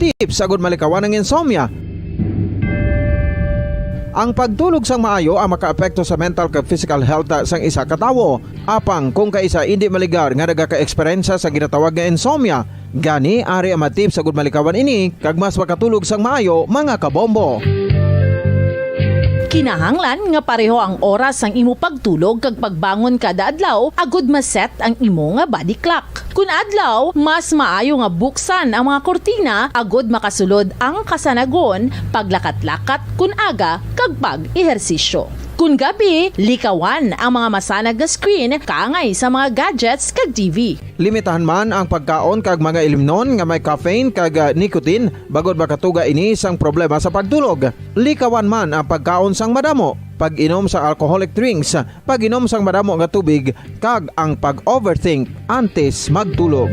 tips sagud malikawan ang insomnia. Ang pagtulog sang maayo ang makaapekto sa mental kag physical health sang isa ka tawo. Apang kung kaisa hindi maligar nga nagaka-eksperyensya sa ginatawag nga insomnia, gani ari ang matip sagud malikawan ini kag mas makatulog sang maayo mga kabombo. Kinahanglan nga pareho ang oras ang imo pagtulog kag pagbangon kada adlaw agud maset ang imo nga body clock. Kun adlaw, mas maayo nga buksan ang mga kortina agud makasulod ang kasanagon, paglakat-lakat kun aga kag pag-ehersisyo. Kun gabi, likawan ang mga masanag na screen kaangay sa mga gadgets kag TV. Limitahan man ang pagkaon kag mga ilimnon nga may caffeine kag nicotine bagod makatuga ini sang problema sa pagtulog. Likawan man ang pagkaon sang madamo, pag-inom sa alcoholic drinks, pag-inom sang madamo nga tubig kag ang pag-overthink antes magtulog.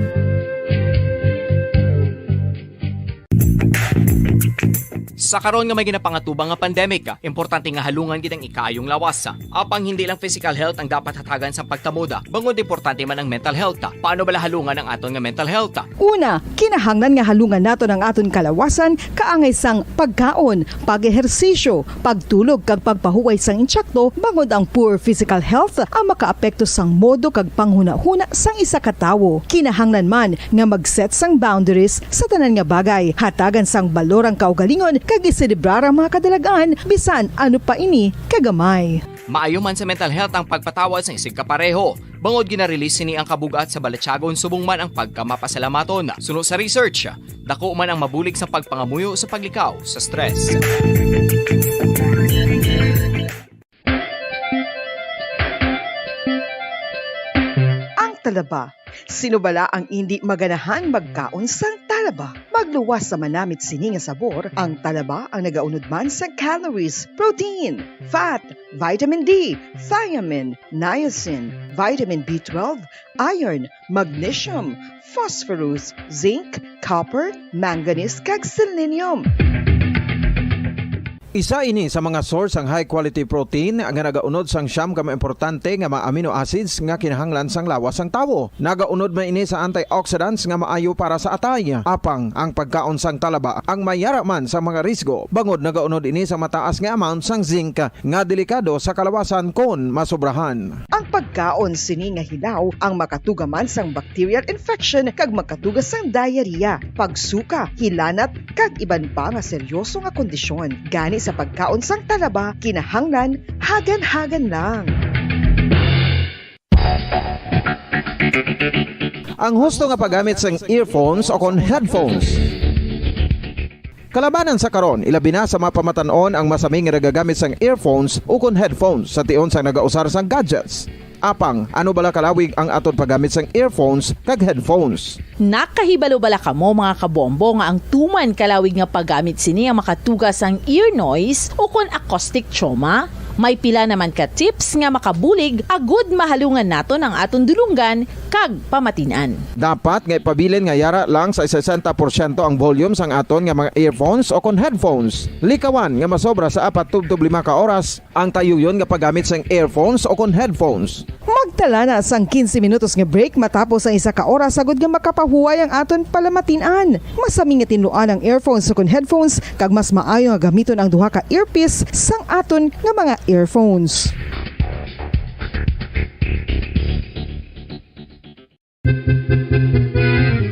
Sa karon nga may ginapangatubang nga pandemic, importante nga halungan gid ang ikaayong lawas. Apang hindi lang physical health ang dapat hatagan sa pagtamuda, bangod importante man ang mental health. Paano bala halungan ang aton nga mental health? Una, kinahanglan nga halungan naton ang aton kalawasan kaangay sang pagkaon, pag-ehersisyo, pagtulog kag pagpahuway sang insyakto bangod ang poor physical health ang makaapekto sang modo kag panghuna-huna sang isa ka tawo. Kinahanglan man nga mag-set sang boundaries sa tanan nga bagay, hatagan sang balorang kaugalingon kag iselebrar ang mga kadalagaan bisan ano pa ini kagamay. Maayo man sa mental health ang pagpatawad sa isig kapareho. Bangod gina-release ni ang kabugat sa balatsagon subong man ang pagkamapasalamaton. Sunod sa research, dako man ang mabulig sa pagpangamuyo sa paglikaw sa stress. Ang talaba. Sino bala ang hindi maganahan magkaon sang talaba? Magluwas sa manamit sini nga sabor, ang talaba ang nagaunod man sa calories, protein, fat, vitamin D, thiamine, niacin, vitamin B12, iron, magnesium, phosphorus, zinc, copper, manganese kag selenium. Isa ini sa mga source ang high quality protein nga nagaunod sang siyam ka importante nga mga amino acids nga kinahanglan sang lawas sang tawo. Nagaunod man ini sa antioxidants nga maayo para sa atay. Apang ang pagkaon sang talaba ang mayara man sa mga risgo. Bangod nagaunod ini sa mataas nga amount sang zinc nga delikado sa kalawasan kon masobrahan. Ang pagkaon sini nga hilaw ang makatugaman sang bacterial infection kag makatugas sang diarrhea, pagsuka, hilanat kag iban pa nga seryoso nga kondisyon. Gani sa pagkaon sang talaba, kinahanglan hagan-hagan lang. Ang husto nga paggamit sang earphones o kon headphones. Kalabanan sa karon, ilabi na sa mapamatanon ang masaming nga nagagamit sang earphones o kon headphones sa tion sang nagausar sang gadgets. Apang, ano bala kalawig ang aton paggamit sang earphones kag headphones? Nakahibalo bala kamo mga kabombo nga ang tuman kalawig nga paggamit sini ang makatugas ang ear noise o kon acoustic trauma? May pila naman ka tips nga makabulig agud mahalungan naton ang aton dulunggan kag pamatinan. Dapat nga ipabilin nga yara lang sa 60% ang volume sang aton nga mga earphones o kon headphones. Likawan nga masobra sa 4 tub 5 ka oras ang tayuyon nga paggamit sang earphones o kon headphones. Magtala na sang 15 minutos nga break matapos ang isa ka oras sagud nga makapahuway ang aton palamatinan. Masami nga tinluan ang earphones o kon headphones kag mas maayo nga gamiton ang duha ka earpiece sang aton nga mga earphones.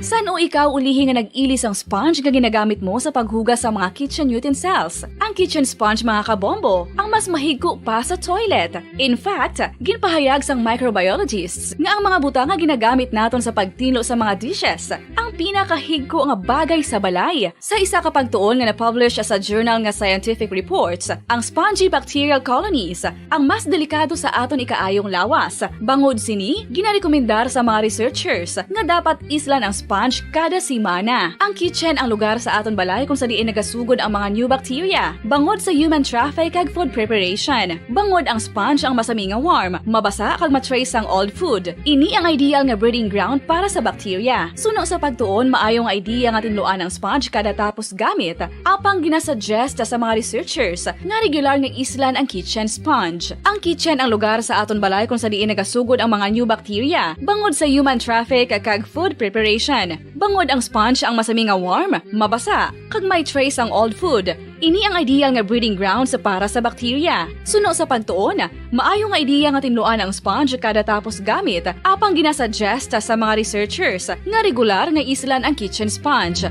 San o ikaw ulihi nga nag-ilis ang sponge nga ginagamit mo sa paghugas sa mga kitchen utensils? Ang kitchen sponge mga kabombo, ang mas mahigko pa sa toilet. In fact, ginpahayag sang microbiologists nga ang mga butang nga ginagamit naton sa pagtinlo sa mga dishes ang pinakahigko nga bagay sa balay. Sa isa ka pagtuon nga na-publish sa journal nga Scientific Reports, ang spongy bacterial colonies ang mas delikado sa aton ikaayong lawas. Bangod sini, ginarekomendar sa mga researchers nga dapat islan ang sponge kada semana. Ang kitchen ang lugar sa aton balay kung sa diin nagasugod ang mga new bacteria. Bangod sa human traffic kag food preparation. Bangod ang sponge ang masami nga warm, mabasa kag matrace ang old food. Ini ang ideal nga breeding ground para sa bacteria. Suno sa pagtuon, maayong idea nga tinluan ang sponge kada tapos gamit. Apang ginasuggest sa mga researchers nga regular nga islan ang kitchen sponge. Ang kitchen ang lugar sa aton balay kung sa diin nagasugod ang mga new bacteria. Bangod sa human traffic kag food preparation. Bangod ang sponge ang masami nga warm, mabasa, kag may trace ang old food. Ini ang ideal nga breeding grounds para sa bakterya. Suno sa pagtuon, maayo nga ideya nga tinluan ang sponge kada tapos gamit, apang ginasuggest sa mga researchers nga regular nga islan ang kitchen sponge.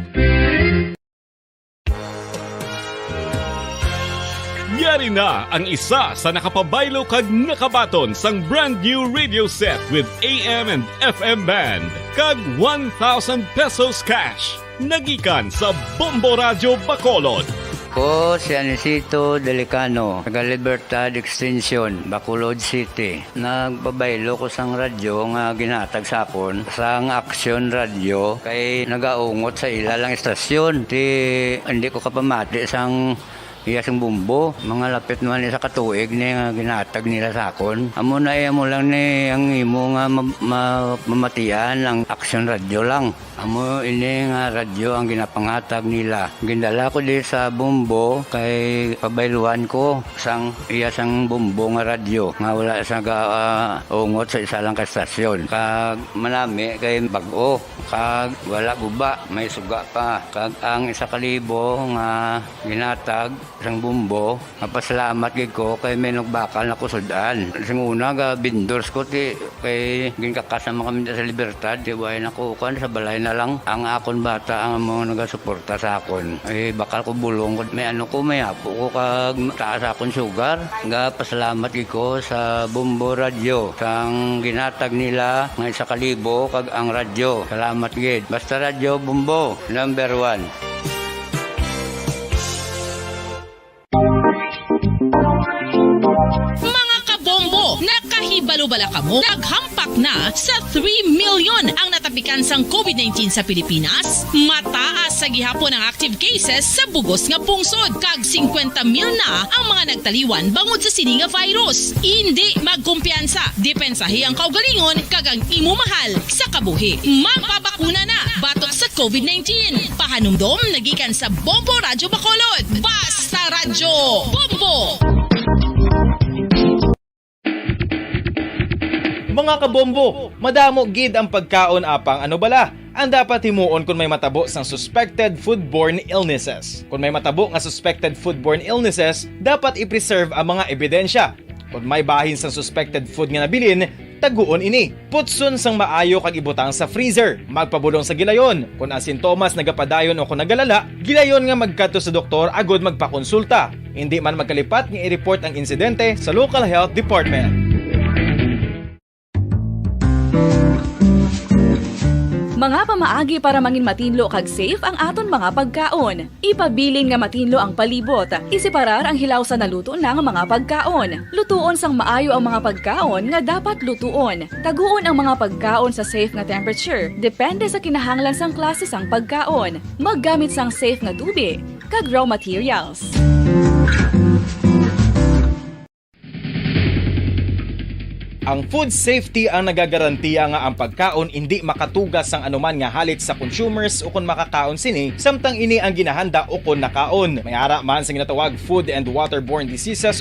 Yari na ang isa sa nakapabaylo kag nakabaton sang brand new radio set with AM and FM band kag 1,000 pesos cash. Nagikan sa Bombo Radio Bacolod. Ko si Anisito Delicano, taga Libertad Extension, Bacolod City. Nagbabaylo ko sang radyo nga ginatag sapon sang Action Radio kay nagaungot sa ilalang estasyon. Hindi ko kapamati sang iyasang bumbo, mga lapit naman sa katuig ni nga ginatag nila sa akon. Amo na mo lang ni ang imo nga mamatian ang Action Radio lang. Amo ini nga radyo ang ginapangatag nila. Gindala ko di sa bumbo kay pabayluan ko sang iyasang bumbo nga radyo nga wala sa ungot sa isa lang ka stasyon. Kag manami kay bag-o, kag wala guba, may suga pa. Kag ang 1,000 nga ginatag sang bumbo, mapasalamat gid ko kay may nagbakal na kusudan. Sing una ga vendors ko ti kay ginkakasama kami sa Libertad, di way nakukan sa balay na lang ang akon bata ang mga nagasuporta sa akon. Eh bakal ko bulong may may apo ko kag taas akon sugar. Ga pasalamat gid ko sa Bombo Radio sang ginatag nila nga 1,000 kag ang radyo. Salamat gid. Basta Radio Bombo number 1. Mga kabombo, nakahibalo-bala ka mo? Naghampak na sa 3 million ang natapikan sang COVID-19 sa Pilipinas. Mataas sa gihapon ang active cases sa bugos nga pungsod. Kag 50 mil na ang mga nagtaliwan bangod sa sini nga virus. Hindi magkumpiyansa. Depensahi ang kaugalingon kag ang imo mahal sa kabuhi. Magpabakuna na batok sa COVID-19. Pahanumdom nagikan sa Bombo Radio Bacolod. Basta Radyo Bombo! Mga kabombo, madamo gid ang pagkaon apang ano bala. Ang dapat himuon kung may matabo sang suspected foodborne illnesses. Kung may matabo nga suspected foodborne illnesses, dapat i-preserve ang mga ebidensya. Kung may bahin sang suspected food nga nabilin, taguon ini. Putson sang maayo kag ibutang sa freezer. Magpabulong sa gilayon. Kung ang sintomas nagapadayon o kung nagalala, gilayon nga magkadto sa doktor agud magpakonsulta. Hindi man magkalipat nga i-report ang insidente sa local health department. Mga pamaagi para mangin matinlo kag safe ang aton mga pagkaon. Ipabilin nga matinlo ang palibot. Isiparar ang hilaw sa naluto ng mga pagkaon. Lutuon sang maayo ang mga pagkaon nga dapat lutuon. Taguon ang mga pagkaon sa safe nga temperature. Depende sa kinahanglan sang klase sang pagkaon. Maggamit sang safe nga tubig kag raw materials. Ang food safety ang nagagarantiya nga ang pagkaon hindi makatugas sang anuman nga halit sa consumers o kung makakaon sini, samtang ini ang ginahanda o kung nakaon. May ara man sa ginatawag food and waterborne diseases.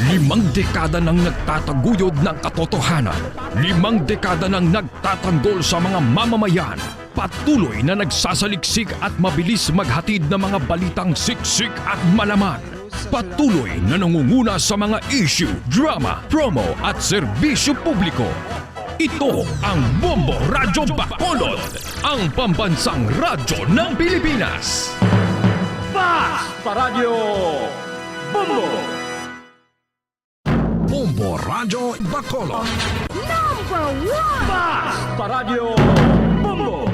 5 dekada nang nagtataguyod ng katotohanan. 5 dekada nang nagtatanggol sa mga mamamayan. Patuloy na nagsasaliksik at mabilis maghatid ng mga balitang siksik at malaman. Patuloy na nangunguna sa mga issue, drama, promo at serbisyo publiko. Ito ang Bombo Radio Bacolod, ang pambansang radyo ng Pilipinas. Basta Radio Bombo! Bombo Radio Bacolod. Number 1! Basta Radio Bombo!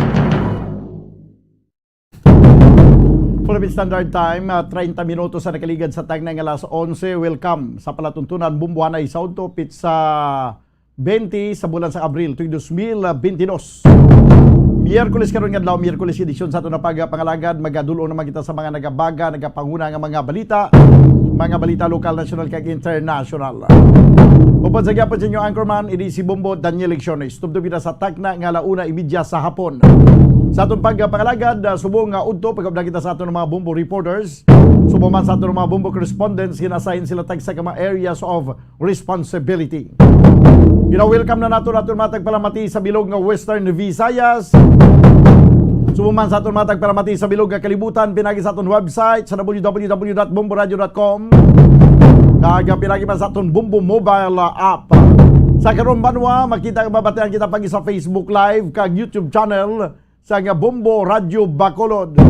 Philippine Standard Time, 30 minutos sa nakaligad sa tagnang alas 11. Welcome sa palatuntunan Bumbuanay Saunto, pizza 20 sa bulan sa Abril, tuig 2022. Miyerkules karon nga adlaw, Miyerkules edisyon sa ato na pangalagad, magadulo naman kita sa mga nagabaga, nagapanguna nga mga balita lokal, national kag international. Upod sa gyapon sa inyo anchorman, idi si Bombo Daniel Lecciones. Tubdo kita sa tagna nga alauna imidya sa hapon. Sa atong pagpangalagad, subong nga udto pagkabda kita sa aton mga Bombo reporters, subong man sa aton mga Bombo correspondents, hinassign sila tag sa mga areas of responsibility. Welcome na nato matag palamati sa bilog nga Western Visayas. Sumuman sa aton matag palamati sa bilog nga kalibutan pinagi sa aton website sa www.bomboradio.com. Kaga pinagi pa sa aton Bombo mobile app. Sa karon banwa makita mabatean kita pagi sa Facebook Live kag YouTube channel sa nga Bombo Radio Bacolod.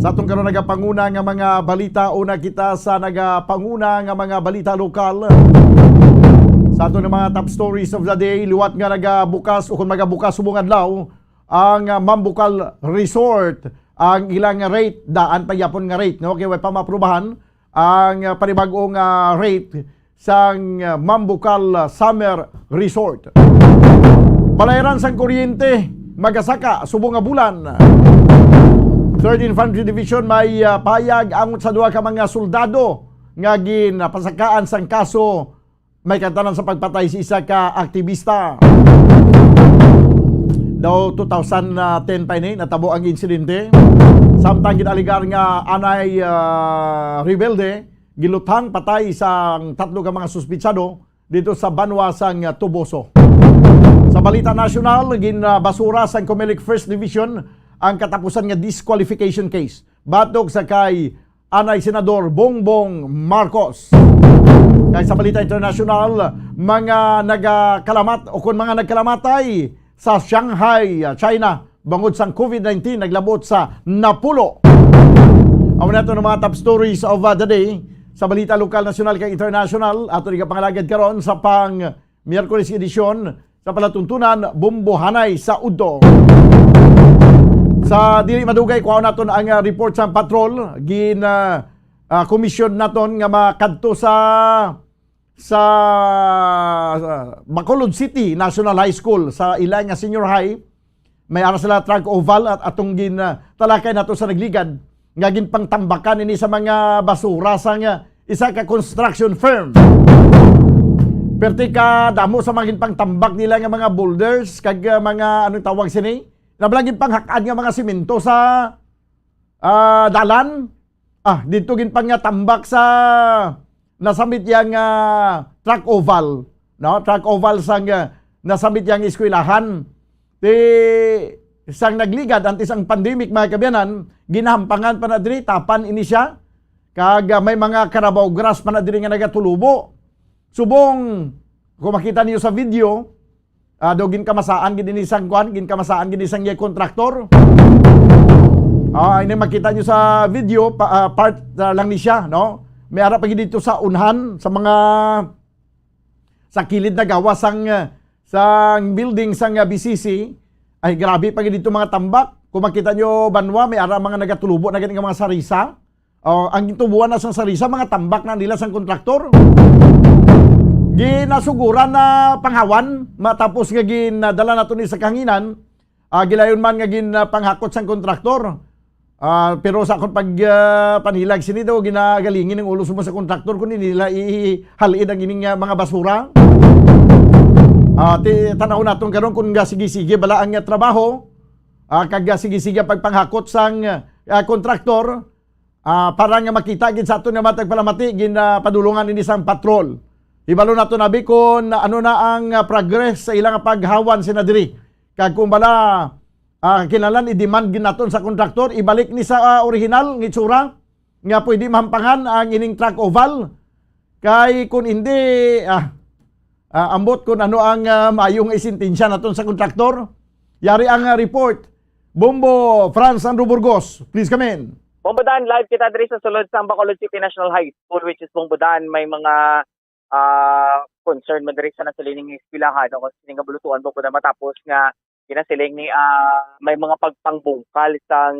Sa atong karon nagapanguna nga mga balita, una kita sa nagapanguna nga mga balita lokal. Sa atong mga top stories of the day, liwat nga nagabukas o kung magabukas subong adlaw ang Mambukal Resort. Ang ilang rate, daan pa yapon nga rate, no? Kaya way pa maaprubahan ang panibagong rate sa Mambukal Summer Resort. Balayran sang kuryente, magasaka subong nga bulan. 3rd Infantry Division may payag angot sa duha ka mga soldado nga ginapasakaan sang kaso may kantanan sa pagpatay sa isa ka aktivista. Daw 2010 pa ini natabo ang insidente. Samtang ginaligar nga anay rebelde gilutang patay sang 3 ka mga suspitsado dito sa Banwa sang Tuboso. Sa balita nasyonal, ginabasura sang Comelec 1st Division ang katapusan nga disqualification case batok sa kay anay Senador Bongbong Marcos. Kay sa balita international, mga nagakalamat o kung mga nagkalamatay sa Shanghai, China, bangod sang COVID-19 naglabot sa Napulo. Awan nato ng mga top stories of the day sa balita lokal, nasyonal kay international. Ato nga pangalagad karon sa pang Miyerkules edisyon sa palatuntunan Bumbuhanay sa Udto. Sa dili madugay kuha naton ang report sa patrol commission naton nga makadto sa Bacolod City National High School sa ilang nga senior high. May ara sila track oval at atong talakay nato sa nagligad nga ginpangtambakan ini sa mga basura sa isa ka construction firm. Perti ka damo sa mga ginpangtambak nila nga mga boulders kag mga anong tawag sini? Nablagin panghakaan nga mga simento sa dalan. Dito ginpang nga tambak sa nasamit yang track oval, no? Track oval sang nasamit yang eskwelahan. Sang nagligad antes ang pandemic mga kabyanan, ginahampangan pa na diri tapan ini siya. Kag may mga Carabao grass pa na diri nga nagatulubo. Subong kung makita niyo sa video, do ginkamasaan gid ini sang kwan, ginkamasaan gid isang kontraktor. Ini makita nyo sa video, part lang ni siya, no? May ara pa gid dito sa unhan, sa mga sa kilid na gawa sang building sang BCC. Ay grabe pa gid dito mga tambak. Kung makita nyo banwa, may ara mga nagatulubo na gani nga mga sarisa. Ang tubuan na sang sarisa, mga tambak na nila sang kontraktor. Ginasuguran na panghawan matapos nga ginadala nato ni sa kanginan, gilayon man nga panghakot sang kontraktor. Pero sa akong panhilag sini daw ginagalingin ng ulo sa kontraktor kun nila ihalin ang ining mga basura. Tanaw naton karon kun sige-sige bala ang trabaho, kag sige-sige pagpanghakot sang kontraktor, para nga makita gid sa aton nga matag palamati ginapadulungan ini sang patrol. Ibalo na to nabi kung ano na ang progress sa ilang paghawan sinadiri. Kag kung bala kinalan i-demand ginaton sa kontraktor, ibalik ni sa original ng itsura nga pwede mahampangan ang ining track oval. Kay kung hindi, ambot kung ano ang maayong isintensya naton sa kontraktor. Yari ang report. Bombo Franz Andrew Burgos, please come in. Bombodan, live kita diri sa sulod sa Bacolod City National High School, which is Bombodan. May mga concern madiri sa nasilining eskwelahan o sining bulutuan po na matapos nga ginasiling ni may mga pagpangbungkal isang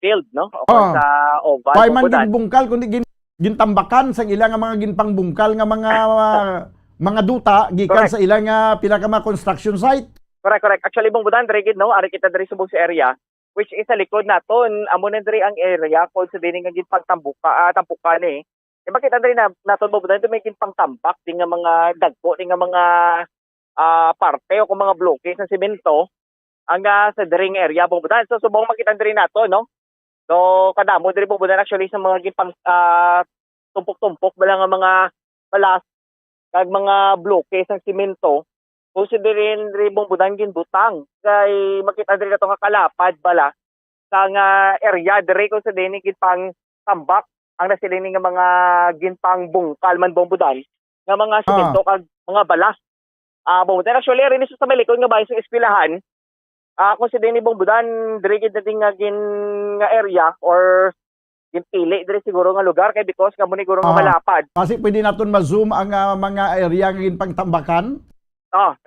field, no? O sa oval. Why man ginbungkal kundi gintambakan sa ilang mga ginpangbungkal nga mga duta gikan sa ilang pinaka mga construction site. Correct. Actually Bombodan diri gid, no? Ari kita diri sa Bugso area, which is sa likod naton. Amo na diri ang area kung sa dining nga tampukan eh. Makita na rin natin mo, ito may pangtambak, di nga mga dagpo, di nga mga parte o kung mga bloke sa simento, ang sa dring area, Bombodan. So, subong makita na rin nato, no? So, kadamo, diri Bombodan actually sa mga tumpok-tumpok, bala nga mga balas, kag mga bloke sang simento considerin ri bumbudan ginbutang kay makita diri kato nga kalapad bala sa nga area diri ko sa dini ginpang tambak ang nasilini nga mga ginpang bungkal man bumbudan nga mga simento kag mga balas. Bumbudan actually rin sa may likod nga bahay sa eskwelahan. Kung sa dini bumbudan diri gid nating nga gin nga area or pili diri siguro nga lugar kay because kamo ni siguro nga malapad. Kasi pwede naton ma-zoom ang mga area nga ginpang tambakan.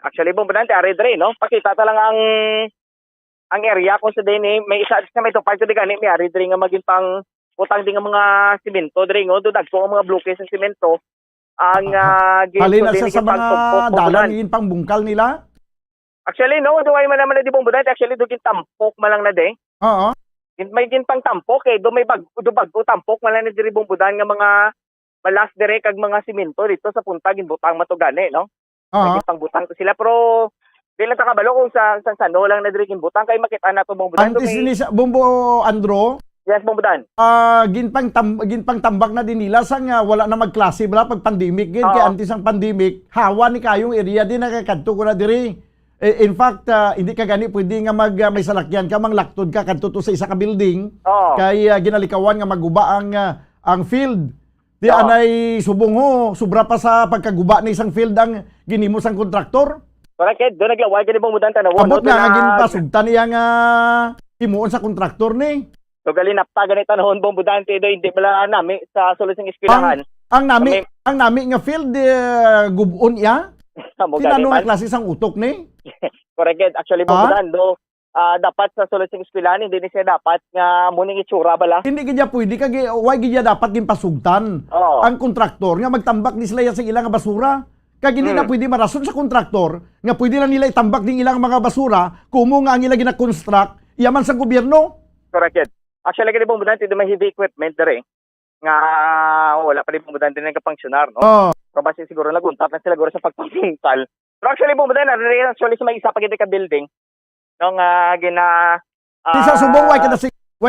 Actually bumbudan ari diri no. Pakita ta lang ang area kung sa dini may isa sa may tupad di gani may ari diri nga maging pang utang din nga mga simento diri ngo do dagko ang mga bloke sa simento ang halin na sa mga dalan ginpang bungkal nila. Actually no, duway man naman na di bumbudan actually do tampok malang na de. Oo. May ginpang tampok do may bago tampok man lang na diri bumbudan nga mga balas dire kag mga simento dito sa punta ginbutang matugani no. Ginpang butang to sila pero dili ta kabalo kung sa sano lang na diri ginbutang kay makita nato bumbudan. Antes ni Bumbo Andro. Yes, bumbudan. Ginpang tambak na din nila sang wala na magklase bala pag pandemic gid kay antes ang pandemic hawa ni kayong area din nakakadto ko na diri. In fact, hindi ka gani pwede nga may salakyan ka, manglaktod ka kadto to sa isa ka building. Kay ginalikawan nga maguba ang field. Di anay subong ho, sobra pa sa pagkaguba ni isang field ang ginimo sang kontraktor. Correct, do naglaway gani bumbudan tanawon. Abot nga ginpasugtan niya nga himuon sa kontraktor ni. So gali napta gani tanawon bumbudan kay do hindi bala nami sa solusyon eskwelahan. Ang nami nga field gubon iya. Tinano nga klase sang utok ni? Correct. Actually, bumbudan do dapat sa solusyon eskwelahan hindi ni siya dapat nga muning itsura bala. Hindi gidya pwede kag why gidya dapat gimpasugtan. Ang kontraktor nga magtambak ni sila sa ilang basura. Kag hindi na pwede marason sa kontraktor nga pwede lang nila itambak ding ilang mga basura kumo nga ang ila gina-construct yaman sa gobyerno. Correct. Actually, gani bumbudan ti may heavy equipment dire nga wala pa rin bumbudan din nga pangsyunar no. So base siguro naguntat na sila siguro sa pagpapintal. Pero actually bumbudan actually sa may isa pa gid ka building no nga Di sa subong way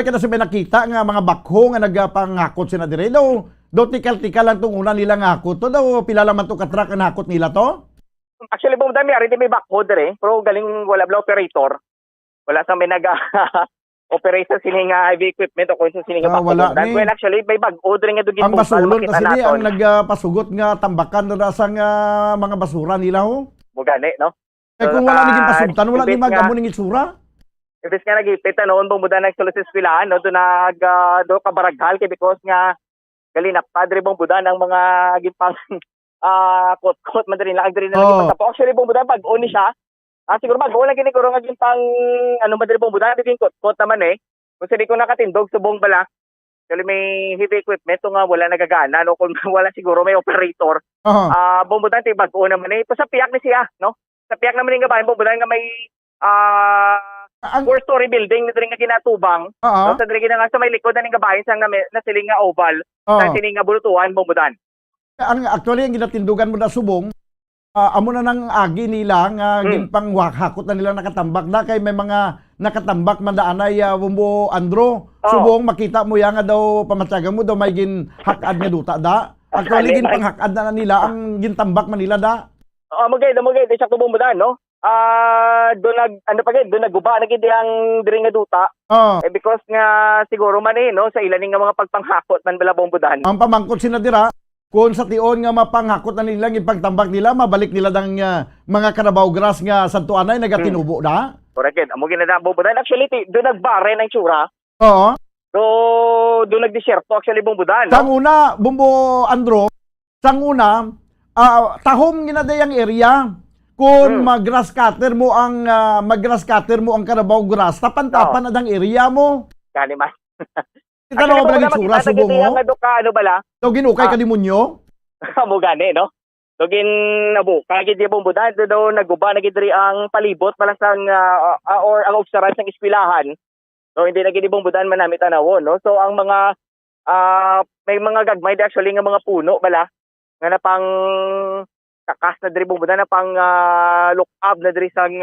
ka na si nakita nga mga bakho nga nagpangakot sina dire do tikal-tikal lang tong una nila ngakot to daw pila lang man to ka truck ang nakot nila to. Actually bumbudan may bakho dire pero galing wala bla operator. Wala sa may operation sini nga heavy equipment o kung sini nga wala ni. Well, actually may bag-o rin nga dugin ang basulon kasi ni ang nagpasugot nga tambakan na sa mga basura nila ho. Mugani no. Kung wala naging pasugtan wala ni magamo ning itsura. Ibig nga nagipit noon bumuda na solusyon eskwelahan no do do kabaraghal kay because nga gali na padre bumuda ng mga gipang kot-kot man diri lang diri na lagi pagtapo. Actually bumuda pag-o ni siya. Siguro bago lang kini ko nga pang madali pong budan diging kot naman Kung hindi ko nakatindog subong bala. Kasi may heavy equipment nga wala nagagana no kung wala siguro may operator. Bumbudan ti bago naman sa piyak ni siya no. Sa piyak naman nga bahay bumbudan nga may 4-story building ni diri nga ginatubang. So sa diri nga sa may likod na ning bahay sa na siling nga oval, sa siling nga bulutuan bumbudan. Ang actually ang ginatindugan mo na subong amo na nang agi nila nga ginpang hakot na nila nakatambak na kay may mga nakatambak man daanay Bumbo Andro subong makita mo ya nga daw pamatyagan mo daw may ginhakad nga duta da actually ginpang hakad na nila ang gintambak man nila da magay di sa tubong mo da no do nagguba na gid ang diri nga duta because nga siguro man no sa ilan nga mga pagpanghakot man bala bumbudan ang pamangkot sina dira kung sa tion nga mapanghakot na nila yung pagtambak nila, mabalik nila ng mga Carabao grass nga santuanay nagatinubo na. Correct. Amo ginadabo budan actually do nagbare ng tsura. Oo. Do nagdisyerto actually bumbudan. Sang una, Bumbo Andro, sang una, tahom ginadayang area. Kung mag-grass cutter mo ang Carabao grass, tapan-tapan na dang area mo. Kani mas. Kita na ba lagi tsura subong mo? Ano bala? Daw ginukay ka demonyo? Mo gani no. Dogin nabo kay gid bumbudan do naguba na gid ang palibot malasang or ang observance ng eskwelahan. So hindi na gid bumbudan man nami tanawon no. So ang mga may mga gagmay actually nga mga puno bala nga na pang kakas na diri bumbudan na pang look up na diri sang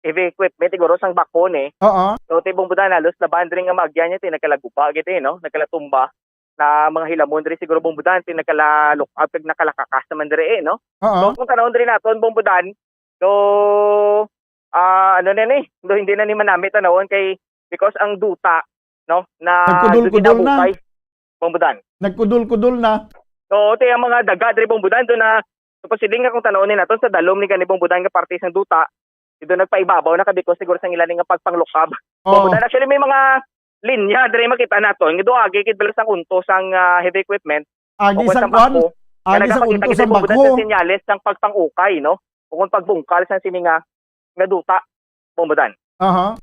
heavy equipment siguro sang bakon Oo. So tibong budan halos laban diri nga magyan niya nakalagupa gid no nakalatumba. na mga hilamon diri siguro Bumbudan tin nagkala-look up kag nakalakakas naman diri no. Oo. So kung tanawon diri naton Bumbudan, do ano na ni, do hindi na ni manami tanawon kay because ang duta no na Nagkudul-kudul na. Bumbudan. Nagkudul-kudul na. So ito yung mga daga diri Bumbudan do na supposedly nga kung tanawon ni naton sa dalom ni gani Bumbudan nga parte sang duta, dito nagpaibabaw na kabiko siguro sang ilan nga pagpanglukab. Bumbudan actually may mga linya diri makita naton nga doagi kid bilas ang unto sang heavy equipment. Agi O sang bangko, kuan, agi sang unto sang Bumbudan bako. sa senyales sang pagpangukay no. O kung pagbungkal sang sininga nga duta Bumbudan. Aha.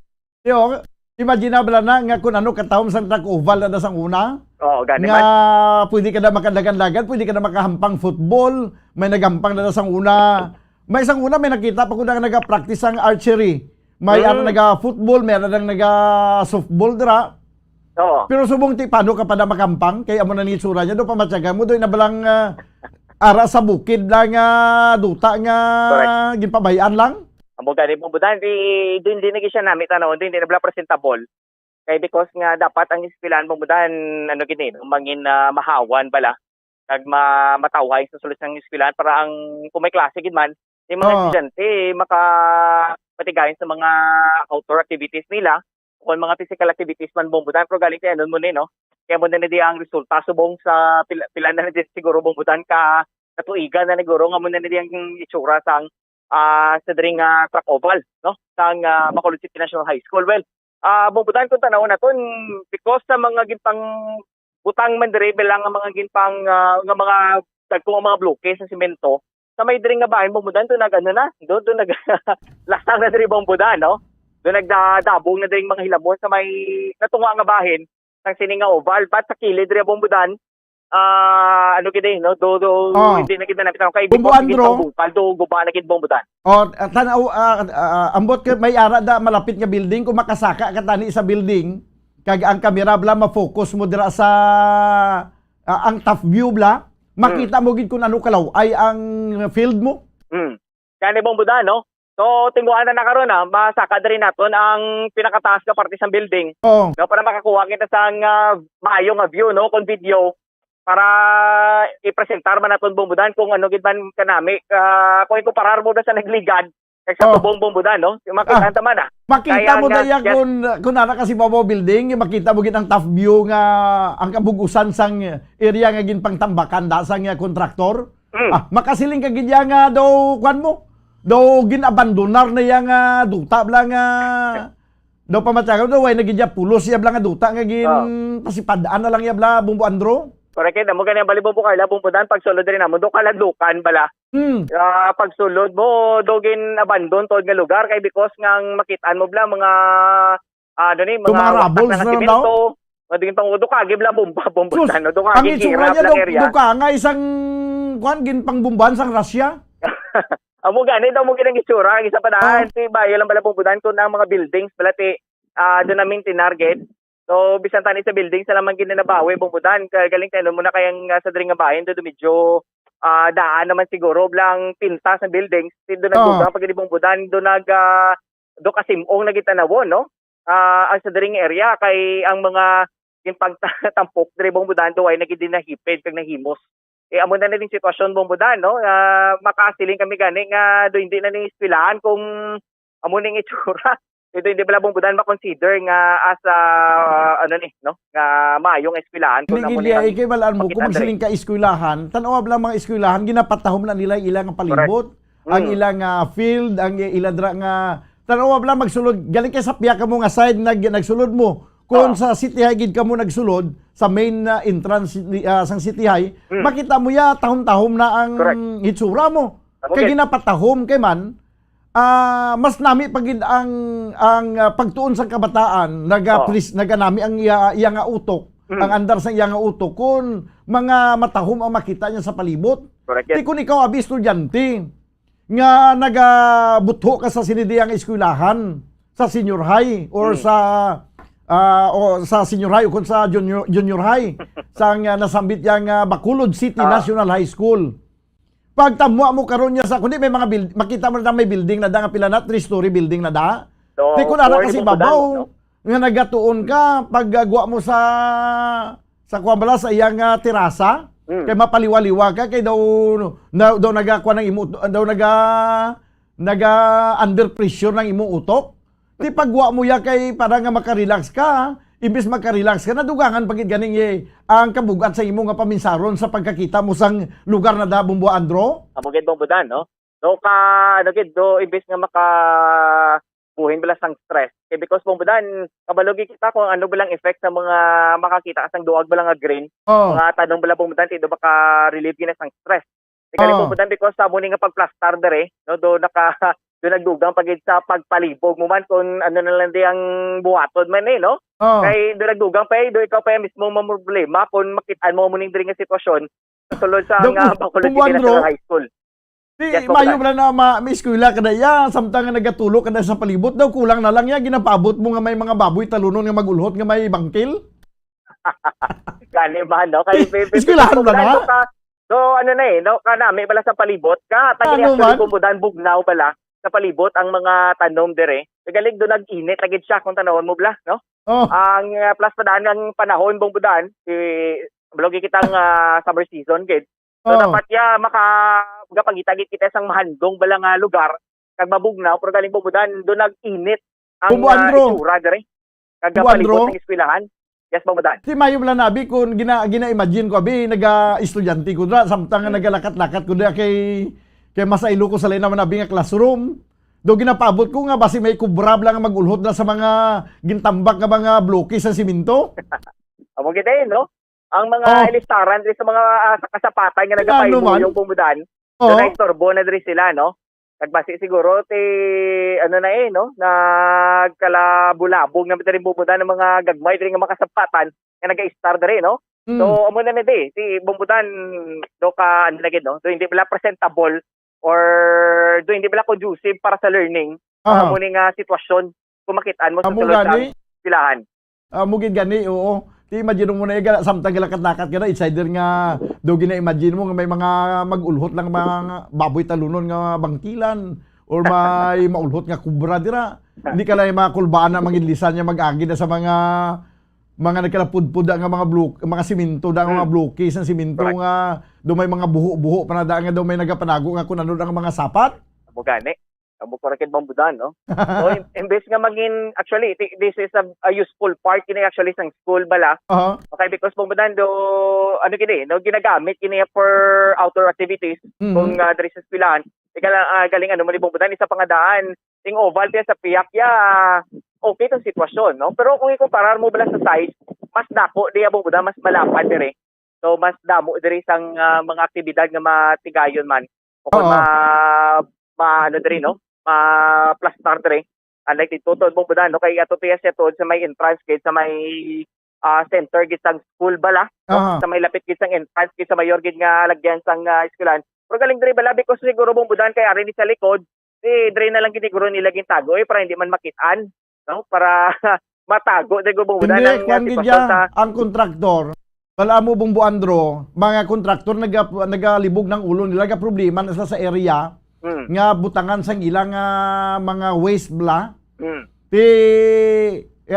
Yo, imaginable na nga kung ano katawom sang oval na sang una. Oo, gani Nga man. pwede ka na makadagan-dagan, pwede ka na makahampang football, may nagampang na sang una. May isang una, may nakita pa ko na nag-practice ang archery. May naga-football, may naga-softball dira. Oo. Pero subong ti, paano ka pa na makampang? Kaya mo na ni itsura niya, do pamatyaga mo, doon na balang ara sa bukid lang duta nga ginpabayaan lang. Amo gani Bumbudan din siya nami tanawon din na bala presentable. Kay because nga dapat ang ispilan Bumbudan ano gini mangin mahawan bala kag matawhay sa sulod ng ispilan para ang kung may klase gid man yung mga estudyante makapatigayon sa mga outdoor activities nila o mga physical activities man Bumbudan pero galing kay anon mo ni no. Kaya mo na di ang resulta subong sa pila na di siguro Bumbudan ka katuigan na siguro nga mo na di ang itsura sang sa dring track oval no sang Bacolod City National High School. Well, Bumbudan kung tanawon naton because sa mga ginpang butang man diri bilang nga mga ginpang nga mga dagkong mga bloke sa semento sa may diri nga bahin Bumbudan to nagano na do nag lasang na diri Bumbudan no. Do nagdadabong na diri mga hilabon sa may natunga nga bahin sang sininga oval but sa kilid diri Bumbudan ano gid no do hindi na kita napitan kay Bumbuandro do guba na gid Bumbudan. Tanaw ambot kay may ara da malapit nga building kung makasaka ka tani sa building kag ang kamera bla ma-focus mo dira sa ang top view bla makita mo gid kun ano kalaw ay ang field mo. Kani Bumbudan no. So tinguan na karon masaka diri naton ang pinakataas nga parte sa building. No para makakuha kita sang maayo nga view no kon video para i-presentar man naton Bumbudan kung ano gid man kanami kung ikumparar mo sa nagligad kay sa tubong Bumbudan no makita man makita mo daya kung ana kasi babaw building makita mo gid ang top view nga ang kabugusan sang area nga ginpangtambakan da sang kontraktor makasiling ka gid nga daw kwan mo daw ginabandonar na yang duta bla nga daw pamatyaga daw way nagidya pulos ya bla nga duta nga gin pasipadaan na lang ya bla Bumbuandro. Correct, mo ganyan balibo po kay Bumbudan pagsulod rin namo do kaladukan bala. Pagsulod mo dogin abandon tod nga lugar kay because ngang makitaan mo bla mga mga tumarables na daw. Maging pang do kagi bla Bumbudan no do kagi hirap lang area. Do ka nga isang kwan gin pang Bumbudan sang Russia. Amo gani daw mo ginang itsura ang isa pa daan ti bayo lang bala Bumbudan kun ang mga buildings bala ti do namin tinarget. So bisan tani sa building sa lamang ginanabawi Bumbudan galing tayo muna kayang sa diri nga bahin do medyo daan naman siguro blang pinta sa buildings do nagdugang pag Bumbudan do do kasimong nagitanawon no ang sa diri nga area kay ang mga ginpagtampok diri Bumbudan do ay nagidinahipid kag nahimos amo na din sitwasyon Bumbudan no makasiling kami gani nga do hindi na ni ispilahan kung amo ning itsura. Ito hindi pala Bumbudan ma-consider nga as ano ni no nga maayong eskwelahan kun amo ni kay balaan mo kung magsiling ka eskwelahan tan-aw bla mga eskwelahan ginapatahom na nila ilang palibot ang ilang field ang iladra nga tan-aw bla magsulod galing kay sa piya ka mo nga side nagsulod mo kung sa City High gid ka mo nagsulod sa main entrance sang City High makita mo ya tahom-tahom na ang hitsura mo kay ginapatahom kay man mas nami pagid ang pagtuon sa kabataan naganami ang iya nga utok ang andar sa iya nga utok kun mga matahom ang makita niya sa palibot. Di kun ikaw abi estudyante nga nagabutho ka sa sinidiyang eskwelahan sa senior high or sa senior high o kun sa junior high sang nasambit yang Bacolod City National High School. Pagtamwa mo karon niya sa kundi may mga makita mo na may building na da nga pila na 3-story building na da. Di kun ara kasi babaw nga nagatuon ka paggagwa mo sa sa kuwambala sa iyang terasa. Kay mapaliwaliwa ka kay daw nagakuha ng imo daw naga under pressure ng imo utok. Ti pagwa mo ya kay para nga makarelax ka, imbes makarelax ka nadugangan pagid ganing ang kabugat sa imo nga paminsaron sa pagkakita mo sang lugar na da Bumbo Andro. Amugid Bombudan, no? Do imbes nga maka buhin bala sang stress. Okay, because Bombudan, kabalogi kita kung ano balang effect sa mga makakita sang duwag balang nga grain. Mga tanong bala Bombudan, do baka relieve gina sang stress. Kaya Bombudan, because sa muni nga pagplastar dere, no, do nagdugang pagid sa pagpalibog mo man kung ano na lang di ang buhaton man no? Kay do nagdugang pa do ikaw pa mismo problema kung makitaan mo muning diri nga sitwasyon sulod sa nga Bacolod National High School. Di mayo bala na may eskwela kada ya samtang nga nagatulog kada sa palibot daw kulang na lang ya ginapabot mo nga may mga baboy talunon nga magulhot nga may bangkil. Gani ba no kay eskwelahan ba na? So ano na no kanami bala sa palibot ka tagili actually Bombudan bugnaw bala sa palibot ang mga tanom dire. Galing do nag-init agid siya kung tanawon mo bala no? Ang plus padaan ang panahon Bombudan blogi kitang summer season gid. So dapat ya makapagitagit kita sang mahandong bala nga lugar kag mabugnaw pero galing Bombudan do nag-init ang itsura dire. Kag palibot ng eskwelahan. Yes, Bombudan. Ti mayo bala nabi kung gina-imagine ko abi naga-estudyante ko dra samtang nagalakat-lakat ko dra kay masailo ko sa lena nabi nga classroom. Do ginapabot ko nga basi may kubra lang magulhot na sa mga gintambak nga mga bloke sa simento. Amo gid no? Ang mga ilistaran diri sa mga kasapatan nga nagapaymo yung Bombudan. Do na istorbo na diri sila no. Nagbasi siguro ano na no, nagkalabulabog na diri Bombudan ng mga gagmay diri nga makasapatan nga naga-star diri no. So amo na di si Bombudan do ka ano na gid no. Do hindi bala presentable or do hindi bala conducive para sa learning. Amo ni nga sitwasyon kung makitaan mo sa sulod sa pilahan. Amo gid gani oo. Ti imagine mo na samtang galakat-lakat ka na insider nga do gina-imagine mo nga may mga magulhot lang mga baboy talunon nga bangkilan or may maulhot nga kubra dira. Hindi ka lang makulbaan na mangidlisan niya mag-agi na sa mga nagkalapudpud nga mga mga simento da nga mga blokes ng simento nga do may mga buho-buho pa na da nga do may nagapanago nga kun ano ang mga sapat. Amo gani. Amo correct Bombudan no. So imbes nga maging actually this is a useful part kini actually sang school bala. Okay, because Bombudan do ano kini no ginagamit kini for outdoor activities kung diri sa eskwelahan. Galing ano man Bombudan isa pangadaan ting oval sa piyak okay tong sitwasyon no. Pero kung ikumparar mo bala sa size mas dako di Bombudan mas malapad dire. So mas damo diri sang mga aktibidad nga matigayon man. O kung ano diri no plastar diri unlike dito to Bombudan no kay ato tiya setod sa may entrance gate sa may center gid sang school bala no? Sa may lapit gid sang entrance gid sa mayor gid nga lagyan sang eskwelahan pero galing diri bala because siguro Bombudan kay ari ni sa likod diri na lang gid siguro nila gintago para hindi man makitaan no para matago diri Bombudan ang kontraktor. Wala mo Bumbo Andro, mga kontraktor nagalibog ng ulo nila ga problema na sa area. Nga butangan sang ilang mga waste bla.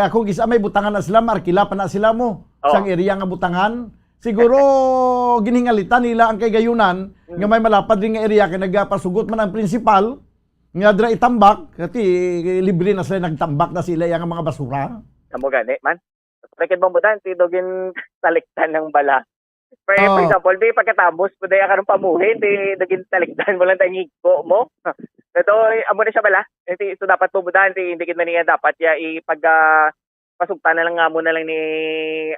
Kung isa may butangan na sila, markila pa na sila mo. Sang area nga butangan. Siguro giningalitan nila ang kagayunan nga may malapad rin nga area kay nagpasugot man ang principal nga dra itambak kati libre na sila nagtambak na sila yang mga basura. Amo gani man. Rekid Bombudan ti dogin taliktan ng bala. For example, di pagkatapos po daya karong pamuhi, di daging talikdan mo lang tayong higko mo. Ito, amo na siya bala. So dapat Bombudan, hindi kita niya dapat ya pasugtan na lang nga mo na lang ni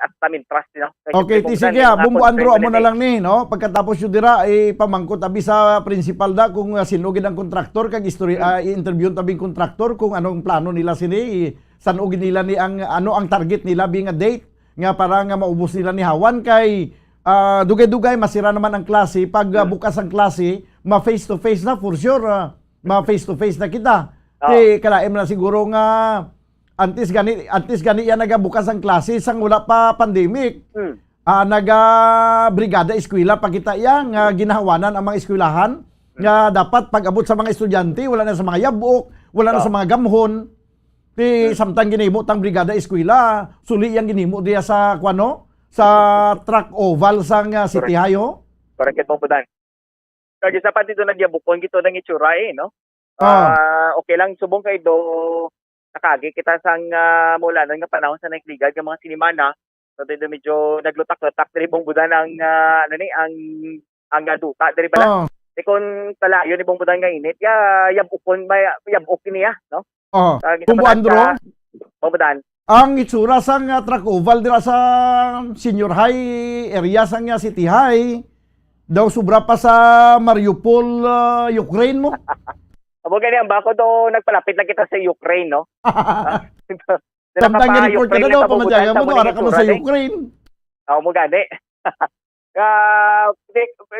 Astamin Trust. No? Okay, sige Bumbo Andro, amo na lang ni. No? Pagkatapos yun dira, pamangkot tabi sa principal da kung sinugin ang kontraktor, kag i-interview tabing kontraktor kung anong plano nila sini, sanugin nila ni ano ang target nila being a date nga para nga maubos nila ni Hawan kay dugay-dugay masira naman ang klase pag bukas ang klase ma face to face na for sure ma face to face na kita kalaim na siguro nga antes gani yan nagabukas ang klase sang wala pa pandemic naga brigada eskwela pa kita yang ginahawanan ang mga eskwelahan nga dapat pag abot sa mga estudyante wala na sa mga yabok wala na sa mga gamhon samtang ginimo tang brigada eskwela suli yang ginimo diya sa kuano sa track oval sang City High ho? Correct mo budan. Kaya sa pati do nagyabukon gito nang itsura no. Okay lang subong kay do nakagi kita sang mula nang nga panahon sa nagligad ng mga sinimana. So dito medyo naglutak-lutak diri bong budan ang ang duta diri bala. Kung talayo ni bong budan nga init yabukon may yabuk niya no. Bumbo Andro. Budan. Ang itsura sang track oval dira sa senior high area sang City High daw sobra pa sa Mariupol, Ukraine mo. Abo gani ang bako do nagpalapit lang kita sa Ukraine no. Tamtang nga report ka na daw pamadyaga mo ara ka mo sa Ukraine. Mo gani.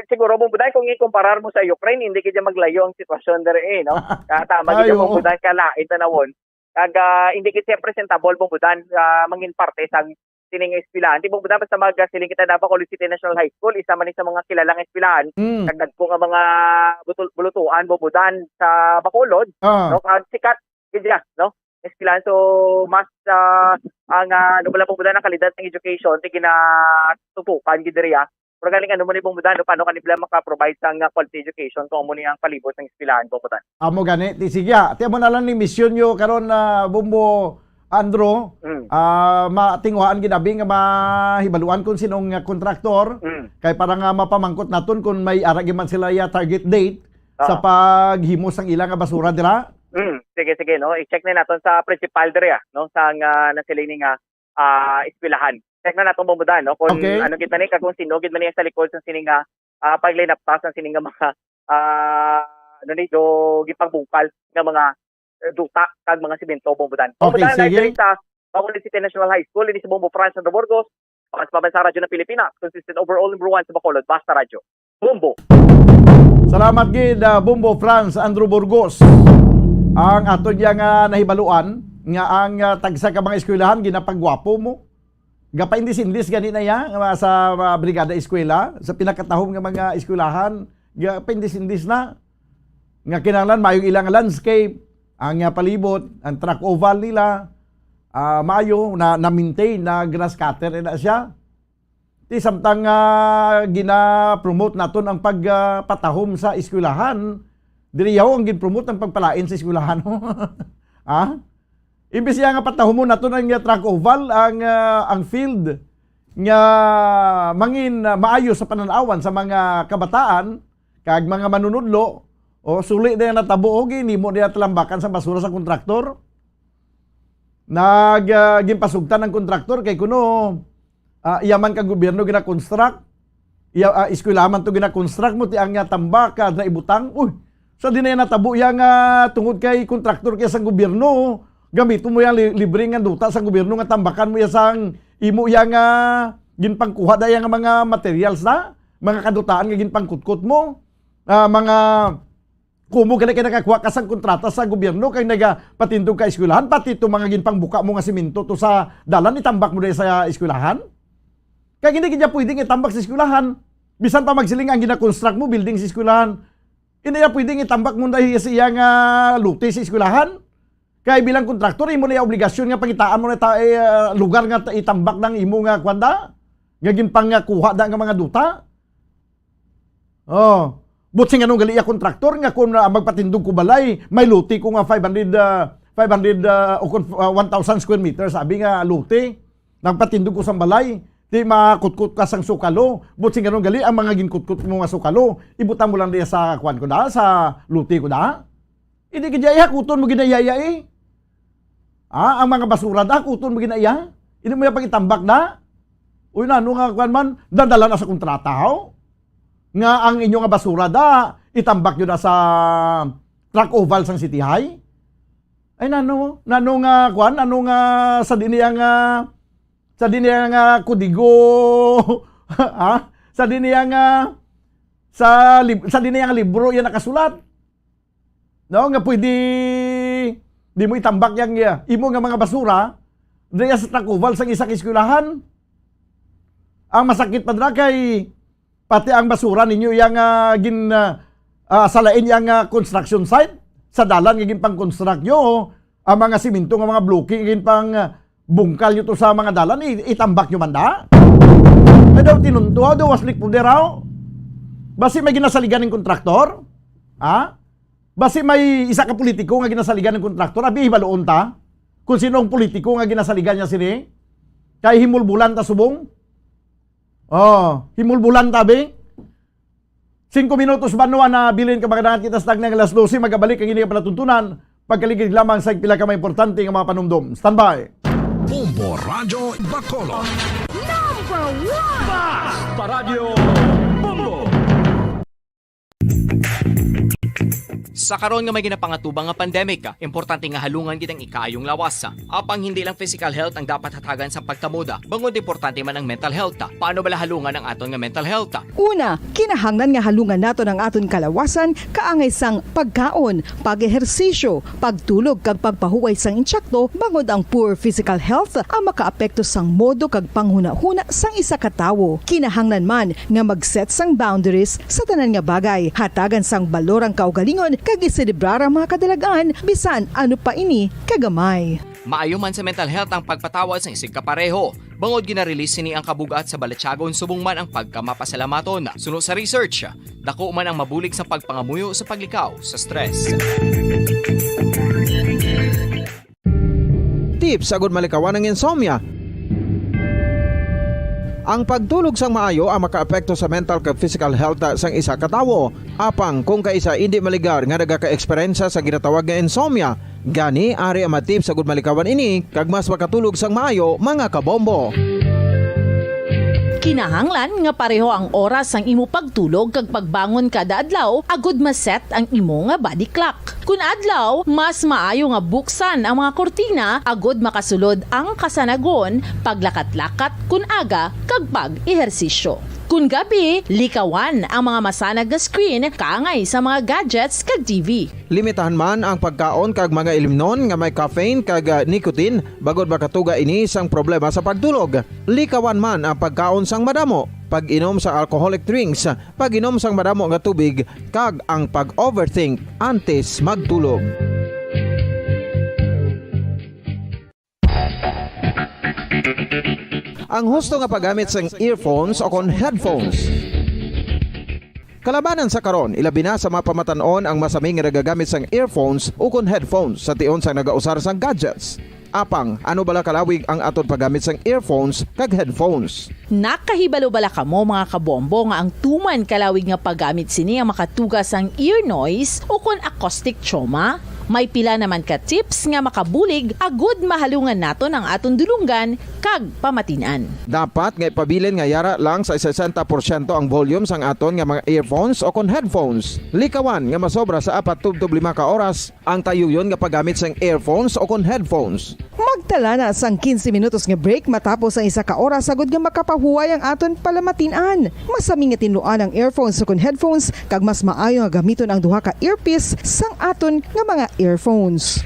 Siguro mo buday kung i-comparar mo sa Ukraine hindi kaya maglayo ang sitwasyon dere no. Tama gid mo buday kala itanawon. Hindi kita presentable mo budan mangin parte sang sining eskwelahan. Di mo budan basta magsiling kita Davao City National High School isa man sa mga kilalang eskwelahan. Nagdagko nga mga bulutuan mo budan sa Bacolod. No, sikat gidya no. Eskwelahan so mas ang wala mo budan ang kalidad ng education ti kinatutukan gidriya. Pero galing mo ni budan paano kanila maka-provide sang quality education kung mo ni ang palibot ng eskwelahan po budan. Amo gani ti sigya. Ti mo na lang ni mission yo karon Bumbo Andro, matingwaan ginabi nga mahibaluan kung sinong kontraktor kay para nga mapamangkot naton kung may aragi man sila target date sa paghimos ng ilang basura dira. Sige no, i-check na naton sa principal dira no sang nasilining eskwelahan. Check na naton bumudan no kung ano kita ni kung sino gid man niya sa likod sa sining pag-line up sa sining mga ano ni do gipagbungkal nga mga duta kag mga simento bumudan. Bumudan na sa Bacolod City National High School ini sa Bumbo France Andro Burgos. Para sa Pambansang Radyo ng Pilipinas, consistent overall number 1 sa Bacolod, Basta Radyo. Bumbo. Salamat gid Bumbo France Andro Burgos. Ang aton nga nahibaluan nga ang tagsa ka mga eskwelahan ginapagwapo mo. Gapaindis-indis gani na ya sa brigada eskwela sa pinakatahom nga mga eskwelahan gapaindis-indis na nga kinahanglan mayong ilang landscape ang palibot ang track oval nila maayo na maintain na grass cutter na siya ti samtang gina-promote naton ang pagpatahom sa eskwelahan diri yaw ang gin-promote ang pagpalain sa eskwelahan. Imbes nga patahom mo naton ang track oval ang field nga mangin maayo sa pananawan sa mga kabataan kag mga manunudlo o suli na natabo o ginimo niya talambakan sa basura sa kontraktor. Ginpasugtan ng kontraktor kay kuno iyaman ka gobyerno gina-construct eskwelahan to gina-construct mo ti ang tambak na ibutang sa di na natabo yang tungod kay kontraktor kaya sa gobyerno gamito mo yang libre nga duta sa gobyerno nga tambakan mo sang imo yang ginpangkuha da yang mga materials na mga kadutaan nga ginpangkutkot mo mga kumo kaya nakakuha ka sang kontrata sa gobyerno kay nagapatindog ka eskwelahan pati ito mga ginpangbuka mo nga simento to sa dalan itambak mo dahil sa eskwelahan kaya hindi kaya pwedeng itambak sa eskwelahan bisan pa magsiling ang gina-construct mo building sa eskwelahan hindi na pwedeng itambak mo dahil sa iyang luti sa eskwelahan. Kaya bilang kontraktor, imo na yung obligasyon nga pangitaan mo na lugar nga itambak ng imo nga kwanda. Nga ginpang kuha da nga mga duta. Butsing anong gali kontraktor nga kung magpatindog ko balay, may luti ko nga 500 o 1,000 square meters. Sabi nga luti, nagpatindog ko sa balay. Di makutkut ka sang sukalo. Butsing anong gali, ang mga ginkutkut mo nga sukalo, ibutang mo lang diya sa kwan ko da, sa luti ko da. Hindi kajaya, kuton mo ginayaya ang mga basura da, kuton mo ginaya. Hindi mo yung pag-itambak da. Uy na, ano nga kwan man, dadala na sa kontrata ho. Nga ang inyo nga basura da, itambak nyo na sa track oval sang City High. Ay nano nga kwan, sa diniyang kudigo, sa diniyang libro yan nakasulat. No, nga pwede di mo itambak yang imo nga mga basura diya sa track oval sang isang eskwelahan. Ang masakit pa dra kay pati ang basura ninyo yang salain yang construction site sa dalan nga gin pang-construct nyo ang mga simento nga mga blocking gin pang bungkal nyo to sa mga dalan itambak nyo man da. Ay daw tinuntuaw, daw waslik po deraw. Basi may ginasaligan ng kontraktor? Ha? Basi may isa ka politiko nga ginasaligan ng kontraktor? Abi, hibaloon ta? Kung sino ang politiko nga ginasaligan niya sini? Kay himulbulan ta subong? Oh, himulbulan ta, be? 5 minutos ba nuwa na bilin ka magandang kita sa tagnang alas 12, magabalik ang hindi ka palatuntunan, pagkaligid lamang sa pila ka may importante nga mga panumdum. Standby. Bombo Radyo Bacolod. Basta Radio Bombo. Sa karon nga may ginapangatubang nga pandemic, importante nga halungan gitang ikayong lawas. Apang hindi lang physical health ang dapat hatagan sa pagtamuda, bangod importante man ang mental health. Paano bala halungan ang aton nga mental health? Una, kinahanglan nga halungan nato ng aton kalawasan kaangay sang pagkaon, pag-ehersisyo, pagtulog kag pagpahuway sang insyakto bangod ang poor physical health ang makaapekto sang modo kag panghuna-huna sang isa ka tawo. Kinahanglan man nga mag-set sang boundaries sa tanan nga bagay, hatagan sang balorang kaugalingon kag iselebrar ang mga kadalagaan bisan ano pa ini kagamay. Maayo man sa mental health ang pagpatawad sa isig kapareho. Bangod ginarelease ni ang kabugat sa Balatyagon subong man ang pagkamapasalamaton. Sunod sa research, dako man ang mabulig sa pagpangamuyo sa paglikaw sa stress. Tips agud malikawan ng insomnia. Ang pagtulog sang maayo ang makaapekto sa mental kag physical health sang isa ka tawo. Apang kung kaisa hindi maligar nga nagaka-eksperyensya sa ginatawag nga insomnia, gani ari ang matip sa gud malikawan ini kag mas makatulog sang maayo mga kabombo. Kinahanglan nga pareho ang oras ang imo pagtulog kag pagbangon kada adlaw agud maset ang imo nga body clock. Kun adlaw, mas maayo nga buksan ang mga kortina agud makasulod ang kasanagon, paglakat-lakat kun aga kag pag-ehersisyo. Kun gabi, likawan ang mga masanag nga screen kaangay sa mga gadgets kag TV. Limitahan man ang pagkaon kag mga ilimnon nga may caffeine kag nicotine bagod makatuga ini sang problema sa pagtulog. Likawan man ang pagkaon sang madamo, pag-inom sa alcoholic drinks, pag-inom sang madamo nga tubig kag ang pag-overthink antes magtulog. Ang husto nga paggamit sang earphones o kon headphones. Kalabanan sa karon, ilabi na sa mga pamatanon ang masaming nga nagagamit sang earphones o kon headphones sa tion sang nagausar sang gadgets. Apang, ano bala kalawig ang aton paggamit sang earphones kag headphones? Nakahibalo bala kamo mga kabombo nga ang tuman kalawig nga paggamit sini ang makatugas ang ear noise o kon acoustic trauma? May pila naman ka tips nga makabulig agud mahalungan naton ang aton dulunggan kag pamatinan. Dapat nga ipabilin nga yara lang sa 60% ang volume sang aton nga mga earphones o kon headphones. Likawan nga masobra sa 4-5 ka oras ang tayuyon nga paggamit sang earphones o kon headphones. Magtala na sang 15 minutos nga break matapos ang isa ka oras agud nga makapahuway ang aton palamatinan. Masami nga tinluan ang earphones o kon headphones kag mas maayo nga gamiton ang duha ka earpiece sang aton nga mga earphones.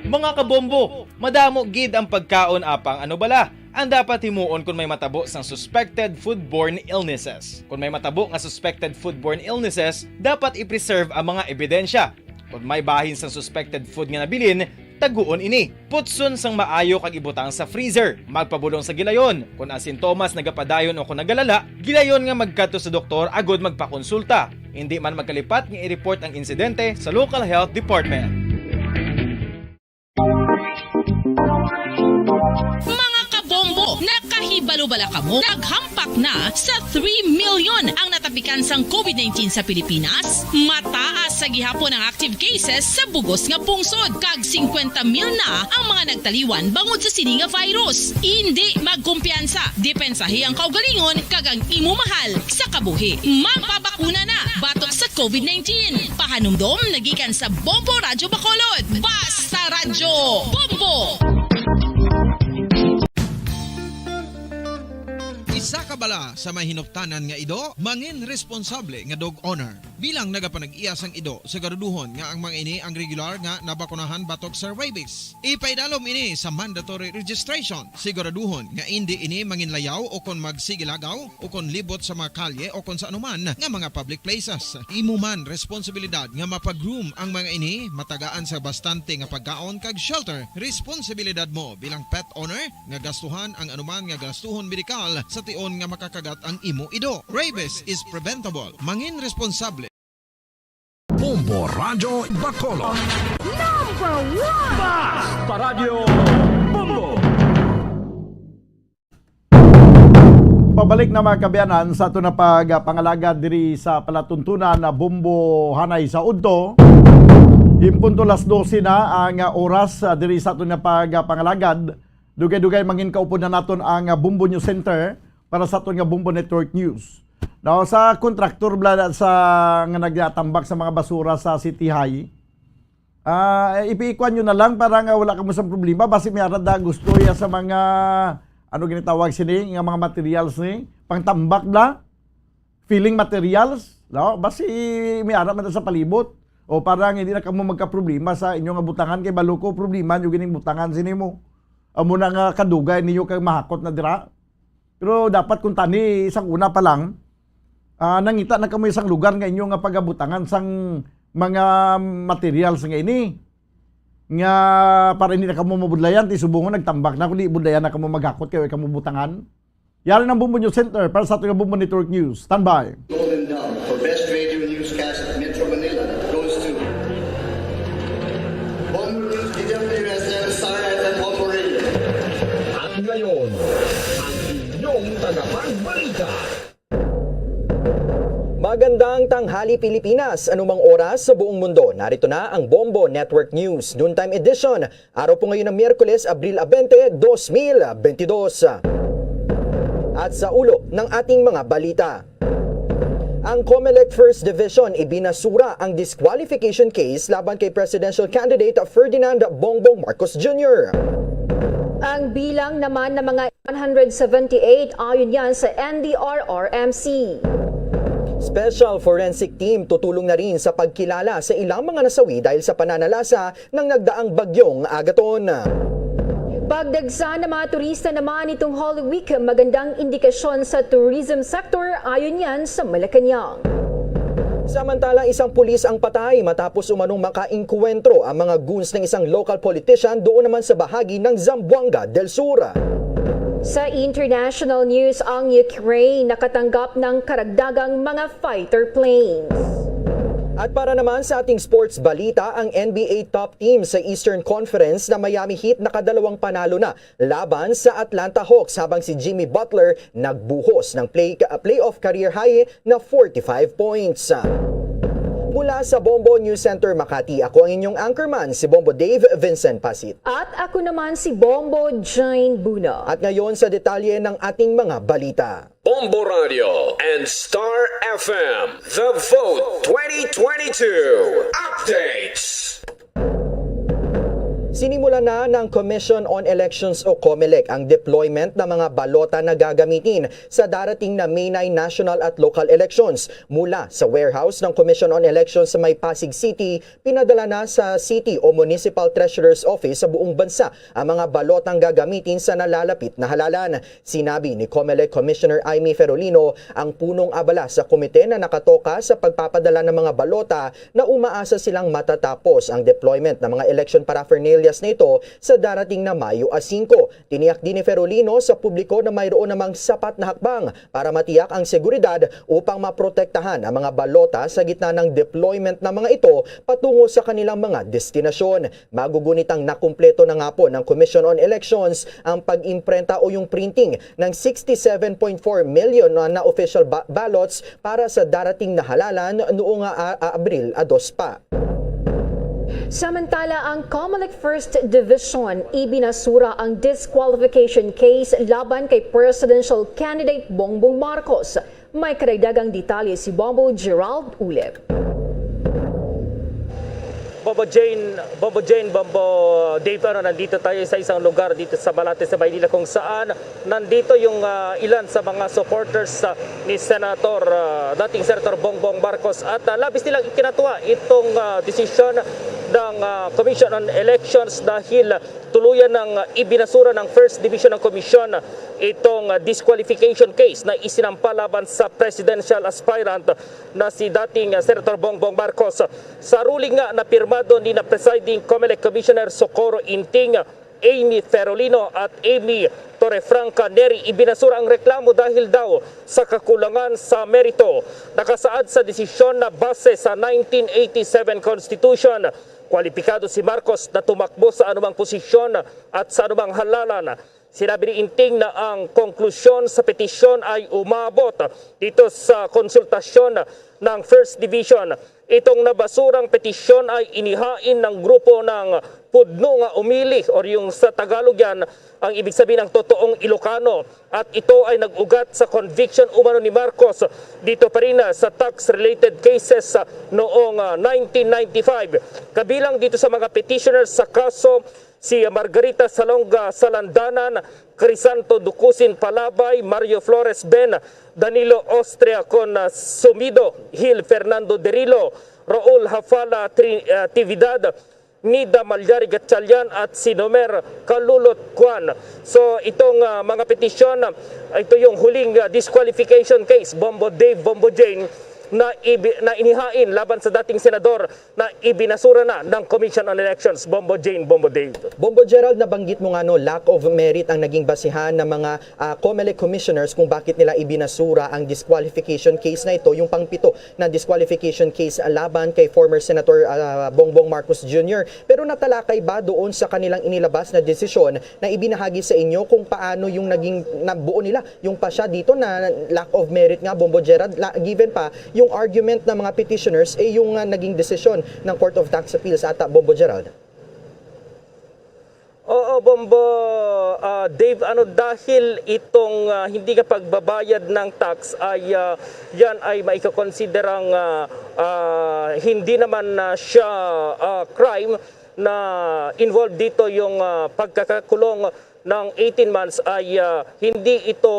Mga kabombo, madamo gid ang pagkaon apang ano bala? Ang dapat himuon kung may matabo sang suspected foodborne illnesses. Kung may matabo nga suspected foodborne illnesses, dapat i-preserve ang mga ebidensya. Kung may bahin sang suspected food nga nabilin, taguon ini. Putson sang maayo kag ibutang sa freezer. Magpabulong sa gilayon. Kung ang sintomas nagapadayon o kung nagalala, gilayon nga magkadto sa doktor agud magpakonsulta. Hindi man magkalipat nga i-report ang insidente sa local health department. Mga kabombo, nakahibalo bala kamo? Naghampak na sa 3 million ang natapikan sang COVID-19 sa Pilipinas. Mataas sa gihapon ang active cases sa bugos nga pungsod. Kag 50 mil na ang mga nagtaliwan bangod sa sini nga virus. Hindi magkumpiyansa. Depensahi ang kaugalingon kag ang imo mahal sa kabuhi. Magpabakuna na batok sa COVID-19. Pahanumdom nagikan sa Bombo Radyo Bacolod. Basta Radyo Bombo! Sa kabala sa mahinuptanan nga ido, mangin responsable nga dog owner. Bilang nagapanag-iyas ang ido, siguraduhon nga ang mga ini ang regular nga nabakunahan batok sa rabies. Ipaidalom ini sa mandatory registration. Siguraduhon nga hindi ini manginlayaw o kon magsigilagaw o kon libot sa mga kalye o kon sa anuman nga mga public places. Imo man responsibilidad nga mapag-groom ang mga ini, matagaan sa bastante nga pagkaon kag shelter. Responsibilidad mo bilang pet owner nga gastuhan ang anuman nga gastuhon medikal sa tion nga makakagat ang imo ido. Rabies is preventable. Mangin responsable. Bombo Radyo Bacolod. Pabalik na mga kabayanan sa ito na pangalaga diri sa palatuntunan na Bombo Hanay sa Udto. Impunto las 12 na ang oras diri sa ito na pangalagad. Dugay-dugay mangin kaupo na naton ang Bombo News Center para sa ito nga Bombo Network News. Now, sa kontraktor sa nga nagtambak sa mga basura sa City High, ipiikuan nyo na lang para nga wala ka mo sa problema. Basi may arada gusto ya sa mga ginitawag sini, nga mga materials ni, pangtambak na, filling materials, no? Basi may arad man sa palibot. O parang hindi na ka mo magka-problema sa inyong butangan kay baluko problema nyo gining butangan sini mo. Amo na nga kadugay ninyo kay mahakot na dira. Pero dapat kung tani isang una pa lang, nangita na kamo isang lugar nga inyo nga pagabutangan sang mga materials nga ini. Nga para hindi na kamo mabudlayan, ti subungon nagtambak na kundi budlayan na kamo maghakot kayo kamo butangan. Yari ng Bombo News Center para sa ating Bombo Network News. Stand by. Golden Dawn for Best Radio Newscast at Metro Manila goes to Bombo News, DWSM, Star FM, Bombo Radio. At ngayon, ang inyong tagapagbalita. Magandang tanghali Pilipinas, anumang oras sa buong mundo. Narito na ang Bombo Network News Noontime Edition. Araw po ngayon ng Miyerkules, Abril 20, 2022. At sa ulo ng ating mga balita. Ang COMELEC First Division ibinasura ang disqualification case laban kay presidential candidate Ferdinand Bongbong Marcos Jr. Ang bilang naman ng mga 178 ayon yan sa NDRRMC. Special Forensic Team tutulong na rin sa pagkilala sa ilang mga nasawi dahil sa pananalasa ng nagdaang bagyong Agaton. Pagdagsa ng mga turista naman itong Holy Week, magandang indikasyon sa tourism sector ayon yan sa Malacanang. Samantala, isang pulis ang patay matapos umanong makainkuwentro ang mga goons ng isang local politician doon naman sa bahagi ng Zamboanga del Sur. Sa international news, ang Ukraine nakatanggap ng karagdagang mga fighter planes. At para naman sa ating sports balita, ang NBA top team sa Eastern Conference na Miami Heat nakadalawang panalo na laban sa Atlanta Hawks habang si Jimmy Butler nagbuhos ng playoff career high na 45 points. Mula sa Bombo News Center Makati, ako ang inyong anchorman, si Bombo Dave Vincent Pasit. At ako naman si Bombo Jane Buna. At ngayon sa detalye ng ating mga balita. Bombo Radio and Star FM, The Vote 2022 Updates. Sinimula na ng Commission on Elections o COMELEC ang deployment ng mga balota na gagamitin sa darating na May 9 national at local elections. Mula sa warehouse ng Commission on Elections sa may Pasig City, pinadala na sa City o Municipal Treasurer's Office sa buong bansa ang mga balotang gagamitin sa nalalapit na halalan. Sinabi ni COMELEC Commissioner Aimee Ferolino ang punong abala sa komite na nakatoka sa pagpapadala ng mga balota na umaasa silang matatapos ang deployment ng mga election paraphernalia nito sa darating na Mayo 5. Tiniyak din ni Ferolino sa publiko na mayroon namang sapat na hakbang para matiyak ang seguridad upang maprotektahan ang mga balota sa gitna ng deployment ng mga ito patungo sa kanilang mga destinasyon. Magugunitang nakumpleto na nga po ng Commission on Elections ang pag-imprenta o yung printing ng 67.4 million na official ballots para sa darating na halalan noong Abril 2 pa. Samantala, ang COMELEC First Division ibinasura ang disqualification case laban kay presidential candidate Bongbong Marcos. May karagdagang detalye si Bombo Gerald Ulep. Bombo Jane, Bombo Dave, nandito tayo sa isang lugar dito sa Malate sa Maynila kung saan nandito yung ilan sa mga supporters ni dating Senator Bongbong Marcos at labis nilang ikinatuwa itong desisyon ng Commission on Elections dahil tuluyan ng ibinasura ng First Division ng Komisyon itong disqualification case na isinampa laban sa presidential aspirant na si dating Senator Bongbong Marcos. Sa ruling nga na pirmado ni na Presiding COMELEC Commissioner Socorro Inting, Amy Ferolino at Amy Torrefranca Neri, ibinasura ang reklamo dahil daw sa kakulangan sa merito. Nakasaad sa desisyon na base sa 1987 Constitution, kwalipikado si Marcos na tumakbo sa anumang posisyon at sa anumang halalan. Sinabi ni Inting na ang konklusyon sa petisyon ay umabot dito sa konsultasyon ng First Division. Itong nabasurang petisyon ay inihain ng grupo ng Pudno nga umili o yung sa Tagalog yan ang ibig sabihin ng totoong Ilocano, at ito ay nag-ugat sa conviction umano ni Marcos dito pa rin sa tax-related cases noong 1995. Kabilang dito sa mga petitioners sa kaso si Margarita Salonga Salandanan, Crisanto Ducusin Palabay, Mario Flores Ben, Danilo Austria con Sumido, Gil Fernando Derilo, Raul Hafala Tividad, Nida Malyari Gatchalian at si Nomer Kalulot Kwan. So itong mga petisyon, ito yung huling disqualification case, Bombo Dave, Bombo Jane, na inihain laban sa dating senador na ibinasura na ng Commission on Elections. Bombo Jane, Bombo Dave. Bombo Gerald, nabanggit mo nga lack of merit ang naging basihan ng mga COMELEC commissioners kung bakit nila ibinasura ang disqualification case na ito, yung pangpito na disqualification case laban kay former Senator Bongbong Marcos Jr. Pero natalakay ba doon sa kanilang inilabas na desisyon na ibinahagi sa inyo kung paano yung naging nabuo nila yung pasya dito na lack of merit nga, Bombo Gerald, given pa yung argument ng mga petitioners yung naging desisyon ng Court of Tax Appeals ata, Bombo Gerald? Oo, Bombo Dave, dahil itong hindi ka pagbabayad ng tax ay yan ay maikakonsiderang hindi naman siya crime na involved dito yung pagkakakulong ng 18 months ay hindi ito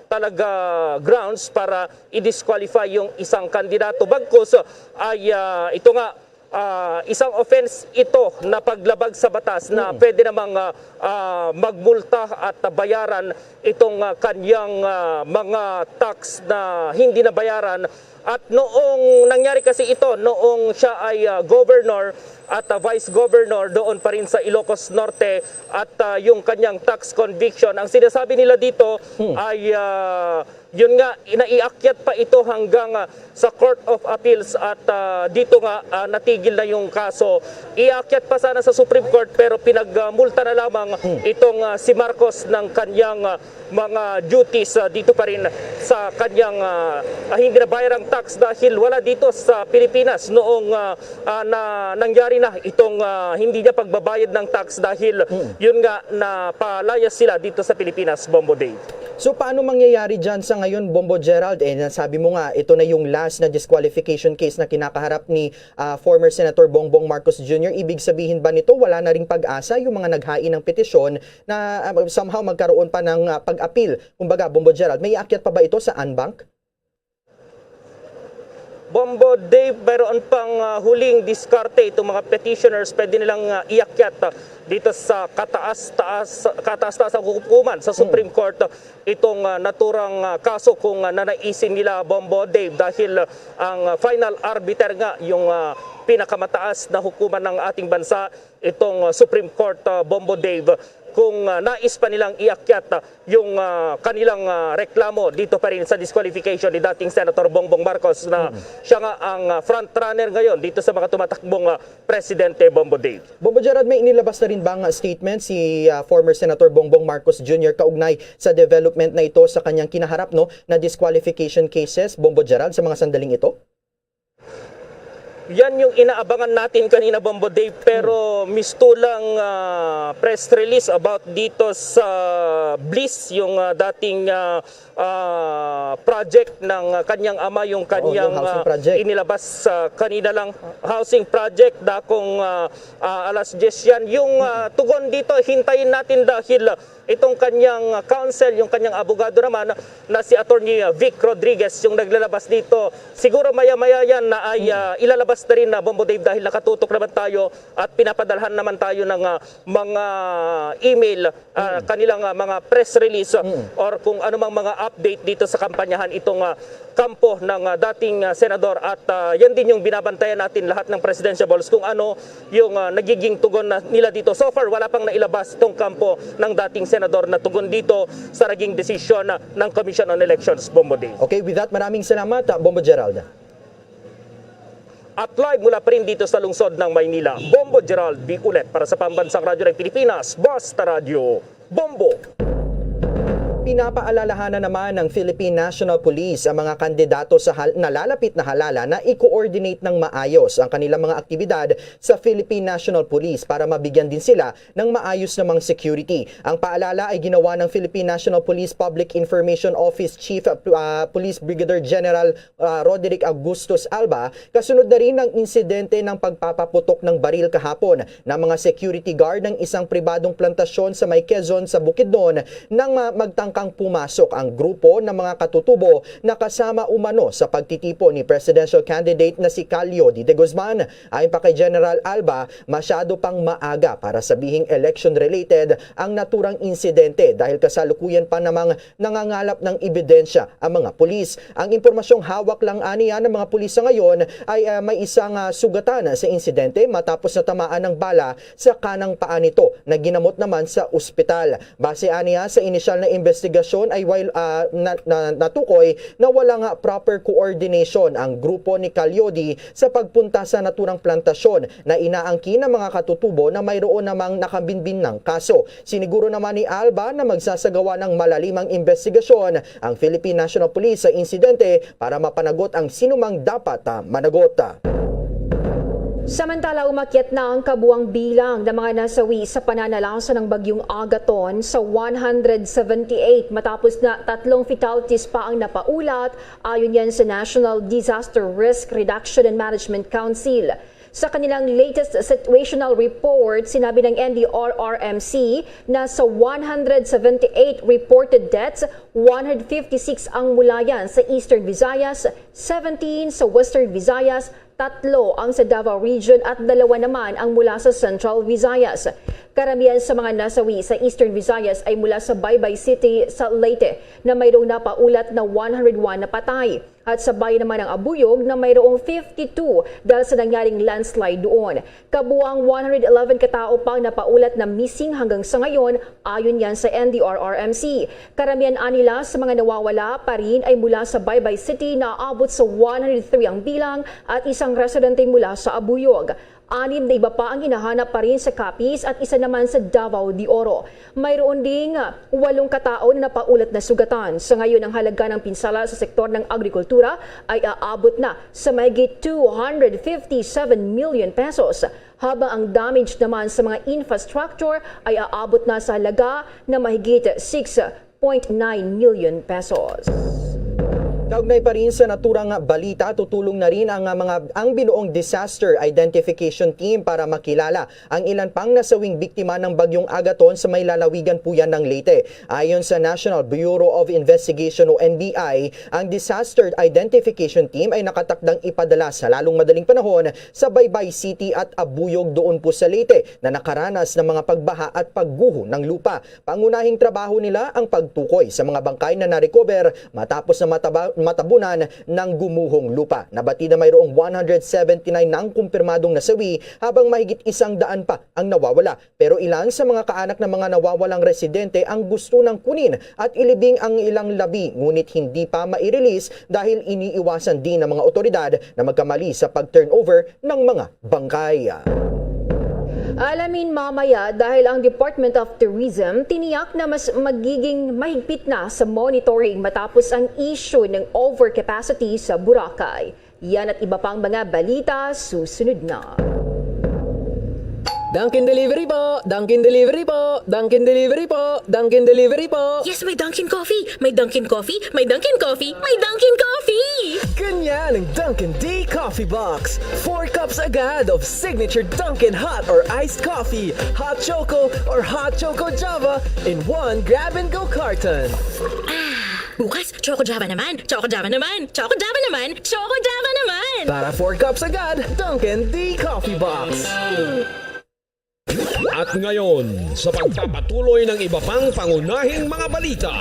talaga grounds para i-disqualify yung isang kandidato. Bagkus ay ito nga isang offense ito na paglabag sa batas na pwede namang magmulta at bayaran itong kanyang mga tax na hindi nabayaran. At noong nangyari kasi ito, noong siya ay governor at vice governor doon pa rin sa Ilocos Norte at yung kanyang tax conviction, ang sinasabi nila dito ay yun nga, inaiakyat pa ito hanggang sa Court of Appeals at dito nga natigil na yung kaso. Iakyat pa sana sa Supreme Court pero pinagmulta na lamang itong si Marcos ng kanyang mga duties dito pa rin sa kanyang hindi na bayarang tax dahil wala dito sa Pilipinas noong nangyari na itong hindi niya pagbabayad ng tax dahil yun nga na palayas sila dito sa Pilipinas, Bombo Dave. So paano mangyayari dyan sa ngayon, Bombo Gerald? Sabi mo nga, ito na yung last na disqualification case na kinakaharap ni former Senator Bongbong Marcos Jr. Ibig sabihin ba nito, wala na ring pag-asa yung mga naghain ng petisyon na somehow magkaroon pa ng pag-appeal? Kumbaga, Bombo Gerald, may iakyat pa ba ito sa unbank? Bombo Dave, mayroon pang huling diskarte itong mga petitioners, pwede nilang iakyat dito sa kataas-taas ang hukuman sa Supreme Court itong naturang kaso kung nanaisin nila, Bombo Dave, dahil ang final arbiter nga yung pinakamataas na hukuman ng ating bansa, itong Supreme Court, Bombo Dave, kung nais pa nilang iakyat yung kanilang reklamo dito pa rin sa disqualification ni dating Senator Bongbong Marcos na siya nga ang frontrunner ngayon dito sa mga tumatakbong presidente, Bombo Dave. Bombo Gerald, may inilabas na rin bang statement si former Senator Bongbong Marcos Jr. kaugnay sa development na ito sa kanyang kinaharap na disqualification cases, Bombo Gerald, sa mga sandaling ito? yan yung inaabangan natin kanina, Bombo Dave, pero mistulang press release about dito sa Bliss, yung dating project ng kanyang ama, yung kanyang inilabas kanina lang, housing project, dakong alas 10 yan. Yung tugon dito, hintayin natin dahil itong kanyang counsel, yung kanyang abogado naman na si Attorney Vic Rodriguez, yung naglalabas dito. Siguro maya-maya yan na ay ilalabas na rin na, Bombo Dave, dahil nakatutok naman tayo at pinapadalhan naman tayo ng mga email, kanilang mga press release or kung anumang mga update dito sa kampanyahan itong kampo ng dating senador. At yan din yung binabantayan natin lahat ng presidential balls kung ano yung nagiging tugon nila dito. So far, wala pang nailabas itong kampo ng dating senador na tugon dito sa naging desisyon ng Commission on Elections, Bombo Dave. Okay, with that, maraming salamat, Bombo Gerald. At live mula pa rin dito sa lungsod ng Maynila, Bombo Gerald B. Ulet para sa Pambansang Radyo ng Pilipinas, Basta Radio, Bombo. Pinapaalalahanan naman ng Philippine National Police ang mga kandidato sa nalalapit na halala na i-coordinate ng maayos ang kanilang mga aktibidad sa Philippine National Police para mabigyan din sila ng maayos na mga security. Ang paalala ay ginawa ng Philippine National Police Public Information Office Chief Police Brigadier General Roderick Augustus Alba kasunod na rin ng insidente ng pagpapaputok ng baril kahapon ng mga security guard ng isang pribadong plantasyon sa May Quezon sa Bukidnon nang magtangkang pumasok ang grupo ng mga katutubo na kasama umano sa pagtitipo ni presidential candidate na si Calio de Guzman. Ayon pa kay General Alba, masyado pang maaga para sabihing election-related ang naturang insidente dahil kasalukuyan pa namang nangangalap ng ebidensya ang mga pulis. Ang impormasyong hawak lang aniya ng mga pulis sa ngayon ay may isang sugatan sa insidente matapos na tamaan ng bala sa kanang paa nito na ginamot naman sa ospital. Base aniya sa inisyal na investigasyon ay while natukoy na walang proper coordination ang grupo ni Calyodi sa pagpunta sa naturang plantasyon na inaangkin ng mga katutubo na mayroon namang nakabinbin ng kaso. Siniguro naman ni Alba na magsasagawa ng malalimang investigasyon ang Philippine National Police sa insidente para mapanagot ang sinumang dapat managot. Samantala, umakyat na ang kabuang bilang ng mga nasawi sa pananalasa ng bagyong Agaton sa 178 matapos na 3 fatalities pa ang napaulat ayon yan sa National Disaster Risk Reduction and Management Council. Sa kanilang latest situational report, sinabi ng NDRRMC na sa 178 reported deaths, 156 ang mula yan sa Eastern Visayas, 17 sa Western Visayas, 3 ang sa Davao Region at 2 naman ang mula sa Central Visayas. Karamihan sa mga nasawi sa Eastern Visayas ay mula sa Baybay City sa Leyte na mayroong napaulat na 101 na patay. At sa bayan naman ng Abuyog na mayroong 52 dahil sa nangyaring landslide doon. Kabuang 111 katao pang napaulat na missing hanggang sa ngayon ayon yan sa NDRRMC. Karamihan nila sa mga nawawala pa rin ay mula sa Baybay City na aabot sa 103 ang bilang at isang residente mula sa Abuyog. 6 na iba pa ang hinahanap pa rin sa Capiz at isa naman sa Davao de Oro. Mayroon ding 8 katao na napaulat na sugatan. Sa ngayon, ang halaga ng pinsala sa sektor ng agrikultura ay aabot na sa mahigit 257 million pesos. Habang ang damage naman sa mga infrastructure ay aabot na sa halaga na mahigit 6.9 million pesos. Kaugnay pa rin sa naturang balita, tutulong na rin ang binuong Disaster Identification Team para makilala ang ilan pang nasawing biktima ng bagyong Agaton sa may lalawigan po yan ng Leyte. Ayon sa National Bureau of Investigation o NBI, ang Disaster Identification Team ay nakatakdang ipadala sa lalong madaling panahon sa Baybay City at Abuyog doon po sa Leyte na nakaranas ng mga pagbaha at pagguho ng lupa. Pangunahing trabaho nila ang pagtukoy sa mga bangkay na narecover matapos na matabunan ng gumuhong lupa. Nabati na mayroong 179 ng kumpirmadong nasawi habang mahigit 100 pa ang nawawala. Pero ilan sa mga kaanak ng mga nawawalang residente ang gusto ng kunin at ilibing ang ilang labi ngunit hindi pa mai-release dahil iniiwasan din ng mga otoridad na magkamali sa pag-turnover ng mga bangkay. Alamin mamaya dahil ang Department of Tourism tiniyak na mas magiging mahigpit na sa monitoring matapos ang issue ng overcapacity sa Boracay. Yan at iba pang mga balita susunod na. Dunkin Delivery po! Dunkin Delivery po! Dunkin Delivery po! Dunkin Delivery po! Yes, may Dunkin Coffee! May Dunkin Coffee! May Dunkin Coffee! May Dunkin Coffee! Ganyan ang Dunkin D Coffee Box! 4 cups agad of signature Dunkin Hot or Iced Coffee, Hot Choco or Hot Choco Java in 1 grab-and-go carton. Bukas, Choco Java naman! Choco Java naman! Choco Java naman! Choco Java naman! Para 4 cups agad, Dunkin D Coffee Box! At ngayon, sa pagpapatuloy ng iba pang pangunahing mga balita.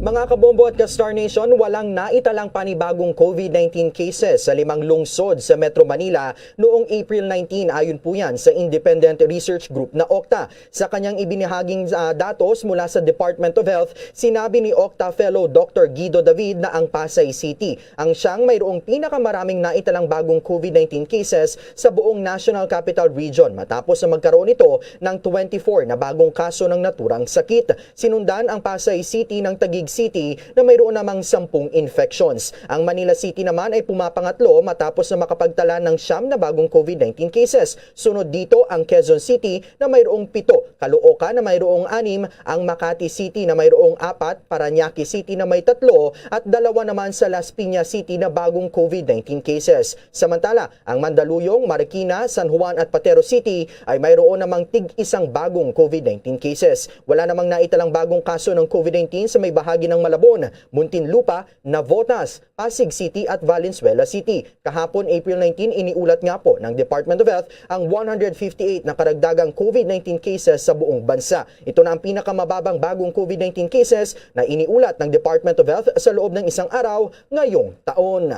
Mga kabombo at ka-Star Nation, walang naitalang panibagong COVID-19 cases sa 5 lungsod sa Metro Manila noong April 19 ayon po yan sa Independent Research Group na OCTA. Sa kanyang ibinahaging datos mula sa Department of Health, sinabi ni OCTA Fellow Dr. Guido David na ang Pasay City ang siyang mayroong pinakamaraming naitalang bagong COVID-19 cases sa buong National Capital Region matapos na magkaroon ito ng 24 na bagong kaso ng naturang sakit. Sinundan ang Pasay City ng Taguig City na mayroon namang 10 infections. Ang Manila City naman ay pumapangatlo matapos na makapagtala ng 9 na bagong COVID-19 cases. Sunod dito ang Quezon City na mayroong 7, Caloocan na mayroong 6, ang Makati City na mayroong 4, Parañaque City na may 3 at 2 naman sa Las Piñas City na bagong COVID-19 cases. Samantala, ang Mandaluyong, Marikina, San Juan at Patero City ay mayroon namang tig-1 bagong COVID-19 cases. Wala namang naitalang bagong kaso ng COVID-19 sa may bahagi ng Malabon, Muntinlupa, Navotas, Pasig City at Valenzuela City. Kahapon, April 19, iniulat nga po ng Department of Health ang 158 na karagdagang COVID-19 cases sa buong bansa. Ito na ang pinakamababang bagong COVID-19 cases na iniulat ng Department of Health sa loob ng isang araw ngayong taon.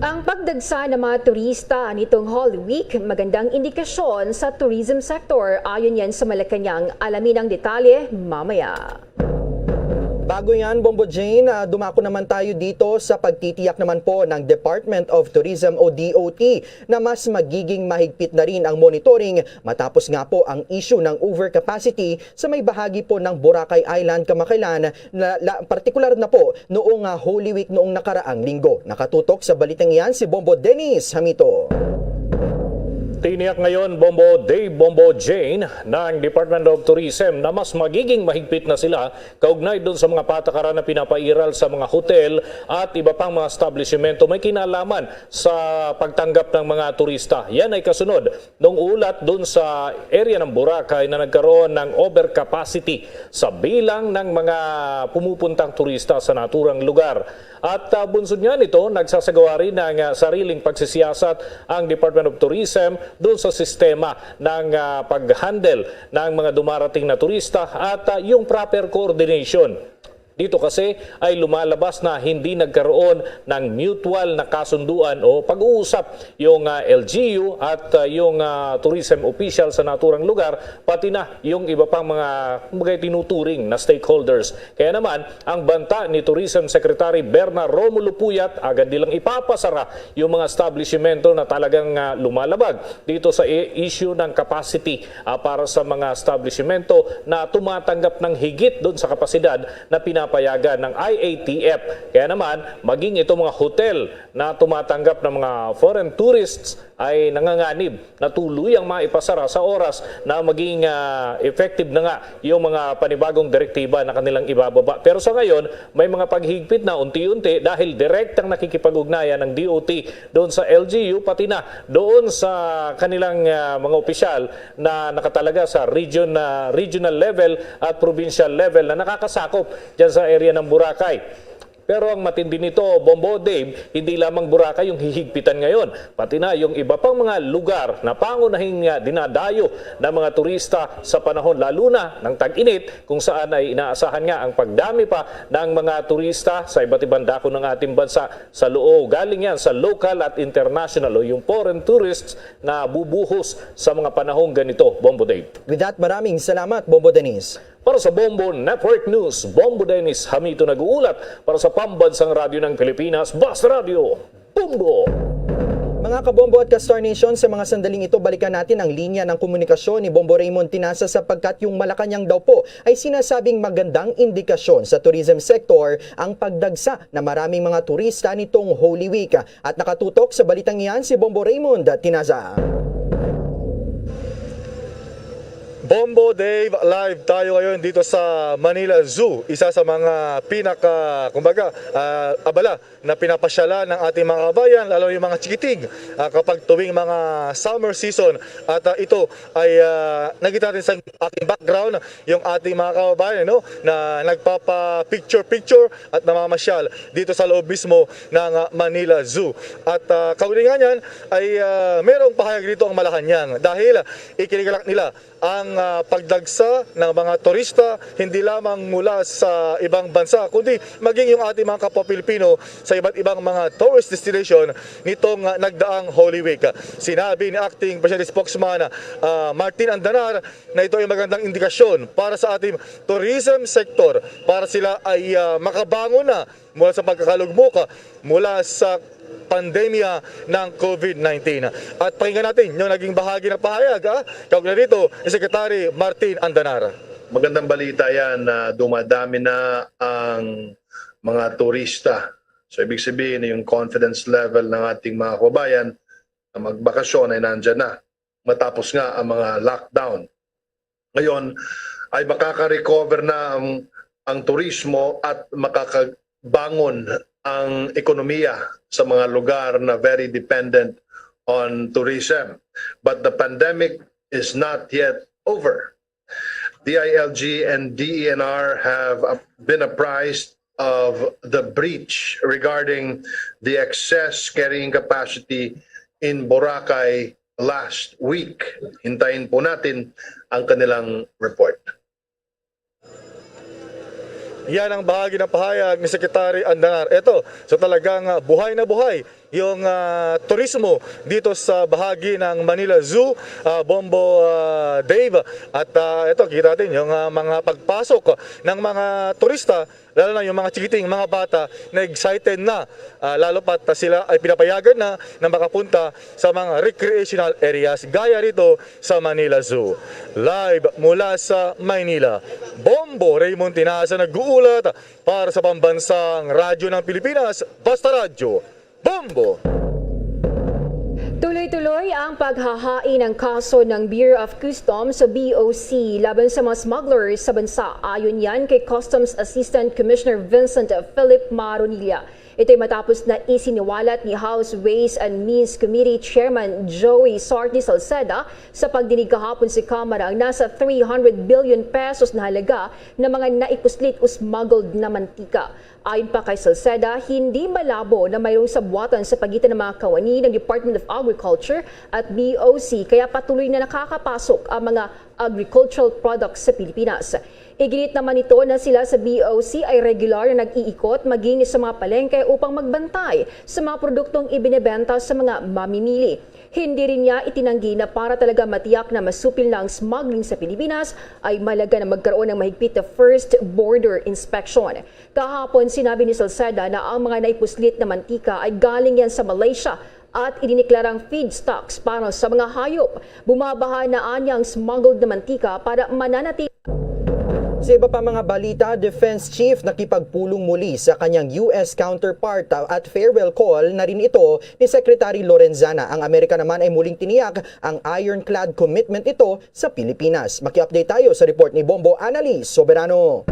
Ang pagdagsa ng mga turista nitong Holy Week, magandang indikasyon sa tourism sector. Ayon yan sa Malacanang. Alamin ang detalye mamaya. Bago yan, Bombo Jane, dumako naman tayo dito sa pagtitiyak naman po ng Department of Tourism o DOT na mas magiging mahigpit na rin ang monitoring matapos nga po ang issue ng overcapacity sa may bahagi po ng Boracay Island kamakailan, partikular na po noong Holy Week noong nakaraang linggo. Nakatutok sa balitang iyan si Bombo Dennis Hamito. Tiniyak ngayon Bombo Dave, Bombo Jane ng Department of Tourism na mas magiging mahigpit na sila kaugnay doon sa mga patakaran na pinapairal sa mga hotel at iba pang mga establishmento may kinalaman sa pagtanggap ng mga turista. Yan ay kasunod ng ulat doon sa area ng Boracay na nagkaroon ng overcapacity sa bilang ng mga pumupuntang turista sa naturang lugar. At bunsod nga nito, nagsasagawa rin ng sariling pagsisiyasat ang Department of Tourism doon sa sistema ng pag-handle ng mga dumarating na turista at yung proper coordination. Dito kasi ay lumalabas na hindi nagkaroon ng mutual na kasunduan o pag-uusap yung LGU at yung tourism official sa naturang lugar, pati na yung iba pang mga tinuturing na stakeholders. Kaya naman, ang banta ni Tourism Secretary Berna Romulo Puyat, agad nilang ipapasara yung mga establishmento na talagang lumalabag dito sa issue ng capacity para sa mga establishmento na tumatanggap ng higit doon sa kapasidad na pinapayagan ng IATF. Kaya naman, maging itong mga hotel na tumatanggap ng mga foreign tourists ay nanganganib na tuluyang maipasara sa oras na maging effective na nga yung mga panibagong direktiba na kanilang ibababa. Pero sa ngayon, may mga paghigpit na unti-unti dahil direktang nakikipag-ugnayan ng DOT doon sa LGU pati na doon sa kanilang mga opisyal na nakatalaga sa regional level at provincial level na nakakasakop dyan sa area ng Boracay. Pero ang matindi nito, Bombo Dave, hindi lamang Boracay yung hihigpitan ngayon. Pati na yung iba pang mga lugar na pangunahing dinadayo ng mga turista sa panahon lalo na ng tag-init kung saan ay inaasahan nga ang pagdami pa ng mga turista sa iba't ibang dako ng ating bansa sa loob. Galing yan sa local at international o yung foreign tourists na bubuhos sa mga panahong ganito, Bombo Dave. With that, maraming salamat, Bombo Dennis. Para sa Bombo Network News, Bombo Dennis Hamito nag-uulat para sa Pambansang Radyo ng Pilipinas, Basta Radio, Bombo! Mga kabombo at ka-Star Nation, sa mga sandaling ito, balikan natin ang linya ng komunikasyon ni Bombo Raymond Tinasa sapagkat yung Malacanang daw po ay sinasabing magandang indikasyon sa tourism sector ang pagdagsa na maraming mga turista nitong Holy Week. At nakatutok sa balitang iyan si Bombo Raymond Tinasa. Bombo Dave, live tayo ngayon dito sa Manila Zoo. Isa sa mga abala na pinapasyalan ng ating mga kabayan, lalo yung mga chikitig kapag tuwing mga summer season. At ito ay nakita natin sa ating background yung ating mga kababayan na nagpapa-picture at namamasyal dito sa loob mismo ng Manila Zoo. At kaulingan yan ay merong pahayag dito ang Malacanang dahil ikinigalak nila ang pagdagsa ng mga turista hindi lamang mula sa ibang bansa kundi maging yung ating mga kapwa Pilipino sa iba't ibang mga tourist destination nitong nagdaang Holy Week. Sinabi ni Acting President Spokesman Martin Andanar na ito ay magandang indikasyon para sa ating tourism sector para sila ay makabangon na mula sa pagkakalugmok mula sa pandemya ng COVID-19. At pakinggan natin yung naging bahagi ng pahayag. Kaugnay dito, ni Secretary Martin Andanar. Magandang balita yan na dumadami na ang mga turista. So ibig sabihin yung confidence level ng ating mga kababayan na magbakasyon ay nandyan na. Matapos nga ang mga lockdown. Ngayon ay makaka-recover na ang turismo at makakabangon ang ekonomiya sa mga lugar na very dependent on tourism. But the pandemic is not yet over. DILG and DENR have been apprised of the breach regarding the excess carrying capacity in Boracay last week. Hintayin po natin ang kanilang report. Yan ang bahagi ng pahayag ni Secretary Andanar. Ito, so talagang buhay na buhay yung turismo dito sa bahagi ng Manila Zoo, Bombo Dave. At ito, kita natin yung mga pagpasok ng mga turista, lalo na yung mga chikiting, mga bata na excited na, lalo pat sila ay pinapayagan na makapunta sa mga recreational areas gaya rito sa Manila Zoo. Live mula sa Maynila, Bombo Raymond Tinasa nag-uulat para sa pambansang radyo ng Pilipinas, Basta Radyo. Bombo! Tuloy-tuloy ang paghahain ng kaso ng Bureau of Customs sa BOC laban sa mga smugglers sa bansa. Ayon yan kay Customs Assistant Commissioner Vincent Philip Maronilla. Ito'y matapos na isiniwalat ni House Ways and Means Committee Chairman Joey Sarty Salceda sa pagdinig kahapon sa Kamara ang nasa 300 billion pesos na halaga ng mga naipuslit o smuggled na mantika. Ayon pa kay Salceda, hindi malabo na mayroong sabwatan sa pagitan ng mga kawani ng Department of Agriculture at BOC kaya patuloy na nakakapasok ang mga agricultural products sa Pilipinas. Iginit naman ito na sila sa BOC ay regular na nag-iikot maging sa mga palengke upang magbantay sa mga produktong ibinebenta sa mga mamimili. Hindi rin niya itinanggi na para talaga matiyak na masupil na ang smuggling sa Pilipinas ay malaga na magkaroon ng mahigpit na first border inspection. Kahapon sinabi ni Salceda na ang mga naipuslit na mantika ay galing yan sa Malaysia at idiniklarang feedstocks para sa mga hayop. Bumabaha na anya ang smuggled na mantika para mananatili. Sa iba pa mga balita, Defense Chief nakipagpulong muli sa kanyang US counterpart at farewell call na rin ito ni Secretary Lorenzana. Ang Amerika naman ay muling tiniyak ang ironclad commitment ito sa Pilipinas. Maki-update tayo sa report ni Bombo Annalise Soberano.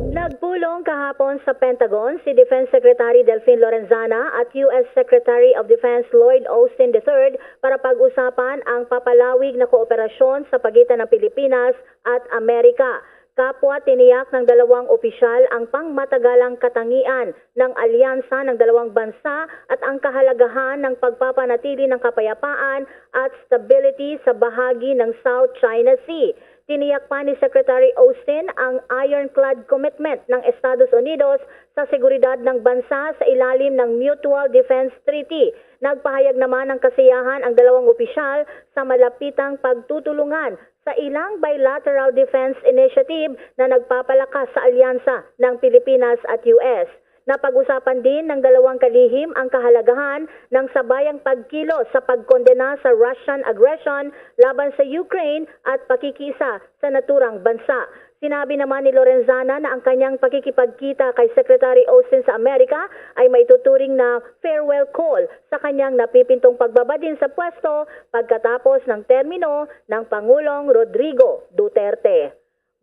Nagpulong kahapon sa Pentagon si Defense Secretary Delfin Lorenzana at US Secretary of Defense Lloyd Austin III para pag-usapan ang papalawig na kooperasyon sa pagitan ng Pilipinas at Amerika. Kapwa tiniyak ng dalawang opisyal ang pangmatagalang katangian ng alyansa ng dalawang bansa at ang kahalagahan ng pagpapanatili ng kapayapaan at stability sa bahagi ng South China Sea. Tiniyak pa ni Secretary Austin ang ironclad commitment ng Estados Unidos sa seguridad ng bansa sa ilalim ng Mutual Defense Treaty. Nagpahayag naman ng kasiyahan ang dalawang opisyal sa malapitang pagtutulungan sa ilang bilateral defense initiative na nagpapalakas sa alyansa ng Pilipinas at US. Napag-usapan din ng dalawang kalihim ang kahalagahan ng sabayang pagkilos sa pagkondena sa Russian aggression laban sa Ukraine at pakikisa sa naturang bansa. Sinabi naman ni Lorenzana na ang kanyang pakikipagkita kay Secretary Austin sa Amerika ay maituturing na farewell call sa kanyang napipintong pagbabadin sa pwesto pagkatapos ng termino ng Pangulong Rodrigo Duterte.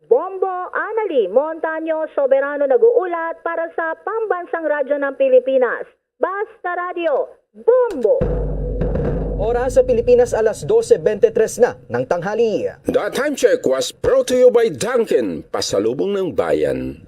Bombo Anali Montaño Soberano nag-uulat para sa Pambansang Radyo ng Pilipinas. Basta Radio, Bombo! Oras sa Pilipinas, alas 12:23 na ng tanghali. The time check was brought to you by Dunkin, pasalubong ng bayan.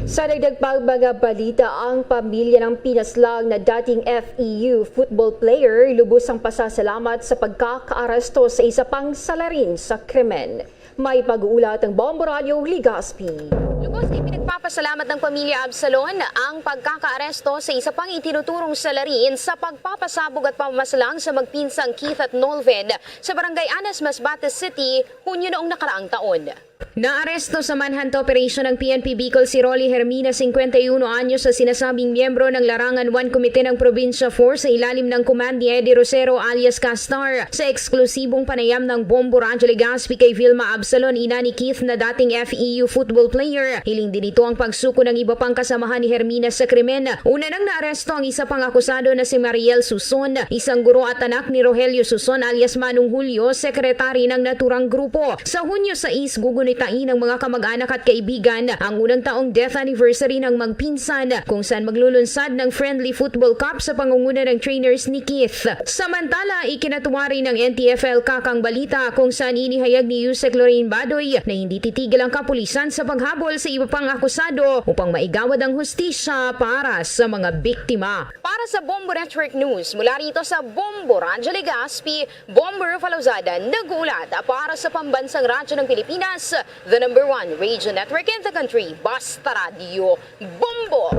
Sa dagdag balita, ang pamilya ng pinaslang na dating FEU football player lubos ang pasasalamat sa pagkakaaresto sa isa pang salarin sa krimen. May pag-uulat ang Bombo Radio Ligaspi. Lubos ay pinagpapasalamat ng pamilya Absalon ang pagkakaaresto sa isa pang itinuturong salarin sa pagpapasabog at pamamasalang sa magpinsang Keith at Nolven sa barangay Anas, Masbate City, Hunyo noong nakaraang taon. Naaresto sa manhunt operation ng PNP Bicol si Rolly Hermina, 51 anyos, sa sinasabing miyembro ng Larangan 1 Komite ng Provincia 4 sa ilalim ng command ni Eddie Rosero alias Castar sa eksklusibong panayam ng Bombo Radyo Legazpi kay Vilma Absalon, ina ni Keith na dating FEU football player. Hiling din ito ang pagsuko ng iba pang kasamahan ni Hermina sa krimen. Una nang naaresto ang isa pang akusado na si Mariel Suson, isang guro at anak ni Rogelio Suson alias Manong Julio, sekretary ng naturang grupo. Sa Hunyo 6, gugunitain ng mga kamag-anak at kaibigan ang unang taong death anniversary ng magpinsan kung saan maglulunsad ng friendly football cup sa pangunguna ng trainers ni Keith. Samantala, ikinatuwa rin ng NTFL Kakang Balita kung saan inihayag ni Yusek Lorraine Badoy na hindi titigil ang kapulisan sa paghabol sa iba pang akusado upang maigawad ang hustisya para sa mga biktima. Para sa Bombo Network News, mula rito sa Bombo Radyo Legazpi, Bomber Falozada nag-uulat para sa Pambansang Radyo ng Pilipinas, the number 1 radio network in the country, Basta Radio, Bombo!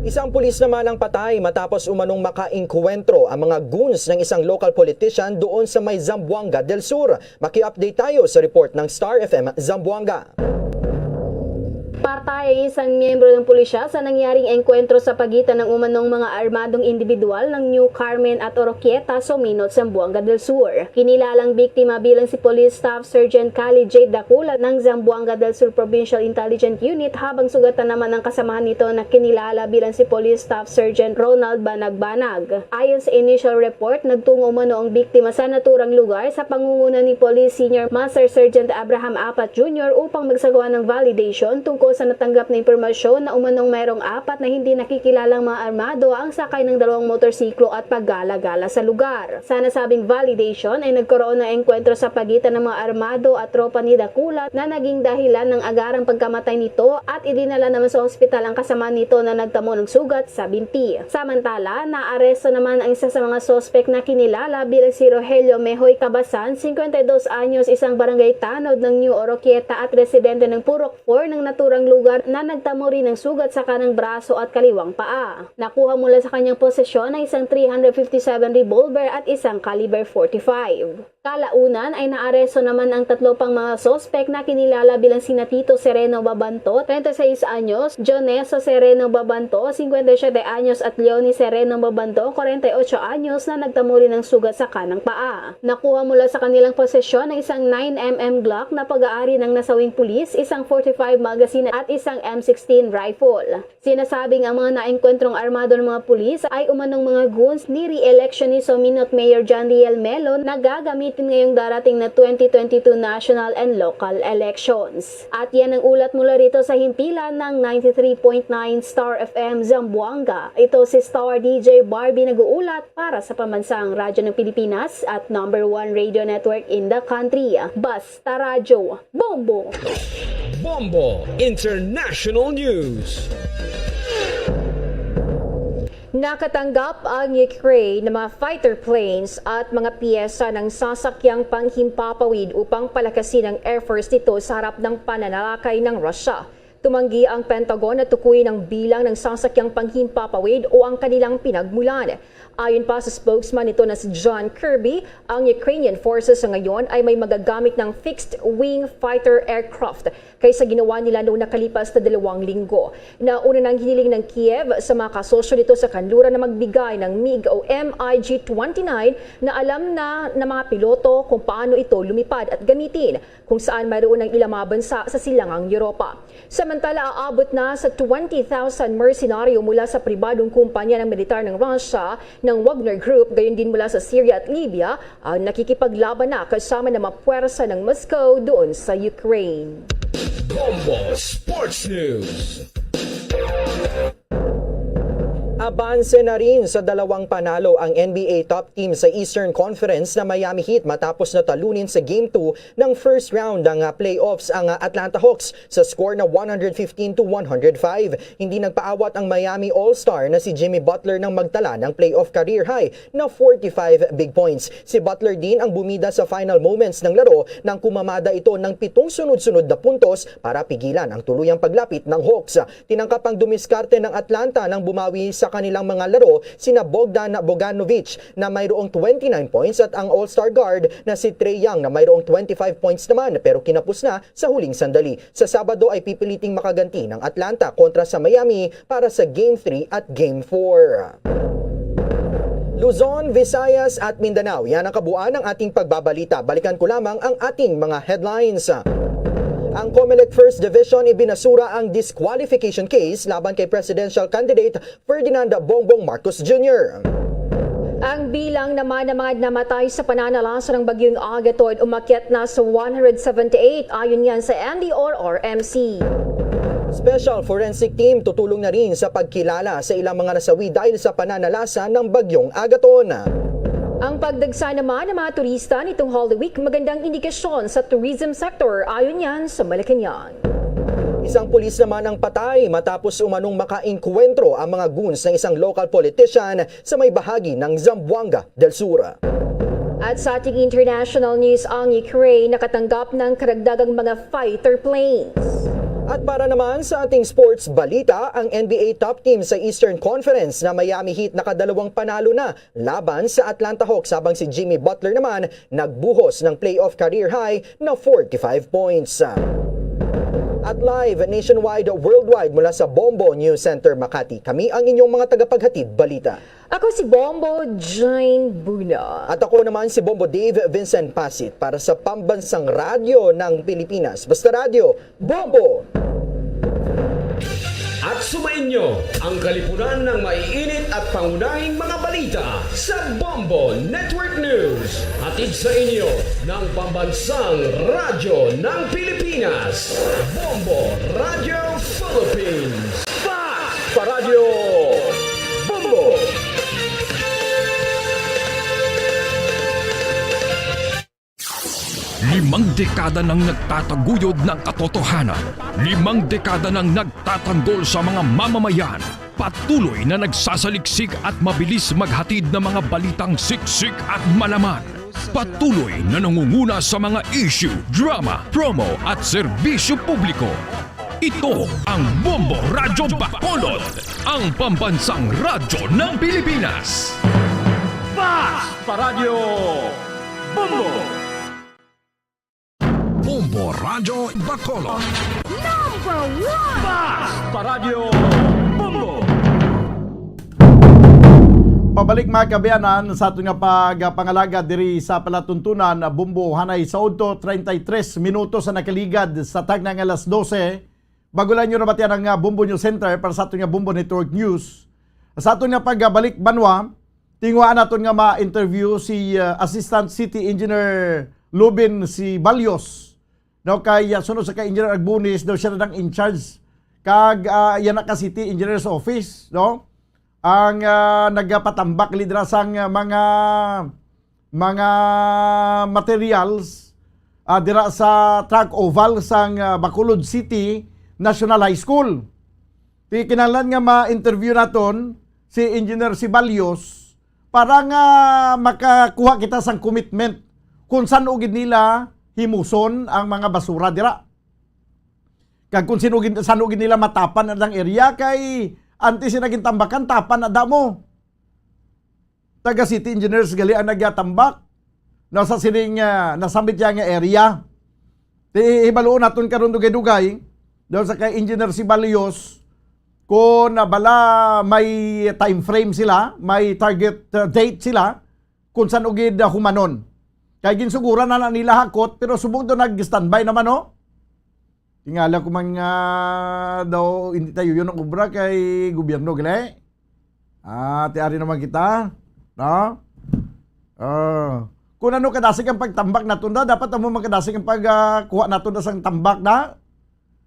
Isang pulis naman ang patay matapos umanong makainkwentro ang mga goons ng isang local politician doon sa may Zamboanga del Sur. Maki-update tayo sa report ng Star FM Zamboanga. Patay ay isang miyembro ng pulisya sa nangyaring engkwentro sa pagitan ng umanong mga armadong individual ng New Carmen at Oroquieta, Sominot, Zamboanga del Sur. Kinilalang biktima bilang si Police Staff Sergeant Cali J. Dacula ng Zamboanga del Sur Provincial Intelligence Unit, habang sugatan naman ang kasamahan nito na kinilala bilang si Police Staff Sergeant Ronald Banag-Banag. Ayon sa initial report, nagtungo umano ang biktima sa naturang lugar sa pangunguna ni Police Senior Master Sergeant Abraham Apat Jr. upang magsagawa ng validation tungkol sa natanggap na impormasyon na umanong mayroong 4 na hindi nakikilalang mga armado ang sakay ng 2 motorsiklo at paggala-gala sa lugar. Sa nasabing validation ay nagkaroon ng engkwentro sa pagitan ng mga armado at tropa ni Dacula na naging dahilan ng agarang pagkamatay nito at idinala naman sa ospital ang kasama nito na nagtamo ng sugat sa binti. Samantala, naaresto naman ang isa sa mga sospek na kinilala bilang si Rogelio Mejoy Cabasan, 52 anyos, isang barangay tanod ng New Oroquieta at residente ng Purok 4 ng naturang lugar na nagtamo rin ng sugat sa kanang braso at kaliwang paa. Nakuha mula sa kanyang posesyon ay isang 357 revolver at isang caliber 45. Kalaunan ay naaresto naman ang 3 pang mga sospek na kinilala bilang sina Tito Sereno Babanto, 36 anyos, Joneso Sereno Babanto, 57 anyos at Leonie Sereno Babanto, 48 anyos, na nagtamo rin ng sugat sa kanang paa. Nakuha mula sa kanilang posesyon ay isang 9mm Glock na pag-aari ng nasawing pulis, isang 45 magazine at isang M16 rifle. Sinasabing ang mga naengkwentrong armado ng mga pulis ay umanong mga goons ni re-election ni Sominot Mayor John Riel Melo na gagamitin ngayong darating na 2022 national and local elections. At yan ang ulat mula rito sa himpilan ng 93.9 Star FM Zamboanga. Ito si Star DJ Barbie nag-uulat para sa Pambansang Radyo ng Pilipinas at number 1 radio network in the country, Basta Radio, Bombo! Bombo International News. Nakatanggap ang Ukraine ng mga fighter planes at mga piyesa ng sasakyang panghimpapawid upang palakasin ang air force nito sa harap ng pananalakay ng Russia. Tumanggi ang Pentagon na tukuyin ang bilang ng sasakyang panghimpapawid o ang kanilang pinagmulan. Ayon pa sa spokesman nito na si John Kirby, ang Ukrainian forces sa ngayon ay may magagamit ng fixed-wing fighter aircraft kaysa ginawa nila noong nakalipas na 2 linggo. Nauna nang hiniling ng Kiev sa mga kasosyo nito sa kanluran na magbigay ng MiG o MiG-29 na alam na ng mga piloto kung paano ito lumipad at gamitin kung saan mayroon ng ilang mga bansa sa silangang Europa. Samantala, aabot na sa 20,000 mercenaryo mula sa pribadong kumpanya ng militar ng Russia ng Wagner Group, gayon din mula sa Syria at Libya, ang nakikipaglaban na kasama ng mga puwersa ng Moscow doon sa Ukraine. Bombo Sports News. Abanse na rin sa 2 panalo ang NBA top team sa Eastern Conference na Miami Heat matapos na talunin sa Game 2 ng first round ng playoffs ang Atlanta Hawks sa score na 115-105. Hindi nagpaawat ang Miami All-Star na si Jimmy Butler ng magtala ng playoff career high na 45 big points. Si Butler din ang bumida sa final moments ng laro nang kumamada ito ng 7 sunod-sunod na puntos para pigilan ang tuluyang paglapit ng Hawks. Tinangkap ang dumiskarte ng Atlanta nang bumawi sa kanilang mga laro sina Bogdan Bogdanovic na mayroong 29 points at ang All-Star guard na si Trae Young na mayroong 25 points naman pero kinapos na sa huling sandali. Sa Sabado ay pipiliting makaganti ng Atlanta kontra sa Miami para sa Game 3 at Game 4. Luzon, Visayas at Mindanao, yan ang kabuuan ng ating pagbabalita. Balikan ko lamang ang ating mga headlines. Ang COMELEC First Division ibinasura ang disqualification case laban kay presidential candidate Ferdinand Bongbong Marcos Jr. Ang bilang naman ng mga namatay sa pananalasa ng bagyong Agaton umakyat na sa 178 ayon yan sa NDOR or MC. Special Forensic Team tutulong na rin sa pagkilala sa ilang mga nasawi dahil sa pananalasa ng bagyong Agaton. Ang pagdagsa naman ng mga turista nitong Holy Week magandang indikasyon sa tourism sector ayon yan sa Malacanang. Isang pulis naman ang patay matapos umanong makainkwentro ang mga goons ng isang local politician sa may bahagi ng Zamboanga del Sur. At sa ating international news, ang Ukraine nakatanggap ng karagdagang mga fighter planes. At para naman sa ating sports balita, ang NBA top team sa Eastern Conference na Miami Heat nakadalawang panalo na laban sa Atlanta Hawks habang si Jimmy Butler naman nagbuhos ng playoff career high na 45 points. At live nationwide worldwide mula sa Bombo News Center Makati, kami ang inyong mga tagapaghatid balita. Ako si Bombo Jane Buna. At ako naman si Bombo Dave Vincent Pasit para sa Pambansang Radyo ng Pilipinas. Basta Radio, Bombo! At sumainyo ang kalipunan ng maiinit at pangunahing mga balita sa Bombo Network News. Hatid sa inyo ng Pambansang Radyo ng Pilipinas. Bombo Radio Philippines. Pa Radio Bombo! Limang dekada nang nagtataguyod ng katotohanan. 5 dekada nang nagtatanggol sa mga mamamayan. Patuloy na nagsasaliksik at mabilis maghatid ng mga balitang siksik at malaman. Patuloy na nangunguna sa mga issue, drama, promo at serbisyo publiko. Ito ang Bombo Radyo Bacolod, ang pambansang radyo ng Pilipinas. Fast Radio Bombo! Bombo Radyo Bacolod. Number 1! Fast Radio Bombo! Pabalik mga kabayanan sa ato nga pagpangalaga diri sa palatuntunan Bombo Hanay Saudto 33 minutos sa nakaligad sa tagna nga alas 12. Bagulan nyo na batiyan ang Bombo News Center para sa ato nga Bombo Network News. Sa ato nga pagbalik banwa, tingwaan naton nga ma-interview si Assistant City Engineer Lubin si Balyos. No, kay sunod sa kay Engineer Agbunis daw siya na in charge kag yan ka City Engineer's Office, no? Ang nagpatambak lidra sang mga materials dira sa track oval sang Bacolod City National High School. Kinahanglan nga ma-interview naton si Engineer si Balyos para nga makakuha kita sang commitment kung saan ugid nila himuson ang mga basura dira. Kag kung saan ugid nila matapan ang area kay antes sinaging tambakan tapan na damo. taga city engineers gali ang nagyatambak no sa sining nasambit yang area. Ti ibaluon naton karon dugay-dugay daw sa kay engineer si Balios kung bala may time frame sila, may target date sila kung saan ugid humanon. Kay ginsugura na nila hakot pero subong do nag-standby naman no. Tingala ko man nga daw hindi tayo yun ang obra kay gobyerno gali. Tiari naman kita, no? Kung ano kadasig ang pagtambak naton da, dapat amo magkadasig ang pagkuha naton da sang tambak da.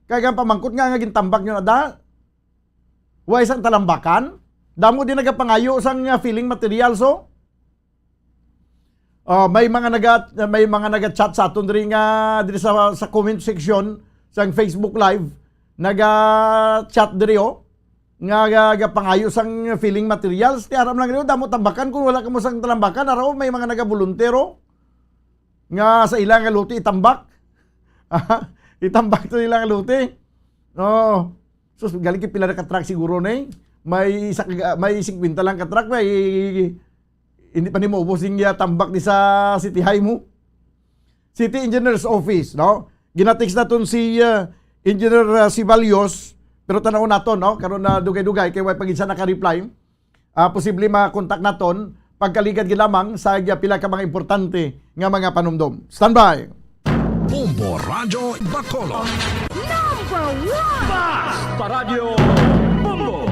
Kaya ang pamangkot nga gintambak nyo na da. Wa isang talambakan. Damo din nagapangayo sang feeling material so. May mga naga-chat sa aton diri nga diri sa comment section sang Facebook Live. Naga-chat diri nga pangayo sang feeling materials ti aram lang niyo damo tambakan kung wala kamo sang talambakan araw may mga naga-boluntero nga sa ilang luti itambak. Itambak to ilang luti. So galing pila na ka-truck siguro na may 50 lang ka-truck may hindi pa nimo ubosing tambak di sa City High mo. City Engineers Office, no? Ginatext naton si Engineer Sibalios. Pero tanaw naton no karon na dugay-dugay kay way pagisa naka-reply. Posible ma-contact naton pagkaligad gid lamang sa pila ka mga importante nga mga panumdom. Standby. Bombo Radio Bacolod. Number 1! Basta Radio Bombo!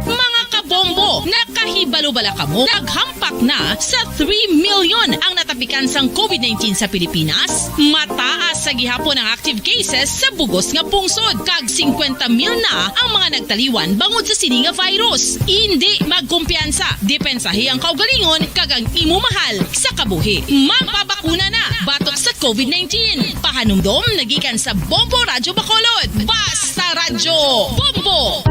Mga kabombo, nakahibalo bala kamo? Naghampak na sa 3 million ang natapikan sang COVID-19 sa Pilipinas? Mataas sa gihapon ang active cases sa bugos nga pungsod. Kag 50 mil na ang mga nagtaliwan bangod sa sini nga virus. Hindi magkumpiyansa. Depensahi ang kaugalingon kag ang imo mahal sa kabuhi. Magpabakuna na batok sa COVID-19. Pahanumdom nagikan sa Bombo Radyo Bacolod. Basta Radyo Bombo!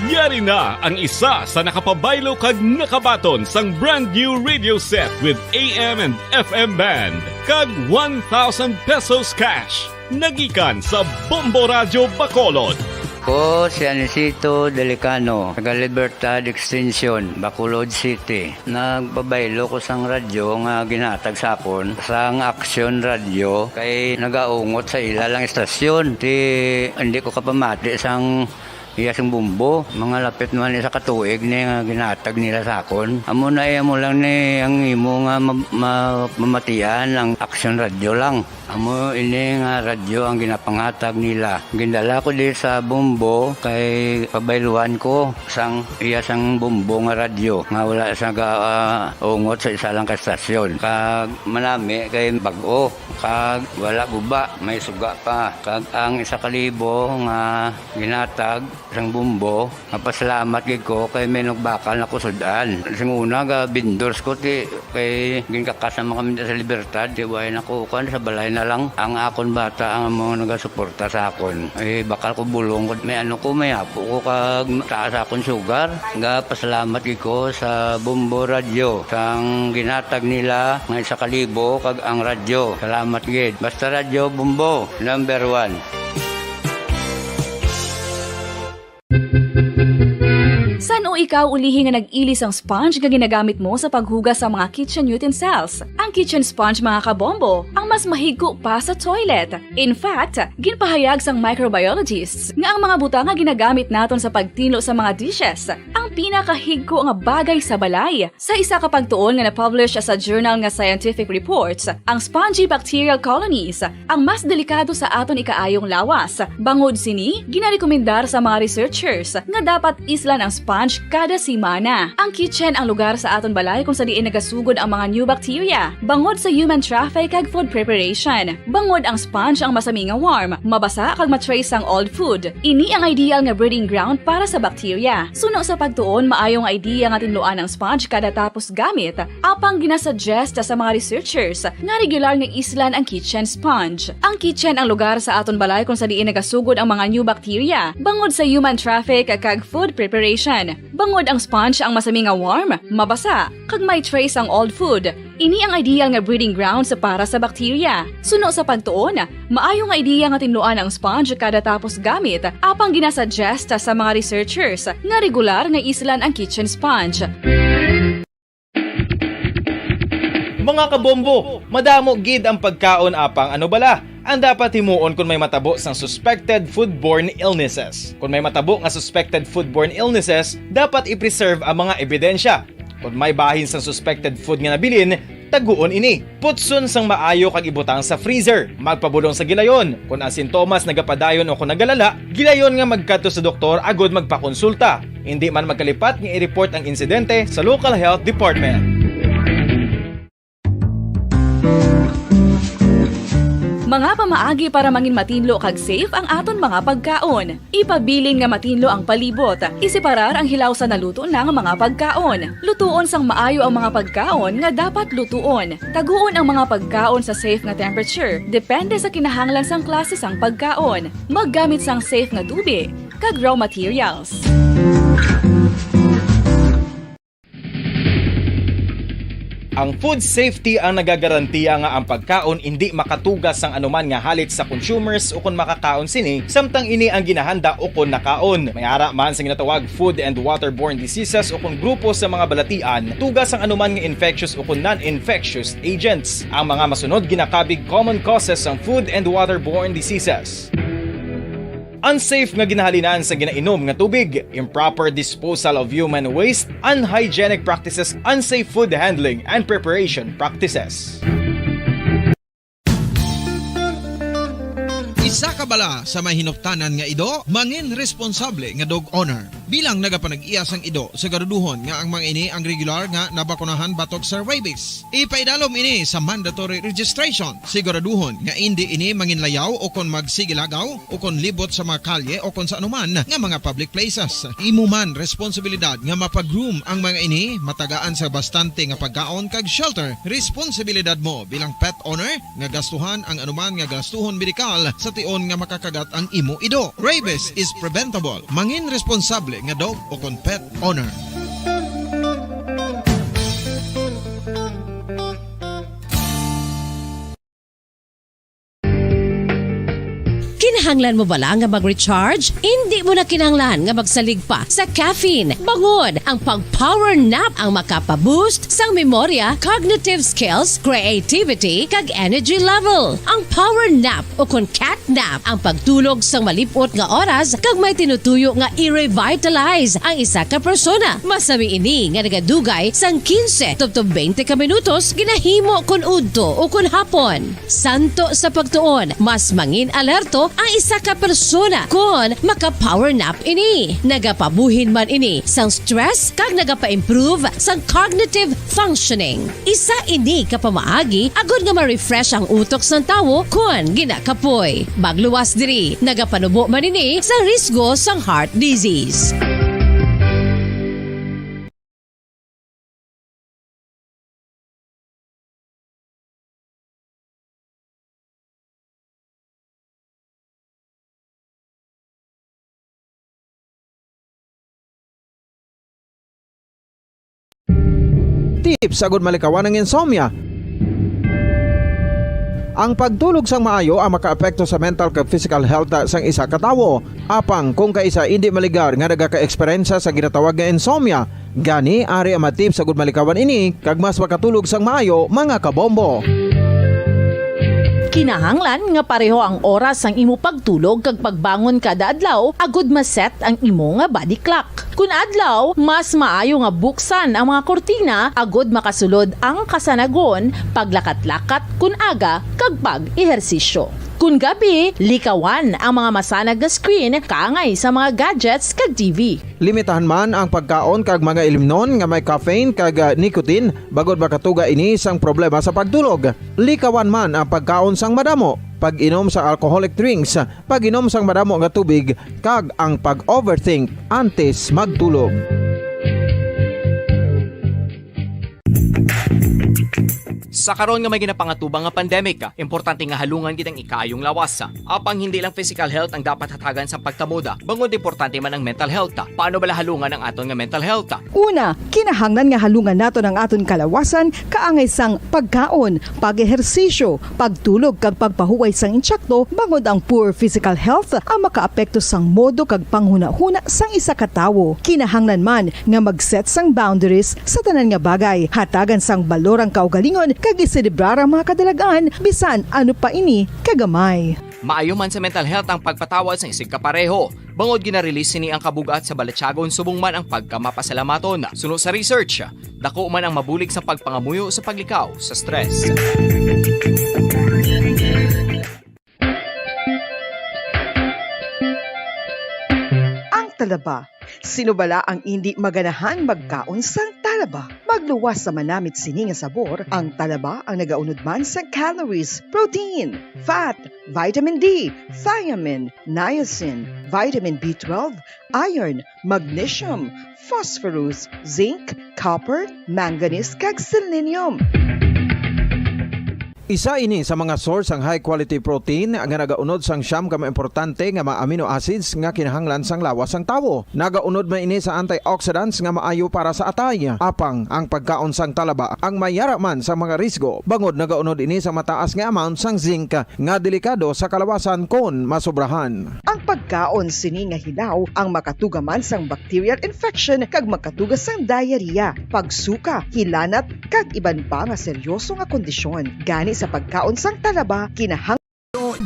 Yari na ang isa sa nakapabaylo kag nakabaton sang brand new radio set with AM and FM band kag 1,000 pesos cash. Nagikan sa Bombo Radyo Bacolod. Ko si Anisito Delicano, taga Libertad Extension, Bacolod City. Nagbabaylo ko sang radyo nga ginatag sapon sang Action Radio kay nagaungot sa ilalang estasyon. Hindi ko kapamati sang iyasang bumbo, mga lapit naman sa katuig ni nga ginatag nila sa akon. Amo na mo lang ni ang imo nga mamatian ang Action Radio lang. Amo ini nga radyo ang ginapangatag nila. Gindala ko di sa bumbo kay pabayluan ko sang iyasang bumbo nga radyo nga wala sa ungot sa isa lang ka estasyon. Kag manami kay bag-o kag wala guba, may suga pa. Kag ang 1,000 nga ginatag sang bumbo, mapasalamat gid ko kay may nagbakal na kusudan. Sing una ga vendors ko ti kay ginkakasama kami sa Libertad, di way nakukan sa balay na lang ang akon bata ang mga nagasuporta sa akon. Bakal ko bulong may may apo ko kag taas akon sugar. Ga pasalamat gid ko sa Bombo Radio sang ginatag nila nga 1,000 kag ang radyo. Salamat gid. Basta Radio Bombo, number 1. Saan o ikaw ulihi nga nag-ilis ang sponge nga ginagamit mo sa paghugas sa mga kitchen utensils? Ang kitchen sponge mga kabombo, ang mas mahigko pa sa toilet. In fact, ginpahayag sang microbiologists nga ang mga butang nga ginagamit naton sa pagtinlo sa mga dishes ang pinakahigko nga bagay sa balay. Sa isa ka pagtuon nga na-publish sa journal nga Scientific Reports, ang spongy bacterial colonies ang mas delikado sa aton ikaayong lawas. Bangod sini, ginarekomendar sa mga researchers nga dapat islan ang sponge kada semana. Ang kitchen ang lugar sa aton balay kung sa diin nagasugod ang mga new bacteria. Bangod sa human traffic kag food preparation. Bangod ang sponge ang masami nga warm, mabasa kag matrace ang old food. Ini ang ideal nga breeding ground para sa bacteria. Suno sa pagtuon, maayong idea nga tinluan ang sponge kada tapos gamit. Apang ginasuggest sa mga researchers nga regular nga islan ang kitchen sponge. Ang kitchen ang lugar sa aton balay kung sa diin nagasugod ang mga new bacteria. Bangod sa human traffic kag food preparation. Bangod ang sponge ang masami nga warm, mabasa, kag may trace ang old food. Ini ang ideal nga breeding ground sa para sa bakterya. Suno sa pagtuon, maayo nga ideya nga tinluan ang sponge kada tapos gamit, apang ginasuggest sa mga researchers nga regular nga islan ang kitchen sponge. Mga kabombo, madamo gid ang pagkaon apang ano bala ang dapat himuon kung may matabo sang suspected foodborne illnesses. Kung may matabo nga suspected foodborne illnesses, dapat i-preserve ang mga ebidensya. Kung may bahin sang suspected food nga nabilin, taguon ini. Putson sang maayo kag ibutang sa freezer. Magpabulong sa gilayon. Kung ang sintomas nagapadayon o kung nagalala, gilayon nga magkadto sa doktor agud magpakonsulta. Hindi man magkalipat nga i-report ang insidente sa local health department. Mga pamaagi para mangin matinlo kag safe ang aton mga pagkaon. Ipabilin nga matinlo ang palibot. Isiparar ang hilaw sa naluto na nga mga pagkaon. Lutuon sang maayo ang mga pagkaon nga dapat lutuon. Taguon ang mga pagkaon sa safe nga temperature. Depende sa kinahanglan sang klase sang pagkaon. Maggamit sang safe nga tubig kag raw materials. Ang food safety ang nagagarantiya nga ang pagkaon hindi makatugas sang anuman nga halit sa consumers o kung makakaon sini, samtang ini ang ginahanda o kung nakaon. May ara man sa ginatawag food and waterborne diseases o kung grupo sa mga balatian, tugas ang anuman nga infectious o kung non-infectious agents. Ang mga masunod ginakabig common causes ng food and waterborne diseases: unsafe nga ginahalinan sa ginainom nga tubig, improper disposal of human waste, unhygienic practices, unsafe food handling and preparation practices. Isa ka bala sa may hinuptanan nga ido, mangin responsable nga dog owner. Bilang nagapanag-iyas ang ido, siguraduhon nga ang mga ini ang regular nga nabakunahan batok sa rabies. Ipaidalom ini sa mandatory registration. Siguraduhon nga hindi ini manginlayaw o kon magsigilagaw o kon libot sa mga kalye o kon sa anuman nga mga public places. Imo man responsibilidad nga mapag-groom ang mga ini, matagaan sa bastante nga pagkaon kag shelter. Responsibilidad mo bilang pet owner nga gastuhan ang anuman nga gastuhon medikal sa tion nga makakagat ang imo ido. Rabies is preventable. Mangin responsable nga dog o kon pet owner. Kinahanglan mo bala nga mag-recharge? Hindi mo na kinahanglan nga magsalig pa sa caffeine. Bangod ang pag-power nap ang makapaboost sang memorya, cognitive skills, creativity, kag energy level. Ang power nap o kon cat nap ang pagtulog sang malipot nga oras kag may tinutuyo nga i-revitalize ang isa ka persona. Masami ini nga nagadugay sang 15 to 20 ka minutos ginahimo kun udto o kun hapon. Santo sa pagtuon, mas mangin alerto ang isa ka persona kung maka-power nap ini. Nagapabuhin man ini sang stress kag nagapa-improve sang cognitive functioning. Isa ini kapamaagi agud nga ma-refresh ang utok sang tawo kung ginakapoy. Bagluwas diri, nagapanubo man ini sa risgo sang heart disease. Tips sagud malikawan ng insomnia. Ang pagtulog sang maayo ang makaapekto sa mental kag physical health sang isa ka tawo. Apang kung kaisa hindi maligar nga nagaka-eksperyensya sa ginatawag nga insomnia, gani ari ang mga tips sagud malikawan ini kag mas makatulog sang maayo mga kabombo. Kinahanglan nga pareho ang oras ang imo pagtulog kag pagbangon kada adlaw agud maset ang imo nga body clock. Kun adlaw, mas maayo nga buksan ang mga kortina agud makasulod ang kasanagon, paglakat-lakat kun aga kag pag-ehersisyo. Kun gabi, likawan ang mga masanag nga screen kaangay sa mga gadgets kag TV. Limitahan man ang pagkaon kag mga ilimnon nga may caffeine kag nicotine bagod makatuga ini sang problema sa pagtulog. Likawan man ang pagkaon sang madamo, pag-inom sa alcoholic drinks, pag-inom sang madamo nga tubig kag ang pag-overthink antes magtulog. Sa karon nga may ginapangatubang nga pandemic, importante nga halungan gid ang ikaayong lawas. Apang hindi lang physical health ang dapat hatagan sa pagtamuda, bangod importante man ang mental health. Paano bala halungan ang aton nga mental health? Una, kinahanglan nga halungan nato ang aton kalawasan kaangay sang pagkaon, pag-ehersisyo, pagtulog kag pagpahuway sang insyakto, bangod ang poor physical health ang makaapekto sang modo kag panghuna-huna sang isa ka tawo. Kinahanglan man nga mag-set sang boundaries sa tanan nga bagay, hatagan sang balorang kaugalingon kag iselebrar ang mga kadalagan bisan ano pa ini kagamay. Maayo man sa mental health ang pagpatawad sa isig kapareho. Bangod ginarelease ni ang kabugat sa Balatyagon subong man ang pagkamapasalamaton. Suno sa research, dako man ang mabulig sa pagpangamuyo sa paglikaw sa stress. Ang talaba. Sino bala ang hindi maganahan magkaon sang talaba? Magluwas sa manamit sini nga sabor, ang talaba ang nagaunod man sa calories, protein, fat, vitamin D, thiamine, niacin, vitamin B12, iron, magnesium, phosphorus, zinc, copper, manganese kag selenium. Isa ini sa mga source ang high quality protein nga nagaunod sang siyam ka importante nga mga amino acids nga kinahanglan sang lawas sang tawo. Nagaunod man ini sa antioxidants nga maayo para sa atay. Apang ang pagkaon sang talaba ang mayara man sa mga risgo. Bangod nagaunod ini sa mataas nga amount sang zinc nga delikado sa kalawasan kon masobrahan. Ang pagkaon sini nga hilaw ang makatugaman sang bacterial infection kag makatuga sang diarrhea, pagsuka, hilanat kag iban pa nga seryoso nga kondisyon. Gani sa pagkaon sang talaba kinahang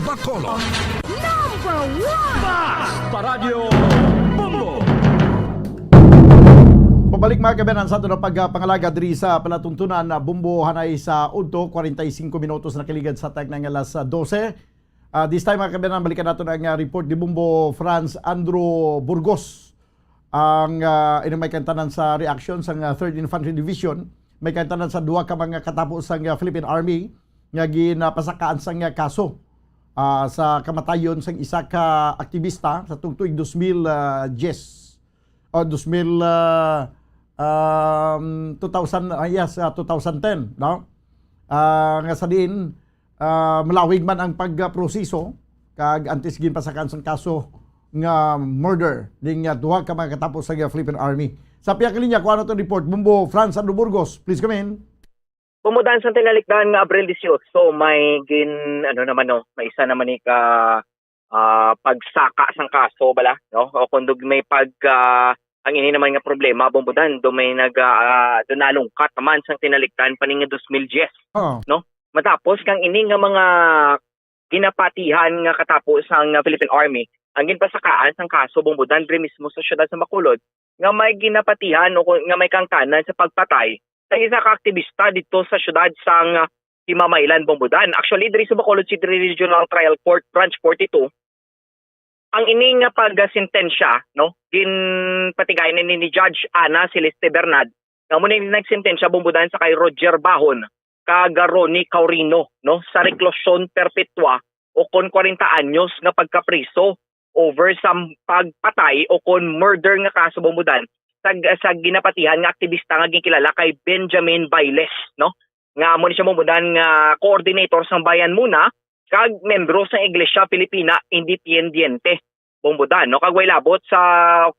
Bacolod. Number 1 Basta Radio Bombo. Pabalik mga kabanan sa ito na pagpangalaga diri sa palatuntunan na Bumbo Hanay sa Udto, 45 minutos na kiligad sa tag ng alas 12. This time mga kabanan, balikan natin ang report ni Bumbo Franz Andrew Burgos. Ang may kantanan sa reaction sa 3rd Infantry Division, may kantanan sa duwa ka mga katapos sa Philippine Army nga ginapasakaan sang kaso sa kamatayon sang isa ka aktivista sa tungtuig 2010 no? Nga sa din malawig man ang pagproseso kag antes ginpasakaan sang kaso nga murder ding duha ka mga katapos sa Philippine Army. Sa piya kalinya kuno to report Bumbo Franz Andrew Burgos, please come in. Pumudan sa tinalikdan nga Abril 18, so may may isa naman ni ka pagsaka sang kaso bala, no? O kundog may ang ini naman nga problema bumudan do may nalungkat naman sang tinalikdan paning 2010, no? Matapos kang ini nga mga ginapatihan nga katapos sang Philippine Army, ang ginpasakaan sang kaso bumudan diri mismo sa syudad sa Bacolod nga may ginapatihan o nga may kangtanan sa pagpatay sa isa ka aktivista dito sa syudad sang Himamaylan, Bumbudan. Actually, diri sa Bacolod City Regional Trial Court, Branch 42, ang ini nga pag-sentensya, no, ginpatigayan ni Judge Ana Celeste Bernad, nga muna yung nagsentensya Bumbudan sa kay Roger Bahon, kag Ronnie Caurino, no, sa reklusyon perpetua o kon 40 anyos nga pagkapriso over sa pagpatay o kon murder nga kaso Bumbudan sa ginapatihan nga aktivista nga gikilala kay Benjamin Bailes, no? Nga mo ni siya Bumbudan nga coordinator sang bayan muna kag membro sa Iglesia Filipina Independiente Bumbudan, no? Kag way labot sa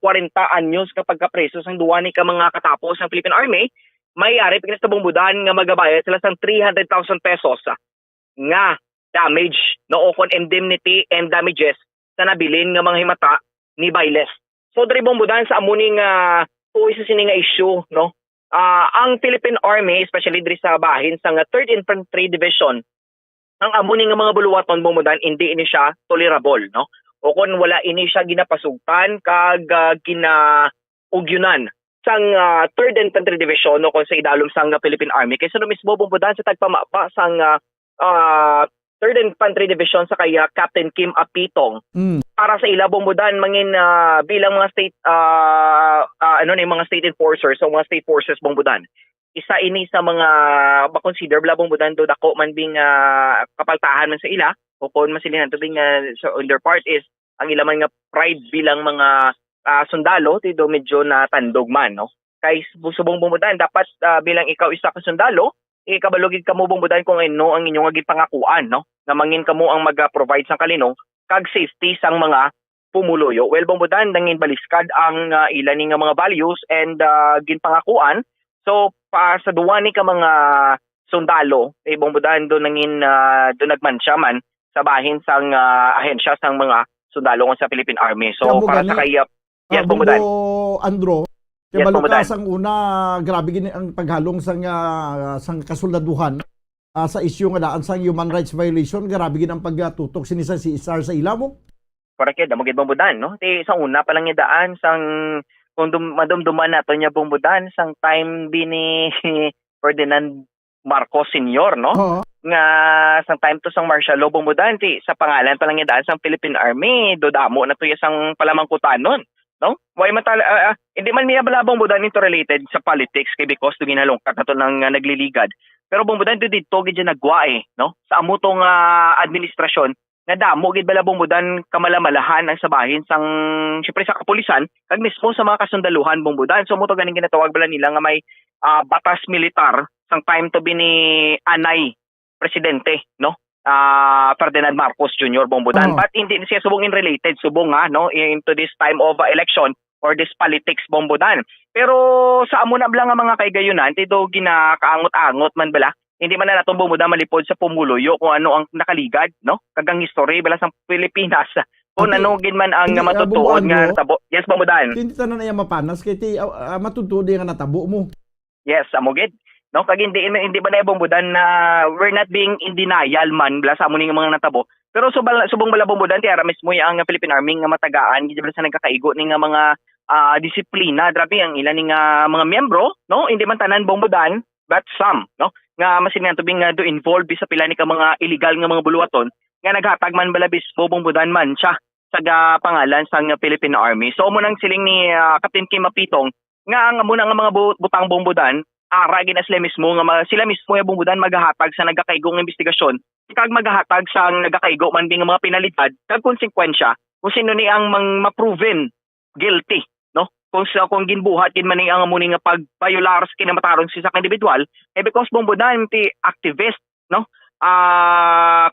40 anyos nga pagkapreso sang duwa ni ka mga katapos ng Philippine Army, may-ari pagkas sa Bumbudan nga magabayad sila sang 300,000 pesos nga damage, no, o kon indemnity and damages sa nabilin nga mga himata ni Bailes. So diri Bumbudan sa amuning isa sini nga issue, no. Ang Philippine Army, especially diri sa bahin sa 3rd Infantry Division, ang amuning nga mga buluwaton Bumbudan hindi ini siya tolerable, no. O kun wala ini siya ginapasugtan kag ginaugyunan sang 3rd Infantry Division no kon sa idalom sang Philippine Army kaysa no mismo Bumbudan sa tagpamapa sang 3rd Infantry Division sa kay Captain Kim Apitong. Para sa ila Bumbudan mangin bilang mga state mga state enforcers o mga state forces Bumbudan. Isa ini sa mga ba-consider bla Bumbudan do dako man bing kapaltahan man sa ila o kon masilinan to bing so on their part is ang ila man nga pride bilang mga sundalo tido medyo na tandog man, no. Kay subong Bumbudan dapat bilang ikaw isa ka sundalo ikabalogid kamo bumbudan kung ano ang inyong gipangakuan, no? Nga mangin kamo ang mag-provide sang kalinong kag safety sang mga pumuluyo. Well, bumbudan nangin baliskad ang ilan ni nga mga values and ginpangakuan. So pa sa duwa ni ka mga sundalo, bumbudan do nangin do nagmansya man sa bahin sang ahensya sang mga sundalo sa Philippine Army. So para sa kay yes, bumbudan. Andro, Yes, kaya bumbudan. ang una, grabe gini ang paghalong sang kasuldaduhan sa isyu nga daan sang human rights violation, grabe gini ang pagtutok sinisa si Isar sa ilamo. Correct, damogid bumbudan, no? Sa una pa lang idaan sang kung madumduman nato niya bumbudan sang time bini Ferdinand Marcos Sr., no? Nga sang time to sang martial law bumbudan sa pangalan pa lang idaan sang Philippine Army do damo na to sang palamangkutanon, no? Way hindi man niya bala bumbudan into related sa politics kay because to ginalungkat na to nang nagliligad. Pero bumbudan dito gid nagwa no? Sa amo tong administrasyon nga damo gid bala bumbudan kamalamalahan ang sabahin sang syempre sa kapulisan kag mismo sa mga kasundaluhan bumbudan. So mo to ganing ginatawag bala nila nga may batas militar sang time to be ni anay presidente, no? Ferdinand Marcos Jr. bumbudan. But hindi siya subong in related subong no into this time of election or this politics bumbudan. Pero sa amo na bala nga mga kaigayunan do ginakaangot-angot man bala. Hindi man na natong bumuda malipod sa pumuluyo kung ano ang nakaligad, no? Kagang history bala sa Pilipinas. Kung ano gin man ang matutuon nga natabo. Yes, bumudan. Hindi tanan na mapanas kay ti matutudi nga natabo mo. Yes, amo gid. No, kag hindi ba na bumudan na we're not being in denial man bala sa amo ning mga natabo. Pero subong bala bumudan ti ara mismo ang Philippine Army nga matagaan gid bala sa nagkakaigo ning mga disiplina. Grabe ang ilan ning mga miyembro, no? Hindi man tanan bumudan, but some, no? Nga masin tubing nga do involved sa pila ni ka mga illegal nga mga buluwaton nga naghatag man balabis bumbudan man siya sa pangalan sang Philippine Army. So mo nang siling ni Captain Kim Mapitong nga ang muna nga mga butang bumbudan ara gina sila mismo nga sila mismo yung bumbudan maghahatag sa nagakaigong investigasyon kag maghahatag sa nagakaigo man ding mga penalidad kag konsekwensya kung sino ni ang ma-proven guilty, no? Kung ginbuhat gin man ni ang amuni nga pagviolar sa kinamataron sa individual because bumbudan ti activist, no?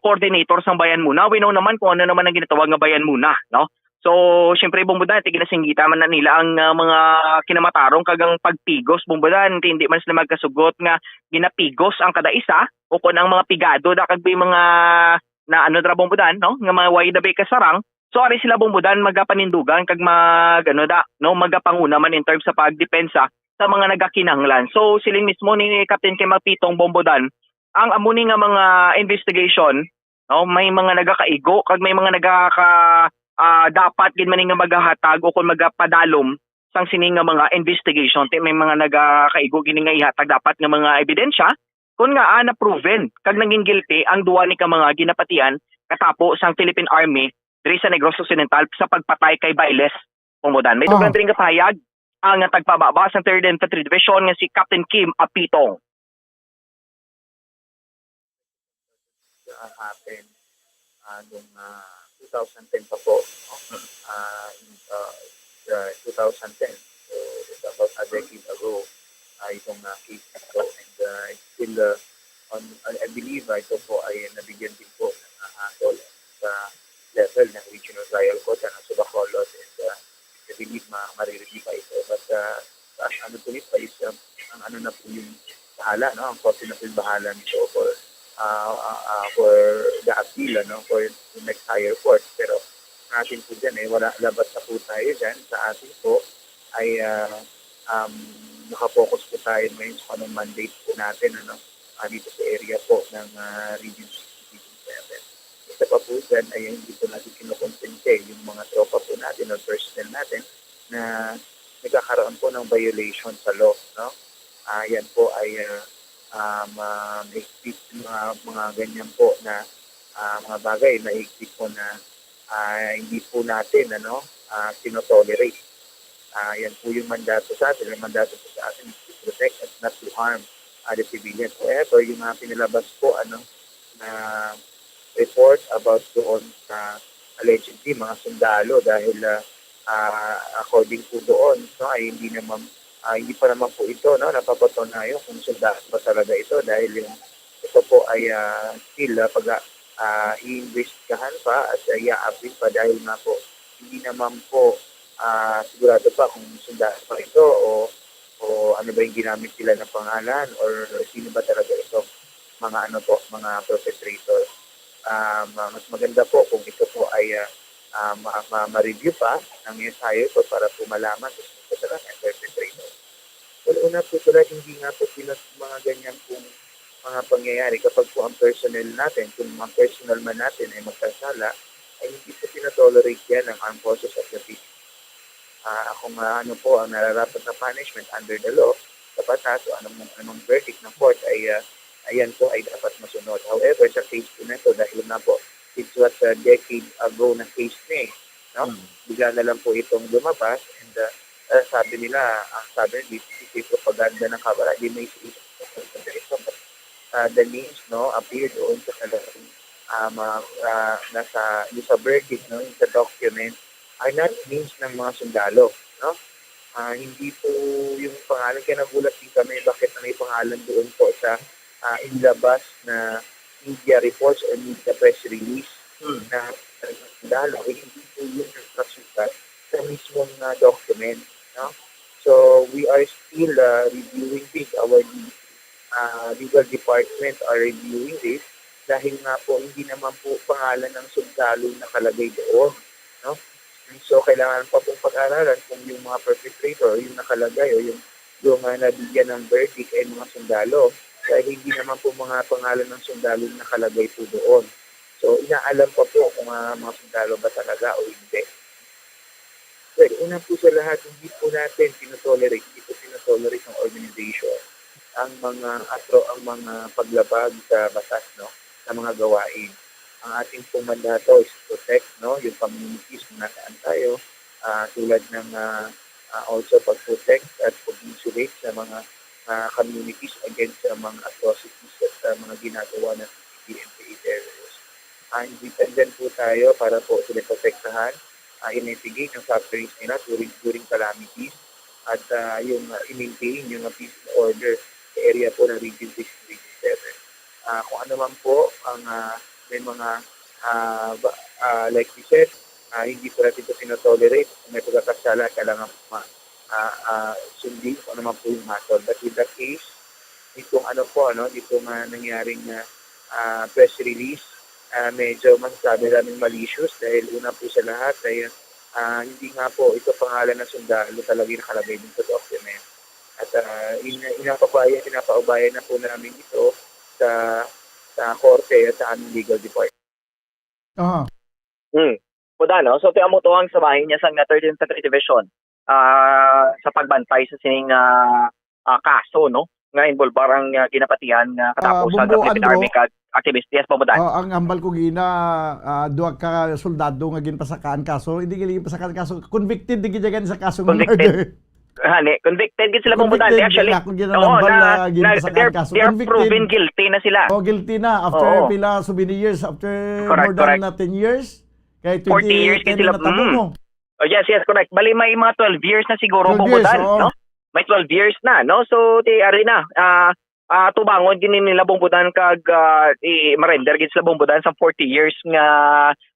Coordinator sang Bayan Muna. We know naman kung ano naman ang ginatawag nga Bayan Muna, no? So syempre bumbudan ti ginasinggita man na nila ang mga kinamatarong kagang pagpigos bumbudan ti hindi man sila magkasugot nga ginapigos ang kada isa o kun ang mga pigado da kag mga na ano dra bumbudan, no? Nga mga way dabay kasarang. So ari sila bumbudan magapanindugan kag magapanguna man in terms sa pagdepensa sa mga nagakinahanglan. So siling mismo ni Captain Kim Mapitong bumbudan ang amuni nga mga investigation, no, may mga nagakaigo kag may mga dapat gid man nga maghahatag o kung magapadalom sang sining nga mga investigation may mga nagakaigo gini nga ihatag dapat nga mga ebidensya kung nga na proven kag naging guilty ang duwa ni ka mga ginapatian katapo sang Philippine Army diri sa Negros Occidental sa pagpatay kay Bailes bumbudan. May dugang diri nga pahayag ang tagpababa sa 3rd Infantry Division nga si Captain Kim Apitong. Happened noong 2010 pa po, 2010, so it's about a decade ago itong case ito, and still I believe ito po ay nabigyan din po ng handle sa level ng Regional Trial Court ng Subacolod, and I believe marireview pa ito, but ano po ito is ang ano na po yung bahala, no? Ang korte na po yung bahala nito for the appeal, no, for the next higher court. Pero natin po dyan, wala, labas na po tayo dyan. Sa atin po ay nakapokus po tayo ngayon sa anong mandate po natin, ano, dito sa area po ng Region 7. Isa pa po dyan ay hindi po natin kinukonsente yung mga tropa po natin o personnel natin na nagkakaroon po ng violation sa law, no? Yan po ay mga ganyan po na mga bagay na exit po na hindi po natin tinotolerate. Yan po yung mandato sa atin. Yung mandato po sa atin is to protect and not to harm the civilians. However, yung mga pinalabas po na report about doon sa allegedly mga sundalo dahil according po doon ay hindi naman hindi pa naman po ito napapatunayan kung sundalo ba talaga ito dahil ito po ay still i-investigahan pa at i-update pa dahil nga po hindi naman po sigurado pa kung sundalo pa ito o ano ba yung ginamit sila ng pangalan or sino ba talaga ito mga perpetrator. Mas maganda po kung ito po ay ma-review pa ng ensayo ito para po malaman kung ito talaga yung perpetrator. Well, una po talaga hindi nga po mga ganyan pong mga pangyayari kapag po ang personnel natin, kung ang personal man natin ay magkasala, ay hindi po pinatolerate yan ng Armed Forces of the Philippines. Kung ano po ang nararapat na punishment under the law, sa batas o anong verdict ng court ay ayan po ay dapat masunod. However, sa case po na ito, dahil na po, it's what a decade ago na case na bigla na lang po itong lumabas and sabi nila propaganda ng kabara, di may the names appear doon sa talagang nasa verdict sa document are not names ng mga sundalo, hindi po yung pangalan, kaya nagulat din kami bakit may pangalan doon po sa inilabas na media reports or media press release na sundalo, hindi po yung nasulat sa mismong document, So we are still reviewing this. Our legal department are reviewing this dahil nga po hindi naman po pangalan ng sundalo nakalagay doon, So kailangan pa pong pag-aralan kung yung mga perpetrator, yung nakalagay o yung nabigyan ng verdict ay mga sundalo dahil hindi naman po mga pangalan ng sundalo nakalagay po doon. So inaalam pa po kung mga sundalo ba talaga o hindi. Well, una po sa lahat, hindi po natin pinotolerate ng organization ang mga paglabag sa batas, sa mga gawain. Ang ating pong mandato is to protect, yung communities kung nasaan tayo, tulad ng also pag-protect at pag-insulate sa mga communities against sa mga atrocities at mga ginagawa ng PNPA terrorists. Independent po tayo para po sila protektahan, i-mitigate yung sufferings nila during calamities at yung i-maintain yung peace and order sa area po ng Region 6 and Region 7. Kung ano man po ang may mga like we said, hindi po natin ito pinotolerate. Kung may pagkakasala, kailangan sundin kung ano man po yung hatol. But with that case, itong nangyaring press release, medyo masasabi namin malicious dahil una po sa lahat ay hindi nga po ito pangalan ng sundalo talaga yung nakalagay din sa document. At pinapaubayan na po namin ito sa korte at sa aming legal department. So tiyan mo to ang sabahin niya sa 13th Secretary Division sa pagbantay sa sining kaso, nga involve parang ginapatihan katapos sa Philippine Army activist. Yes, Pamudan. Ang ambal ko duha ka soldado nga ginpasakaan kaso, hindi gali pasakaan kaso, convicted di gijagan sa kaso ng murder. Convicted gid sila Pamudan. Actually, they are proven guilty na sila. Guilty na after pila so many years, after more than 10 years. Kay 40 years gid sila. Yes, correct. Bali may mga 12 years na siguro Pamudan, May 12 years na, So ti ari na. Tubangon din nila Bumbudan kag marender gid sila Bumbudan sa 40 years nga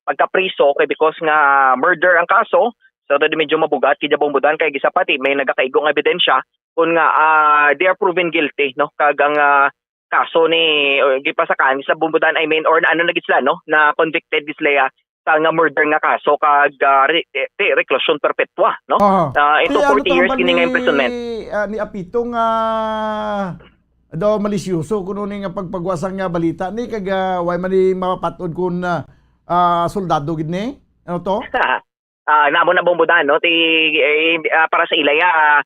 pagkapriso kay because nga murder ang kaso. So medyo mabugat kay Bumbudan kay gisapati may nagakaigong ebidensya kun nga they are proven guilty, kag ang kaso ni gipasakan sa Bumbudan I mean or ano na gid sila, na convicted gid sila sa nga murder nga kaso kag reclusion perpetua, into 40 years kini nga imprisonment. Ni Apito nga malisyoso kuno ni nga pagpagwasang nga balita ni kag way man ni mapatod kun soldado gid ni ano to? Namo na Bumbudan, para sa ilaya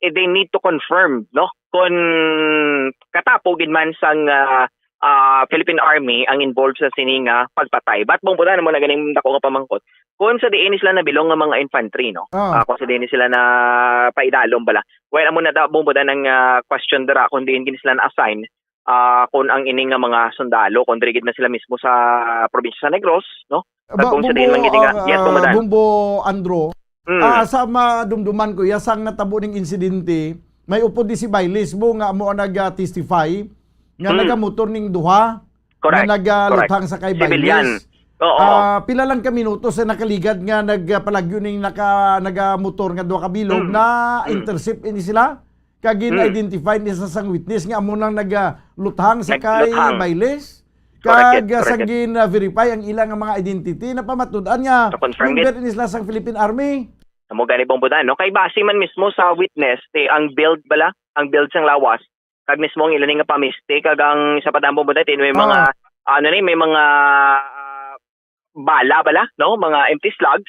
they need to confirm, kung katapo gid man sang Philippine Army ang involved sa sining pagpatay. But Bumbudan mo na ganing dako nga pamangkot. Kung sa diin sila nabilong nga mga infantry, kung sa diin sila na paidalom bala. Well, amo na Bumbudan ng question dira kung diin sila na assign kung ang ining nga mga sundalo kung dirigid na sila mismo sa probinsya sa Negros, kung sa diin man gid nga. Yes, Bumbudan. Bumbo Andro, Sa madumduman ko, yasang natabo ng insidente, may upod di si Bailis mo nga mo nag-testify nga nagamotor ning duha Correct. na nagaluthang sa kay Civilian. Bailis. Oo. Pila lang ka minuto sa nakaligad nga nagpalagyo ning nagamotor nga duha ka bilog na intercept ini sila kagin identify ni sa sang witness nga amo nang nagaluthang sa kay Bailis. Kag sagin verify ang ilang mga identity na pamatud-an nga member ini sila sang Philippine Army. Amo gani bombodan no kay base man mismo sa witness ang build bala, ang build sang lawas kag mismo ang ilan nga pamiste kag ang sa padang bombodan may mga may mga bala bala no mga empty slugs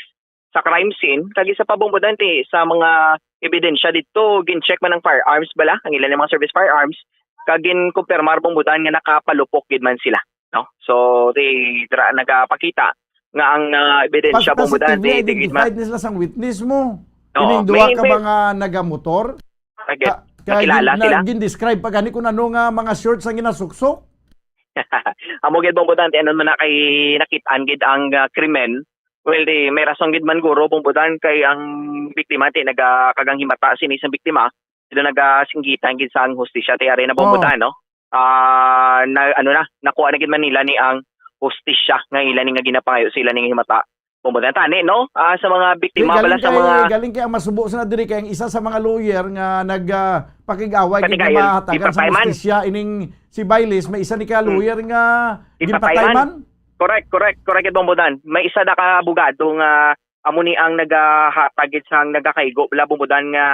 sa crime scene kag isa pa bombodan sa mga ebidensya dito gin-check man ang firearms bala ang ilan nga mga service firearms kag gin-kumpirmar bombodan nga nakapalupok gid man sila no so nagapakita nga ang ebidensya bombodan identified nila sang witness mo kining duha ka mga nagamotor kakilala sila gin-describe pa gani kung ano nga mga shorts ang ginasuksok. Amo gid bombodan anon man na kay nakitaan gid ang krimen well may rason gid man guro bombodan kay ang biktima nagakagang himata sini isang biktima sila nagasinggitan gid sa ang hustisya ti are na bombodan no nakuha na gid man nila ni ang hustisya nga ilan nga ginapangayo sila ning himata bombodan tani no sa mga biktima bala sa mga galing kay ang masubo sa diri kay ang isa sa mga lawyer nga nagpakig-away gid mahatagan sa hustisya ining si Bailis may isa ni ka lawyer nga ginpatay man. Correct bombodan may isa na ka abogado nga amo ni ang nagahatag gid sang nagakaigo bala bombodan nga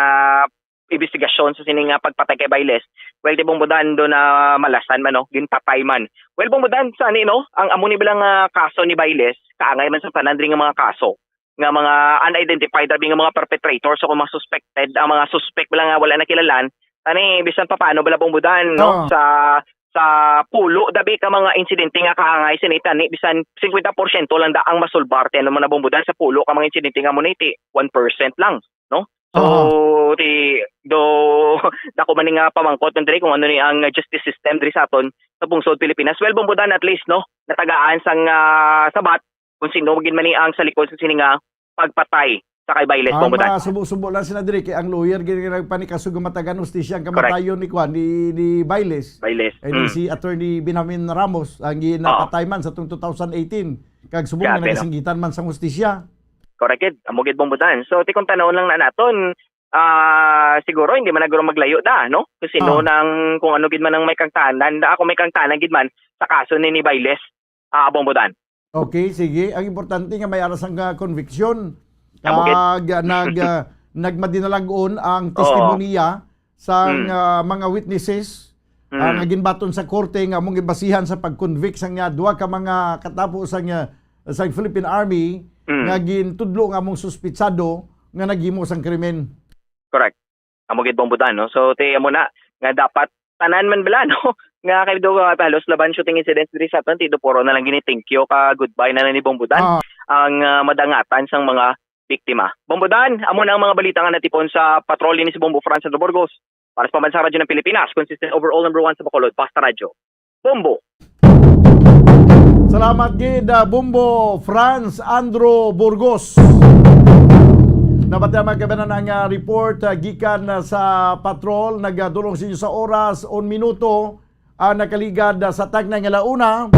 investigasyon sa sining pagpatay kay Bailes. Well, di bombodan do na malasan man no, ginpatay man. Well, bombodan sa ni no, ang amo ni bilang kaso ni Bailes, kaangay man sa panandring nga mga kaso nga mga unidentified abi nga mga perpetrators o mga suspected, ang mga suspect bala nga wala nakilalan. Ani bisan pa paano bala bombodan no sa pulo dabi ka mga insidente nga kaangay sinita ni bisan 50% lang da ang masulbar ano man na bombodan sa pulo ka mga insidente nga mo 1% lang no. So, dako man nga pamangkot ndri kung ano ni ang justice system diri sa aton sa bungsod Pilipinas. Well, bombodan at least no, natagaan sang sabat kung sino magin man ni ang sa likod sa sininga pagpatay sa kay Bailes bombodan. Subo lang sila diri kay ang lawyer gini nagpanikasug matagan hustisya ang kamatayon ni Juan ni Bailes. Ni si Attorney Benjamin Ramos ang ginapatay man sa 2018 kag subong na nagasinggitan man sa hustisya. Correct. Amo gid bombodan. So ti kung tanawon lang na naton siguro hindi man naguro maglayo da no. Kasi nang kung ano gid man ang may kangtanan da ako may kangtanan gid man sa kaso ni Bailes bombodan. Okay, sige. Ang importante nga may aras ang conviction. Nagmadinalagon ang testimonya sa mga witnesses nga ginbaton sa korte nga mong ibasihan sa pag-convict sang duha ka mga katapos sa Philippine Army nga gintudlo nga mong suspitsado nga naghimo sang krimen. Correct. Amo gid bombodan no. So amo na nga dapat tanan man bala no nga kay do halos laban shooting incidents diri sa aton tido puro na lang gini thank you ka goodbye na ni bombodan ang madangatan sang mga biktima. Bombodan amo na ang mga balita nga natipon sa patrolya ni si Bombo Franz Andro Burgos para sa Pambansang Radyo ng Pilipinas, consistent overall number 1 sa Bacolod, Basta Radyo. Bombo. Salamat gid Bombo Franz Andro Burgos. Nabatya magkabanan ang report gikan sa patrol nagadulong sa inyo sa oras 1 minuto nakaligad sa tagna nga launa.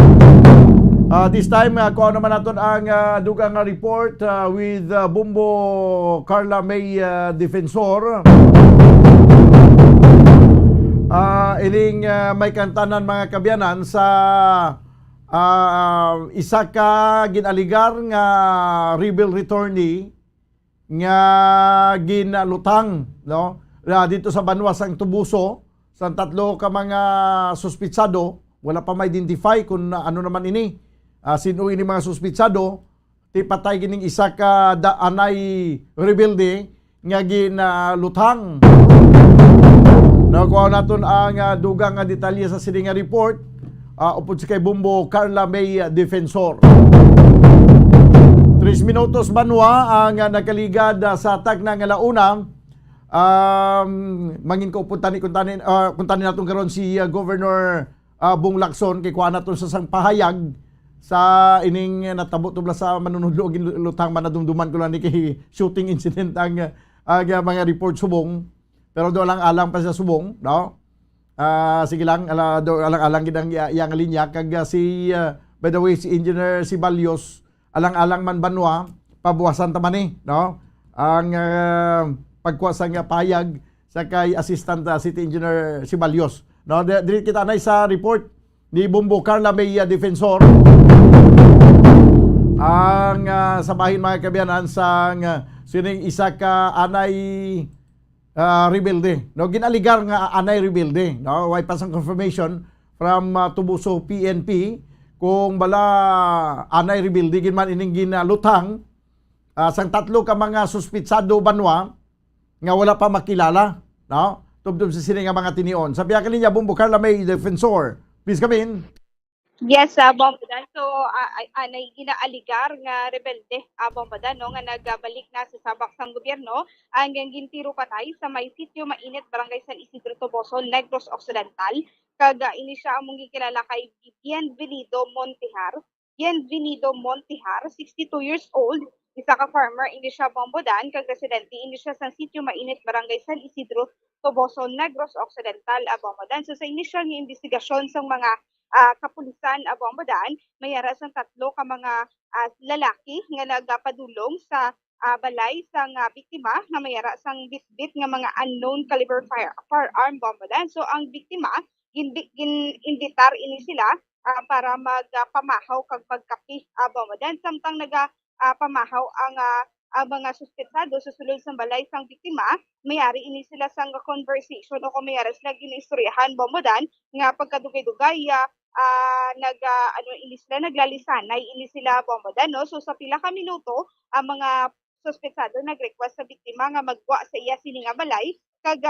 This time kuha naman natin ang dugang report with Bombo Carla May Defensor. Iling may kantanan mga kabyanan sa isa ka ginaligar nga rebel returnee nga ginalutang no dito sa Banwas ang Tubuso sa tatlo ka mga suspitsado wala pa ma-identify kung ano naman ini sino ini mga suspitsado ti patay gining isa ka anay rebelde nga ginalutang. Nakuha naton ang dugang nga detalye sa sining report upod si kay Bombo Carla May Defensor. 3 minutos banwa ang nakaligad sa tagna nga launa. Mangin ko puntanin natin karon si Governor Bong Lacson kay kuha naton sa sang pahayag sa ining natabo tubla sa manunudlo lutang manadumduman ko lang ni kay shooting incident ang mga report subong, pero do lang alang pa sa subong, no? Sige lang, alang-alang gid ang iyang linya kag si by the way si Engineer Sibalios alang-alang man banwa pabuwasan ta man no? Ang pagkuha sa payag sa kay Assistant City Engineer Sibalios, no? Diri kita nay sa report ni Bumbo Carla May Defensor ang sabahin mga kabiyanan sang sining isa ka anay rebelde, no? Ginaligar nga anay rebelde, no? Way pasang confirmation from Tubuso PNP kung bala anay rebelde ginman ining ginalutang sang tatlo ka mga suspitsado banwa nga wala pa makilala, no? Tubtub sa sini nga mga tinion. Sabi ka niya Bumbo Carla May Defensor. Please come in. Yes, Bombadan. So, anay ginaaligar nga rebelde, Bombadan, no, nga nagbalik na sa sabak sang gobyerno, ang gintiro patay sa may sitio mainit barangay San Isidro Toboso, Negros Occidental. Kag ini siya among gikilala kay Bienvenido Montihar. Bienvenido Montihar, 62 years old, isa ka farmer, ini siya Bombadan, kag residente, ini siya sa sitio mainit barangay San Isidro Toboso, Negros Occidental, Bombadan. So, sa initial nga investigasyon sa mga kapulisan Bombadan, mayara sang tatlo ka mga lalaki nga nagapadulong sa balay sang biktima nga mayara sang bitbit nga mga unknown caliber firearm Bombadan. So ang biktima gin-imbitar ini sila para magpamahaw kag pagkapi Bombadan, samtang pamahaw ang mga suspetsado sa sulod sa balay sang biktima, mayari ini sila sang conversation o kung mayari sila ginistoryahan Bombadan nga pagkadugay-dugay ini sila naglalisanay ini sila Bombadan, no? So sa pila ka minuto ang mga suspetsado nag-request sa biktima nga magwa sa iya sini nga balay kag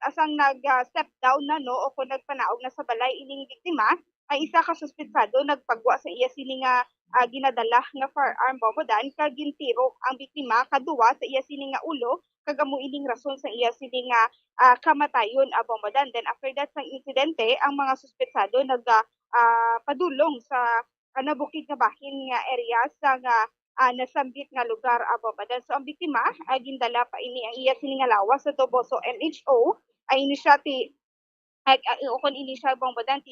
asang nag-step down na, no, o kung nagpanaog na sa balay ining biktima, ay isa ka suspetsado nagpagwa sa iya sini nga ginadala nga firearm Bombadan kag gintiro ang biktima kaduwa sa iya sini nga ulo kag amo ining rason sa iya sini nga kamatayon Bombadan. Then after that sang insidente, ang mga suspetsado padulong sa nabukid nga bahin nga area sa nasambit nga lugar Bombadan. So ang biktima gindala pa ini ang iya sini nga lawas sa Toboso MHO ay ini siya ukon ini siya Bombadan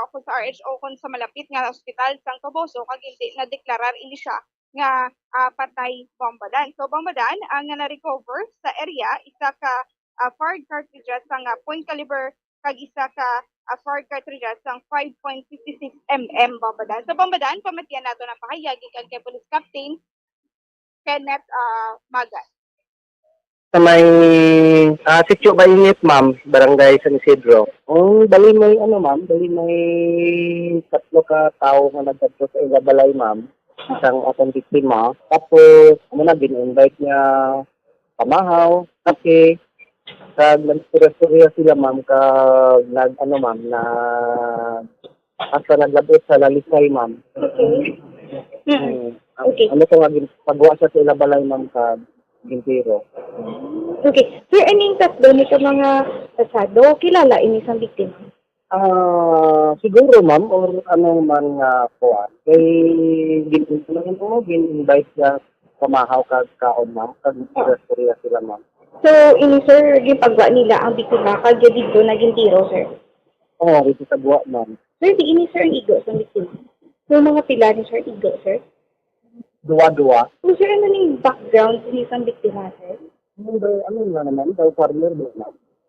ako sa RHO kon sa malapit nga ospital sang Toboso kag hindi na deklarar ini siya nga patay Bombadan. So Bombadan ang na-recover sa area isa ka fired cartridges sang point caliber kag isa ka fired cartridges sang 5.56 mm Bombadan. So Bombadan pamatian nato ng pahayagi kay Police Captain Kenneth Magas. Sa may sitio mainit, ma'am, barangay San Isidro. Bali may tatlo ka tao nga nagtatlo sa ila balay, ma'am. Isang atong biktima. Tapos, bin-invite niya pamahaw, kasi kag nagsurya sila, ma'am, kag asa naglabot sa lalisay, ma'am. Okay. Ano ko nga pagwa sa ila balay, ma'am, kag gintiro. Okay. Sir, aning tatlo ni ka mga pasado, kilala ini sa biktima? Siguro, ma'am, or ano man nga kuwan. Kay gin-invite siya pamahaw kag kaon, ma'am, kag surya sila, ma'am. So, ini sir, gipagwa nila ang biktima kag dito naging tiro, sir? Oo, dito sa buwa, ma'am. Sir, di ini sir ang igo sa biktima? So, mga pila ni sir igo, sir? Duwa-duwa. So, sir, ano yung background ni isang biktima, sir?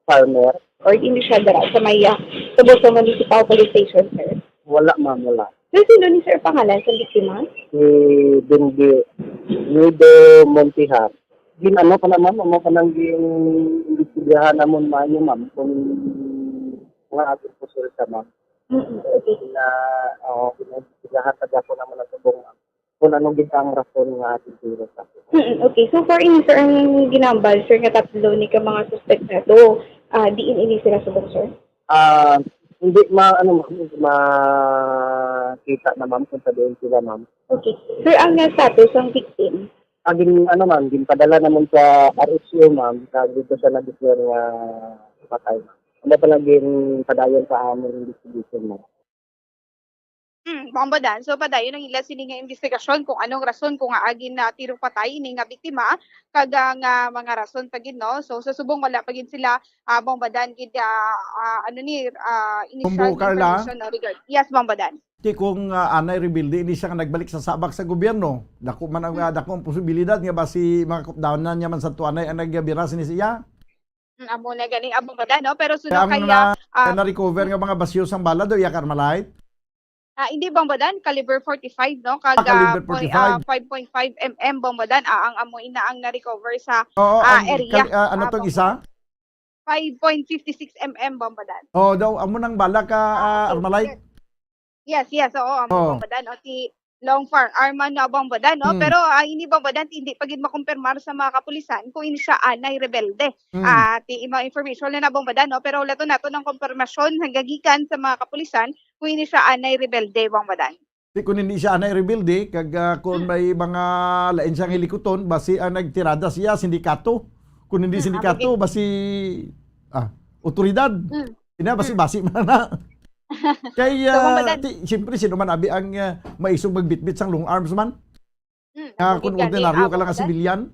Farmer. Or hindi siya dara sa Maya, Toboso Municipal Police Station, sir? Wala, ma'am, wala. Sir, sino ni sir pangalan sa biktima? Si Bienvenido Montihar. Ano pa naman, gin-investigahan namon maayo, ma'am, kung mga ating pusul ka, ma'am. Okay. Gin-investigahan taga po naman ang tubong, ma'am. Kung anong gintang rason nga ating tiro sa Okay, so for ini sir, ang ginambal, sir, nga tatlo ni ka mga suspektado, diin ini sila subong, sir? Hindi makita na, ma'am, kung sabihin sila, ma'am. Okay. Sir, ang status ng victim? Ma'am, ginpadala naman sa RSU, ma'am, kag dito sa nag-declare nga patay, ma'am. Ano pa lang padayon sa aming investigation, ma'am. Bombadan. So padayon ang ila sini nga investigasyon kung anong rason kung agin na tirong patay ini nga biktima kaga nga mga rason pagid no. So sa subong wala pagid sila bombadan gid initial Bombo, Carla? information regard. Yes, bombadan. Ti kung anay rebuildi ini siya nga nagbalik sa sabak sa gobyerno. Dako man ang dako ang posibilidad nga basi mga kupdawnan niya man sa tuanay ang nagbiras ni siya. Amo na ganing bombadan no pero suno Kaya kaya na recover nga mga basyo sang bala do ya Carmelite. hindi bombadan caliber 45 no Caliber kaga 45. 5.5 mm bombadan ang amo ina ang na-recover sa Oo, area. ano tong isa? 5.56 mm bombadan. Oh, daw amo nang bala ka Armalite. Yes, oo, ang bombadan no ti long arman na bombadan no pero ini bombadan hindi pagid makumpirmar sa mga kapulisan kung ini siya anay rebelde. Ti mga information na bombadan no pero lato nato ng konfirmasyon hanggagikan sa mga kapulisan kung ini siya anay rebelde bombadan. Di kung hindi siya anay rebuildi kag kung may mga lain siyang hilikuton basi ang nagtirada siya sindikato. Kung hindi sindikato basi otoridad. Basi man na. Kaya, siyempre, sino man abi ang maisog magbitbit sang long arms man? Kung ordinaryo ka lang nga sibilyan?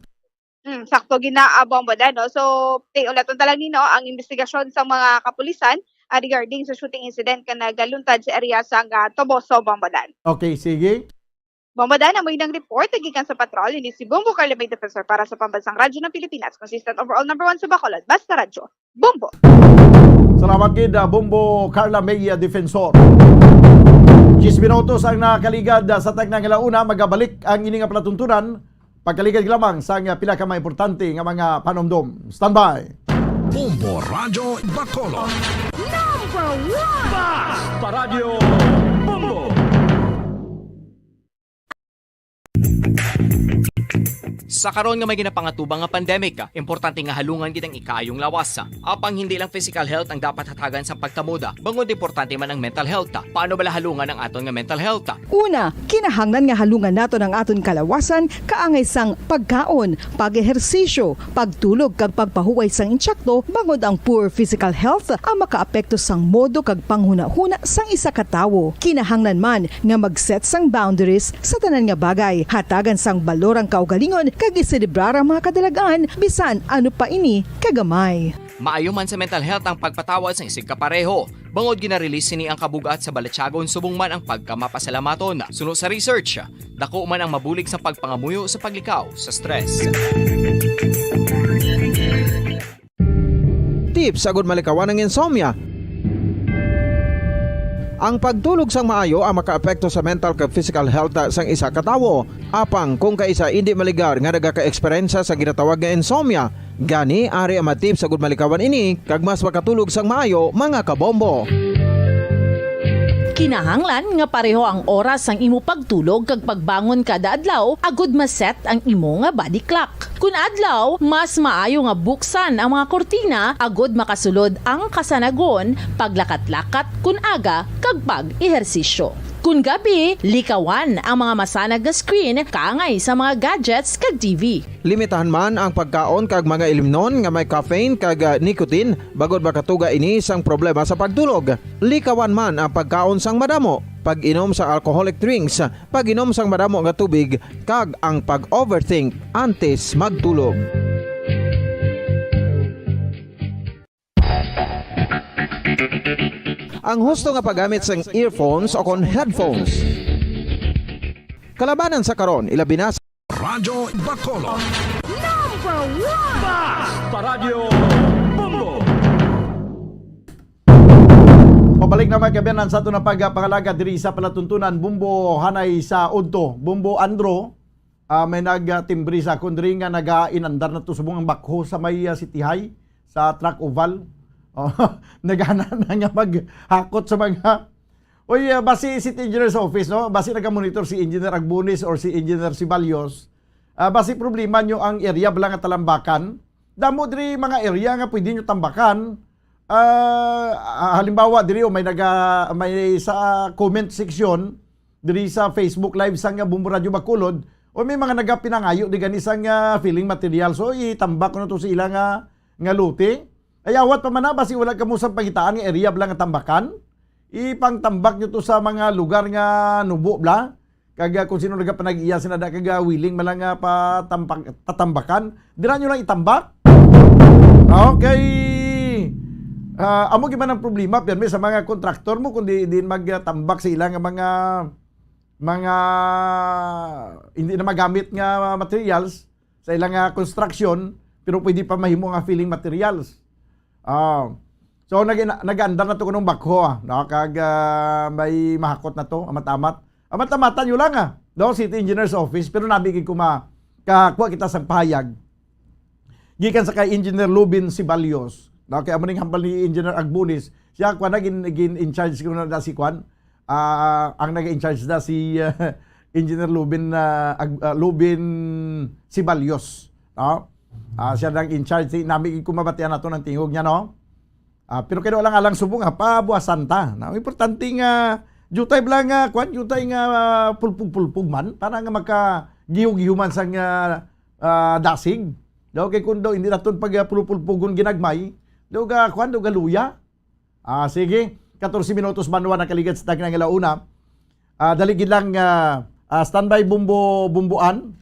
Sakto gina-bombadan, no? So, ulaton talang nino ang investigasyon sa mga kapulisan regarding sa shooting incident ka nagaluntad sa area sa Toboso, Bombadan. Okay, sige. Bombadan, amoy ng report, nagikan sa patrol, ini si Bombo Carla May Defensor para sa Pambansang Radyo ng Pilipinas, consistent overall number 1 sa Bacolod, Basta Radyo, Bombo! Salamat gid Bombo Carla May Defensor. 10 minutos ang nakaligad sa tagnang alauna, magabalik ang ining palatuntunan pagkaligad lamang sa pila ka mga importante nga mga panomdom. Standby. Bombo Radyo Bacolod. Number 1! Basta Radyo Bombo! Sa karon nga may ginapangatubang nga pandemic, importante nga halungan gid ang ikayong lawas. Apang hindi lang physical health ang dapat hatagan sa pagtamuda, bangod importante man ang mental health. Paano bala halungan ang aton nga mental health? Una, kinahanglan nga halungan nato ng aton kalawasan kaangay sang pagkaon, pag-ehersisyo, pagtulog kag pagpahuway sang insyakto bangod ang poor physical health ang makaapekto sang modo kag panghuna-huna sang isa ka tawo. Kinahanglan man nga mag-set sang boundaries sa tanan nga bagay, hatagan sang balorang kaugalingon kag iselebrar ang mga kadalagaan bisan ano pa ini kagamay. Maayo man sa mental health ang pagpatawad sa isig kapareho. Bangod ginarelease ni ang kabugat sa Balachagon subong man ang pagkamapasalamaton. Suno sa research, dako man ang mabulig sa pagpangamuyo sa paglikaw sa stress. Tips sagud malikawan ng insomnia. Ang pagtulog sang maayo ang makaapekto sa mental kag physical health sang isa ka tawo. Apang kung kaisa hindi maligar nga nagaka-eksperyensya sa ginatawag nga insomnia, gani ari ang matip sagud malikawan ini kag mas makatulog sang maayo mga kabombo. Kinahanglan nga pareho ang oras ang imo pagtulog kag pagbangon kada adlaw agud maset ang imo nga body clock. Kun adlaw, mas maayo nga buksan ang mga kortina agud makasulod ang kasanagon, paglakat-lakat kun aga kag pag-ehersisyo. Kun gabi, likawan ang mga masanag nga screen kaangay sa mga gadgets kag TV. Limitahan man ang pagkaon kag mga ilimnon nga may caffeine kag nicotine bagod makatuga ini sang problema sa pagtulog. Likawan man ang pagkaon sang madamo, pag-inom sa alcoholic drinks, pag-inom sang madamo nga tubig kag ang pag-overthink antes magtulog. Ang husto nga paggamit sang earphones o kon headphones. Kalabanan sa karon ilabi na sa Radyo Bacolod. Number 1! Basta Radyo Bombo! Pabalik na mga kabiyanan sa ito na pagpangalaga diri sa palatuntunan Bumbo Hanay sa Udto. Bumbo Andro, may nagtimbri sa kundri nga nag-inandar na ito sa bungang bakho sa may City sa truck oval. Nagana na nga maghakot sa mga basi City Engineer's Office, no? Basi nag-monitor si Engineer Agbunis or si Engineer Sibalios. Basi problema nyo ang area bala nga talambakan. Damo diri mga area nga pwede nyo tambakan. Halimbawa diri may sa comment section diri sa Facebook Live sang Bombo Radio Bacolod o may mga nagapinangayo di gani sang filling material. So itambak ko na to sa ila nga luti. Ay awat pa man na basi wala ka mo sa pagitaan nga area bala nga tambakan. ipangtambak nyo to sa mga lugar nga nubo bla. Kag kung sino nagapanag-iya sinada kag willing malang tatambakan, dira nyo lang itambak. Okay. Amo giman ang problema pirmi sa mga kontraktor mo kundi din magtambak sa ilang mga hindi na magamit nga materials sa ilang construction pero pwede pa mahimo nga filling materials. So nag-andar na to kunong bakho kag may mahakot na to amat-amat. Amat-amatan nyo lang City Engineer's Office pero nabigay ko kakuha kita sa pahayag. Gikan sa kay Engineer Lubin Sibalios. Kaya maning hambal ni Engineer Agbunis, siya kwa naging in charge ko na si Kwan. Ang nag-in charge na si Engineer Lubin Sibalios. Siya nang in charge. Nami kumabatian na to ng tingog niya, no? Pero kaya lang alang subong pabuasan ta. Importante nga jutay blang Kwan, jutay nga pulpug-pulpug man para nga maka-gihu-gihuman sang dasig. Daw kay kundo hindi naton pag pulpulpugon ginagmay. Daw Kwan, daw luya. Sige, 14 minutos manuwa na kaligad sa tagna ng alauna. Daligid lang standby bumbuan.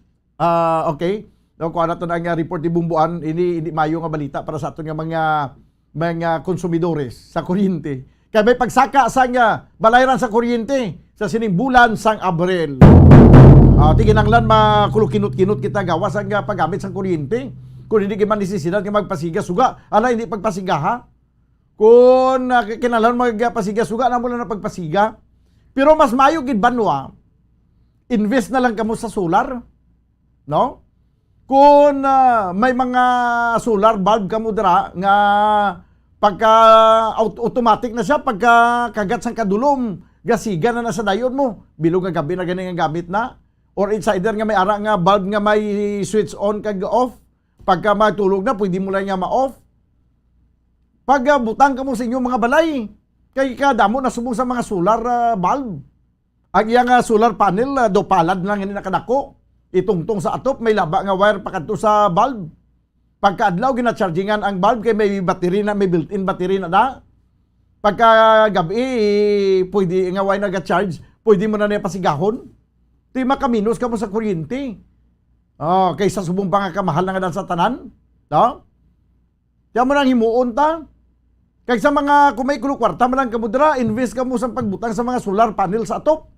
Okay. Daw ko na to ang report ni bumbuan, ini mayo nga balita para sa aton nga mga konsumidores sa kuryente. Kaya may pagsaka sang balayran sa kuryente sa sining bulan sang Abril. Tiginanglan makulok-kinut-kinut kita gawas ang paggamit sa kuryente. Kung hindi ka man nisisidad ka magpasiga suga, hindi pagpasiga ha? Kung kinalan magpasiga suga, na mo lang na pagpasiga. Pero mas mayo gid banwa, invest na lang kamo sa solar. No? Kung may mga solar bulb kamo dira nga pagka automatic na siya, pagka kagat sang kadulom, gasiga na sa dayon mo. Bilog nga gabi na ganing nga gamit na. Or it's either nga may ara nga bulb nga may switch on kag off. Pagka matulog na, pwede mo lang nga ma-off. Pag butang ka mo sa inyong mga balay, kay kadamo na subong sa mga solar bulb. Ang iyang solar panel, do palad lang hindi nakadako. Itungtong sa atop, may laba nga wire pa kadto sa bulb. Pagka-adlaw, ginachargingan ang bulb, kay may battery na, may built-in battery na. Pagka gabi, pwede nga wire nag-charge, pwede mo na niya pasigahon. Di makaminos ka mo sa kuryente. Kaysa subong pa nga kamahal na nga sa tanan. Kaya mo nang himuon ta. Kaysa mga kung may kwarta mo lang kamudra, invest ka mo sa pagbutang sa mga solar panel sa atop.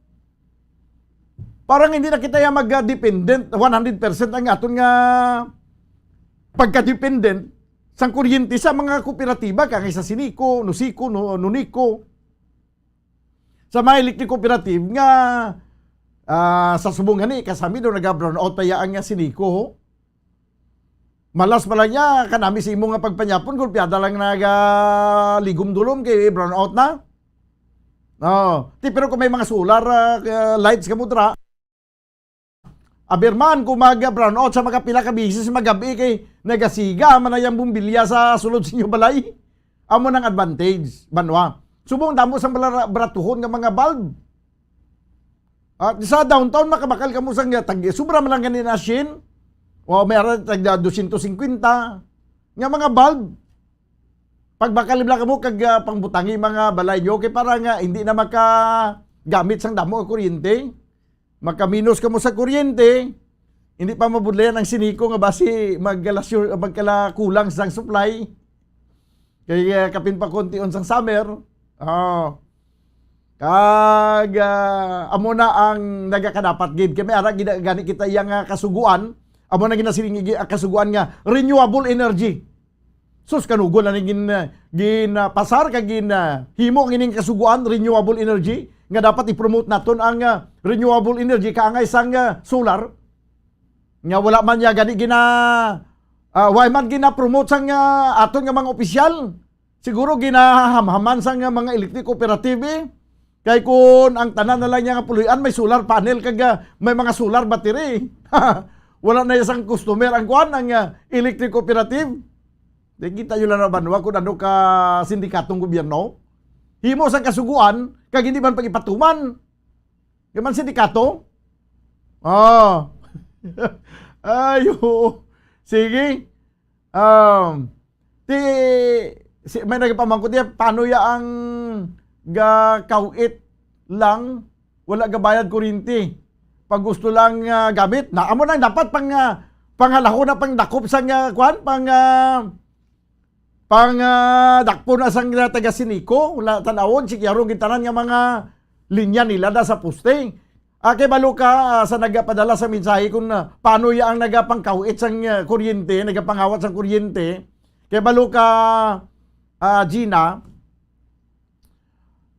Parang hindi na kita mag-dependent 100% ang aton nga pagka-dependent sa kuryente sa mga kooperatiba kagaya sa Sinico, Nusico, Nunico. Sa mga electric cooperative nga sa subong gani kasami do nag-brown out pa yang nga Sinico. Malas pala niya kanami sa imo nga pagpanyapon kung piyada lang ligom-dulom kay brown out na. Pero kung may mga solar lights ka mo dra, abirman kung mag-brown out sa mga pila ka bisis magabi kay nagasiga man na yung bumbilya sa sulod sa inyo balay. Amo nang advantage banwa. Subong damo sa bratuhon nga mga bulb. At sa downtown makabakal ka mo sang sobra man lang ganin na shin. O mayroon tag 250 nga mga bulb. Pagbakal ka mo kag pangbutangi mga balay nyo kay para nga hindi na makagamit sang damo ang kuryente. Makaminos ka mo sa kuryente. Hindi pa mabudlayan ang Sinico nga basi magkala kulang sang supply. Kaya kapin pa konti on sang summer. Amo na ang nagakadapat gid kay may ara gani kita yang kasuguan. Amo na ginasiling kasuguan nga renewable energy. Sus kanugon na gin pasar kag himo ang ining kasuguan renewable energy nga dapat i-promote naton ang renewable energy kaangay sang solar. Nga wala man ya gani why man gina-promote sang aton nga mga opisyal. Siguro ginahamhaman sang mga electric cooperative kay kun ang tanan na lang niya nga puluyan may solar panel kag may mga solar battery. Wala na isang customer ang kuan ang electric cooperative. Di kita yun lang na banwa kung ano ka sindikatong gobyerno. Himo sa kasuguan kag hindi man pag-ipatuman. Gaman sindikato? Ayo. Sige. May nagpamangkot niya paano ya ang kauit lang, wala gabayad kuryente. Pag gusto lang gamit, amo nang dapat pangalaho na pang dakop sang kwan, dakpo na sang taga Siniko, wala tanawon, sikyarong gintanan nga mga linya nila da sa poste. Kay balo ka sa nagapadala sa mensahe kung paano ang nagapangkawit sang kuryente, nagapangawat sang kuryente. Kay balo ka Gina,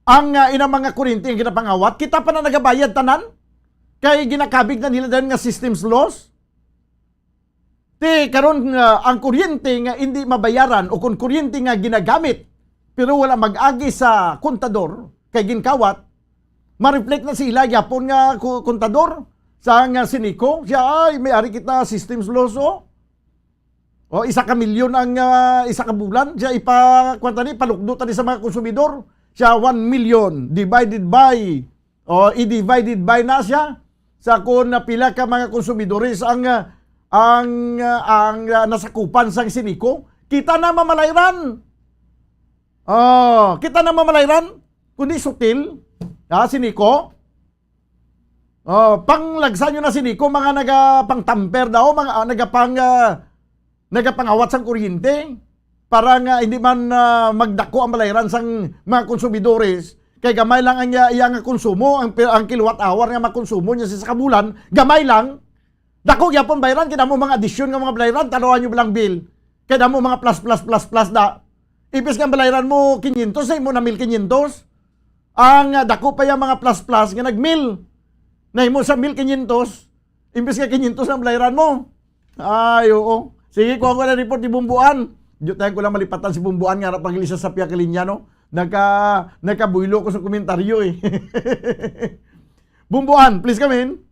ang inang mga kuryente ang ginapangawat, kita pa na nagabayad tanan. Kay ginakabig na nila dahil nga systems loss. Karon ang kuryente nga hindi mabayaran o kung kuryente nga ginagamit pero wala mag-agi sa kontador kay ginkawat, ma-reflect na sila yapon nga kontador sa nga Siniko. Siya ay may-ari kita systems loss o 1 ka milyon ang 1 ka bulan. Siya ipakwanta ni palukdutan ni sa mga konsumidor. Siya 1 million divided by i-divided by na siya sa kung pila ka mga konsumidores ang nasakupan sang Siniko. Kita na mamalayran. Kita na mamalayran. Kundi sutil. Siniko. Panglagsan nyo na Siniko, mga nagapang-tamper daw, mga nagapangawat sang kuryente. Para nga hindi man magdako ang malayran sang mga konsumidores. Kay gamay lang ang iyang konsumo, ang kilowatt hour nga makonsumo niya sa kabulan, gamay lang. Dako gyapon bayaran, kaya mo mga addition nga mga bayaran, tanuan nyo bilang bill. Kaya mo mga plus da. Ipis nga bayaran mo 500, ay mo na 1,500. Ang dako pa yung mga plus nga nag-mil. Na mo sa 1,500, ipis nga 500 ang bayaran mo. Ay, oo. Sige, kuha ko na report ni Bumbuan. Diyo tayo ko lang malipatan si Bumbuan nga pag-ilisa sa Pia Kalinyano. Nagkabuylo ko sa komentaryo eh. Bumbuan, please come in.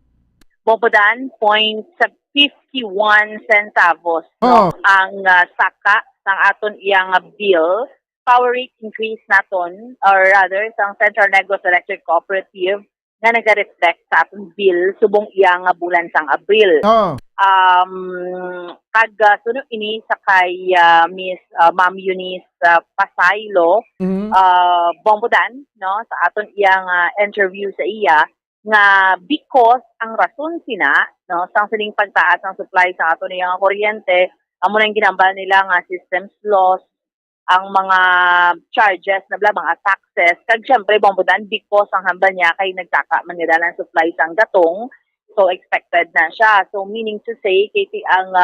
Bombodan, 0.51 centavos no? Ang saka sang aton iyang bill. Power rate increase naton, or rather, sang Central Negros Electric Cooperative na nag-reflect sa aton bill subong iyang bulan sang Abril. Sunod ini sa kay Miss Ma'am Eunice Pasaylo, Bombodan, no, sa aton iyang interview sa iya, nga because ang rason sina, no, sang sining pagtaas ng supply sa aton iyang kuryente, amo nang ginambal nila nga systems loss, ang mga charges na mga taxes, kag syempre Bombodan because ang hambal niya kay nagtaka man nila ng supply sang gatong. So, expected na siya. So, meaning to say, kiti ang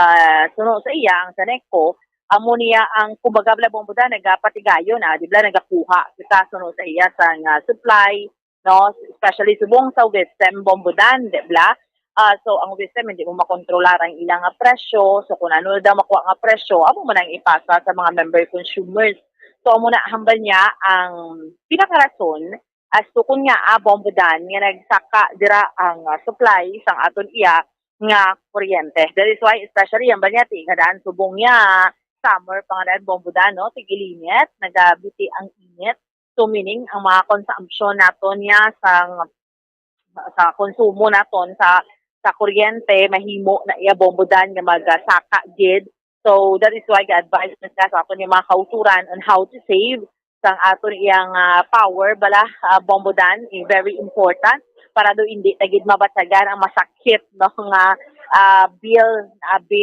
suno sa iya, ang Saneco, amo niya ang kumbaga Bombodan, nagapatigayo na, di ba, nagakuha kita suno sa iya sa supply, no, especially subong sa Wisdom Bombodan, di ba? So, ang Wisdom, hindi mo makontrolar ang ilang presyo. So, kung ano daw makuha ang presyo, amo mo nang ipasa sa mga member consumers. So, amo na hambal niya ang pinakarason as to kung nga Bombodan nga nagsaka dira ang supply sang aton iya nga kuryente. That is why especially ang banyati nga daan subong niya summer pangalan Bombodan, no, tigilinet, nagabiti ang init. So meaning ang mga consumption naton niya sa konsumo naton sa kuryente mahimo na iya Bombodan nga magsaka gid. So that is why ga-advise na sa aton yung mga kauturan on how to save sang aton iyang power bala Bombodan is very important para do hindi tagid mabatsagan ang masakit no nga bill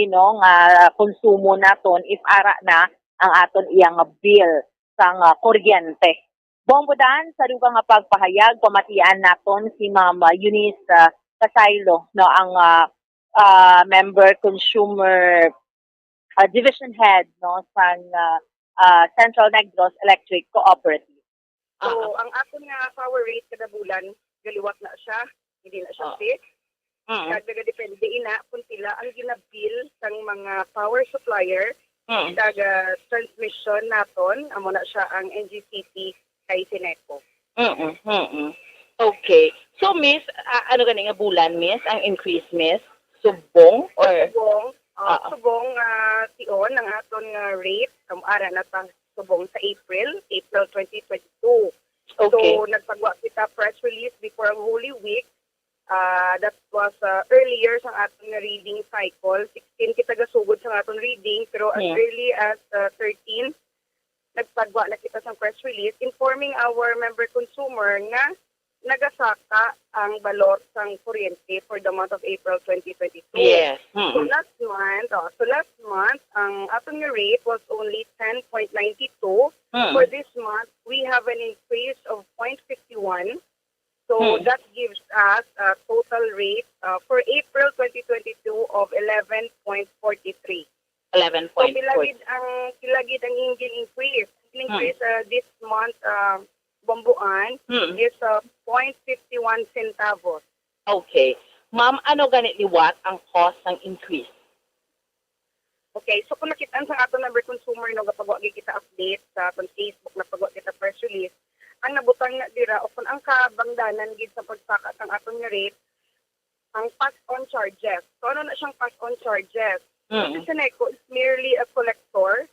no nga konsumo naton if ara na ang aton iyang bill sang kuryente. Bombodan sa dugang nga pagpahayag pamatian naton si Ma'am Eunice Pasaylo no ang member consumer division head no sang Central Negros Electric Cooperative. So, ang aton nga power rate kada bulan, galiwat na siya, hindi na siya fixed. Depende ina kung sila ang ginabill sang mga power supplier, daga transmission naton, amo na siya ang NGCP kay Sineco. Okay. So, Miss, ano gani nga bulan, Miss? Ang increase, Miss? Subong? Or? Subong tion ang aton rate ara na ta subong sa April 2022. Okay. So nagpagwa kita press release before ang Holy Week. That was earlier sa aton reading cycle. 16 kita gasugod sa aton reading pero as early as 13 nagpagwa na kita sa press release informing our member consumer nga nagasaka ang balot sang kuryente for the month of April 2022. Yes. So last month, ang atong rate was only 10.92. For this month, we have an increase of 0.51. So that gives us a total rate for April 2022 of 11.43. 11.43. So kilagid ang engine increase. Increase this month Bomboan is 0.51 centavos. Okay. Ma'am, ano ganit liwat ang cost ng increase? Okay, so kung nakitaan sa ato number consumer no kapag kita update sa aton Facebook na pag kita press release, ang nabutang na dira o kung ang kabangdanan gid sa pagsaka sang aton nga rate ang pass on charges. So ano na siyang pass on charges? Kasi Seneco is merely a collector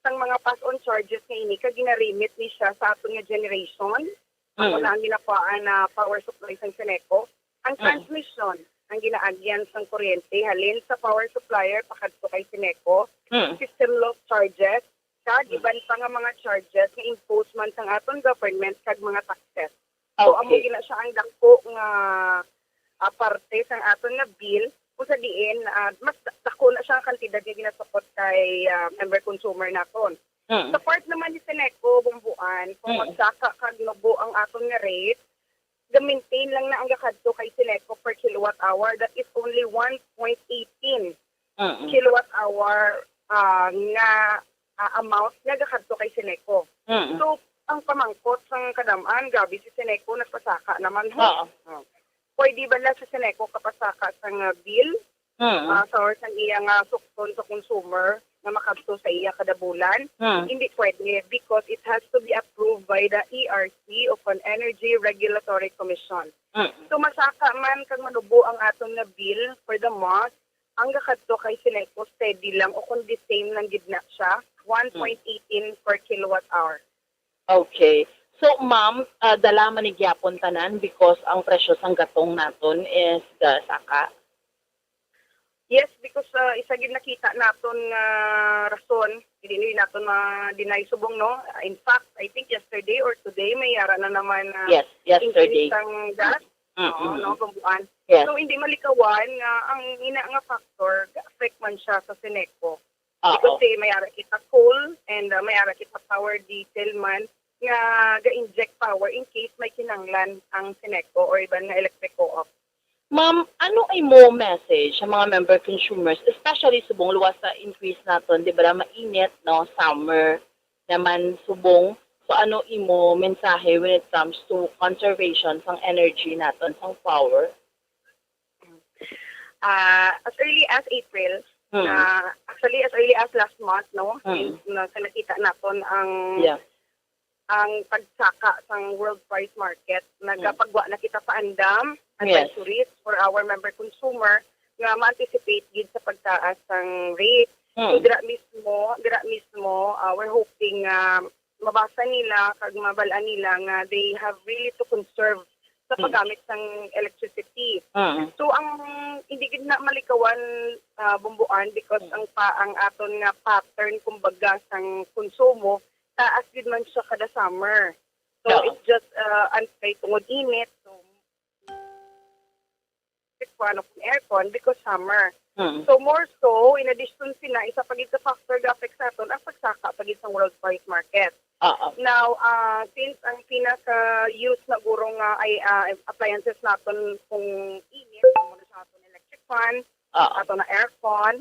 sang mga pass-on charges nga ini kag gina-remit ni siya sa aton nga generation. Ako na ang ginapaan na power supply sang Seneco. Ang transmission ang ginaagyan sang kuryente halin sa power supplier pakadto kay Seneco. System loss charges kag iban pa nga mga charges nga impose man sang aton government kag mga taxes. So amo gina siya ang dako nga parte sang aton nga bill kung sa diin, mas dako na siya ang kantidad nga ginasupot kay member consumer naton. Sa part naman ni Seneco, Bomboan, kung magsaka kag nubo ang aton nga rate, ga-maintain lang na ang gakadto kay Seneco per kilowatt hour. That is only 1.18 kilowatt hour nga amount nga gakadto kay Seneco. So, ang pamangkot sang kadamaan, gabi si Seneco nagpasaka naman ho. Pwede ba lang sa Seneco kapasaka sang bill sa sang iya nga sukton sa consumer na makadto sa iya kada bulan? Hindi pwede because it has to be approved by the ERC of an Energy Regulatory Commission. So masaka man kag manubo ang aton nga bill for the month, ang gakadto kay Seneco steady lang o kung the same lang gid na siya, 1.18 per kilowatt hour. Okay. So, ma'am, dala man ni gyapon tanan because ang presyo sang gatong naton is saka. Yes, because isa gid nakita naton rason, hindi naton ma-deny subong no. In fact, I think yesterday or today may yara na naman yes, yesterday ang gas. No, Bomboan. Yes. So hindi malikawan nga ang ina nga factor affect man siya sa Seneco. Because may yara kita coal and may yara kita power diesel man nga ga-inject power in case may kinanglan ang Seneco or iban nga electric co-op. Ma'am, ano imo message sa mga member consumers, especially subong luwas sa increase naton, di ba mainit, no, summer naman subong. So ano imo mensahe when it comes to conservation sang energy naton, sang power? As early as April, actually as early as last month, no, na nakita naton ang pagsaka sang world price market, nagapagwa na kita paandam advisories for our member consumer nga ma-anticipate gid sa pagtaas sang rate. So dira mismo we're hoping mabasa nila kag mabalaan nila nga they have really to conserve sa paggamit sang electricity. So ang hindi gid na malikawan Bomboan because ang aton nga pattern kumbaga sang konsumo taas gid man siya kada summer. So it's just unstay tungod init. So it's one of aircon because summer. So more so, in addition sina, isa pagid sa factor ga affect sa aton ang pagsaka pagid sa world price market. Now, since ang pinaka-use na guro nga ay appliances naton kung init, muna sa aton electric fan, aton na aircon.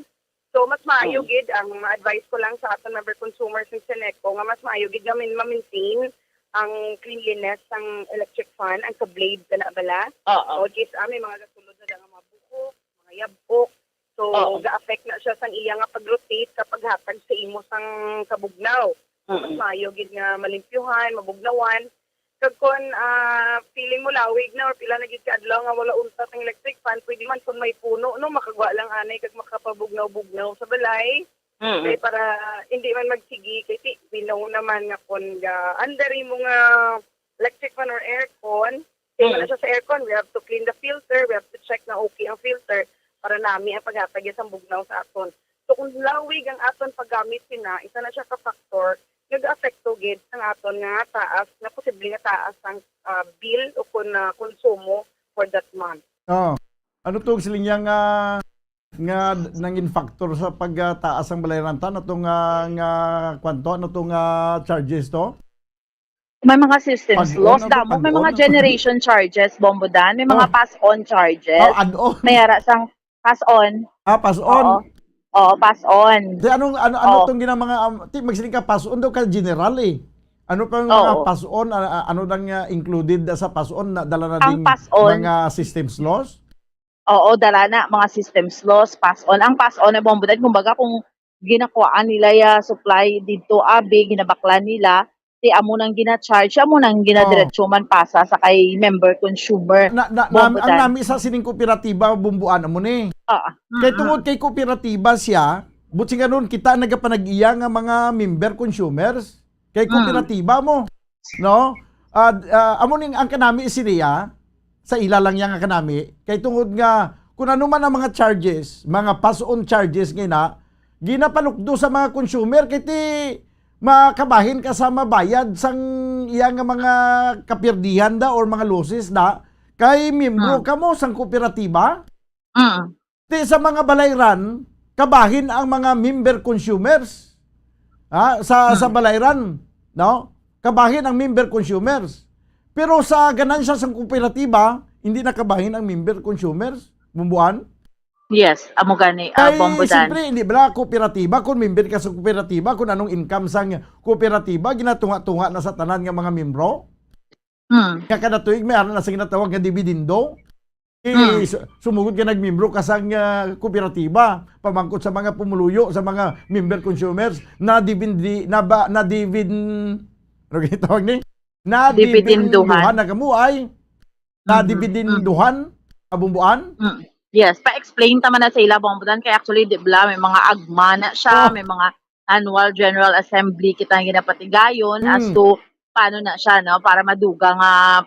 So, mas maayo gid ang ma-advise ko lang sa aton member consumers ng Seneco nga mas maayo gid namin ma-maintain ang cleanliness ng electric fan, ang ka-blade na bala. So, just may mga gasulod na nga mga buhok, mga yabok. So, ga-affect na siya sang iya nga pag-rotate kapag hatag sa imo sang kabugnaw. Mas maayo gid nga malimpyuhan, mabugnawan. Kag kon feeling mo lawig na or pila na gid ka adlaw nga wala untat ang electric fan, pwede man kun may puno no makagwa lang anay kag makapabugnaw-bugnaw sa balay. Kay para hindi man magsigi kay binaw naman nga kon under mo nga electric fan or aircon. Kaya wala siya sa aircon, we have to clean the filter, we have to check na okay ang filter para nami ang paghatag sa bugnaw sa aton. So kung lawig ang aton paggamit sina, isa na siya ka factor nag-apekto gid ang aton nga taas na posible nga taas ang bill o kun konsumo for that month. Oh. Ano tong siling nga nangin factor sa pagtaas ang balayran ta natong nga kwanto natong charges to? May mga systems Pag-on, loss damo, may mga generation charges, Bombodan, may mga pass-on charges. Add-on. May ara sang pass-on. Pass-on. Oo, pass-on. Di ano tong gina mga magsiling ka pass-on daw ka general eh. Ano pang mga pass-on ano nang included sa pass-on na dala na ding mga systems loss? Oo, dala na mga systems loss, pass-on. Ang pass-on ay Bombodan kumbaga kung ginakuhaan nila ya supply dito abi ginabakla nila di amo nang gina-charge, amo nang ginadiretso man pasa sa kay member consumer. Ang nami sa sining kooperatiba bumbuan amo ni. Kay tungod kay kooperatiba siya, buti nga nun kita nagapanag-iya nga mga member consumers kay kooperatiba mo. No? Amo ning ang kanami siniya sa ila lang yang kanami kay tungod nga kung ano man ang mga charges, mga pass-on charges ginapanukdo sa mga consumer kay ti makabahin ka sa mabayad sang iyang mga kapirdihan da or mga losses da kay miyembro ka mo sang kooperatiba. Ti sa mga balayran kabahin ang mga member consumers. Sa balayran, no? Kabahin ang member consumers. Pero sa ganansya sang kooperatiba, hindi nakabahin ang member consumers. Bumbuan? Yes, amo gani Bombodan. Siyempre, hindi ba kooperatiba, kung member ka sa kooperatiba, kung anong income sang kooperatiba, ginatunga-tunga na sa tanan ng mga membro. Kaya kada tuig, may aral na sa ginatawag na dividendo. Sumugod ka nagmembro ka sa kooperatiba, pamangkot sa mga pumuluyo, sa mga member consumers, na dividinduhan na kamuay, na dividinduhan, abumbuan. Yes, pa-explain tama na sa ila Bombodan kay actually di ba may mga agma na siya, may mga annual general assembly kita ginapatigayon as to paano na siya no para madugang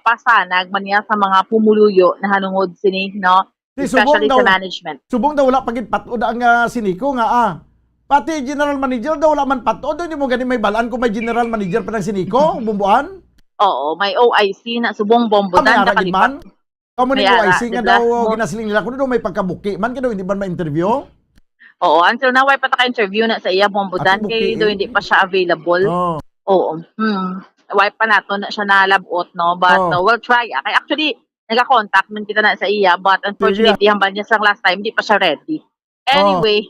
pasanag man niya sa mga pumuluyo na hanungod sini no especially sa management. Subong daw wala pagid patod ang siniko nga pati general manager daw wala man patod, hindi mo gani may balaan kung may general manager pa ng siniko, bumbuan? Oo, may OIC na subong Bombodan nakalipat. Kamo ni OIC nga daw ginasiling nila kuno daw may pagkabuki man kay daw hindi ba ma-interview? Oo, until now way pa ta ka-interview na sa iya Bombodan kay daw hindi pa siya available. Oo. Way pa nato na siya nalabot no but we'll try. Kay actually naga-contact man kita na sa iya but unfortunately hambal niya sang last time hindi pa siya ready. Anyway,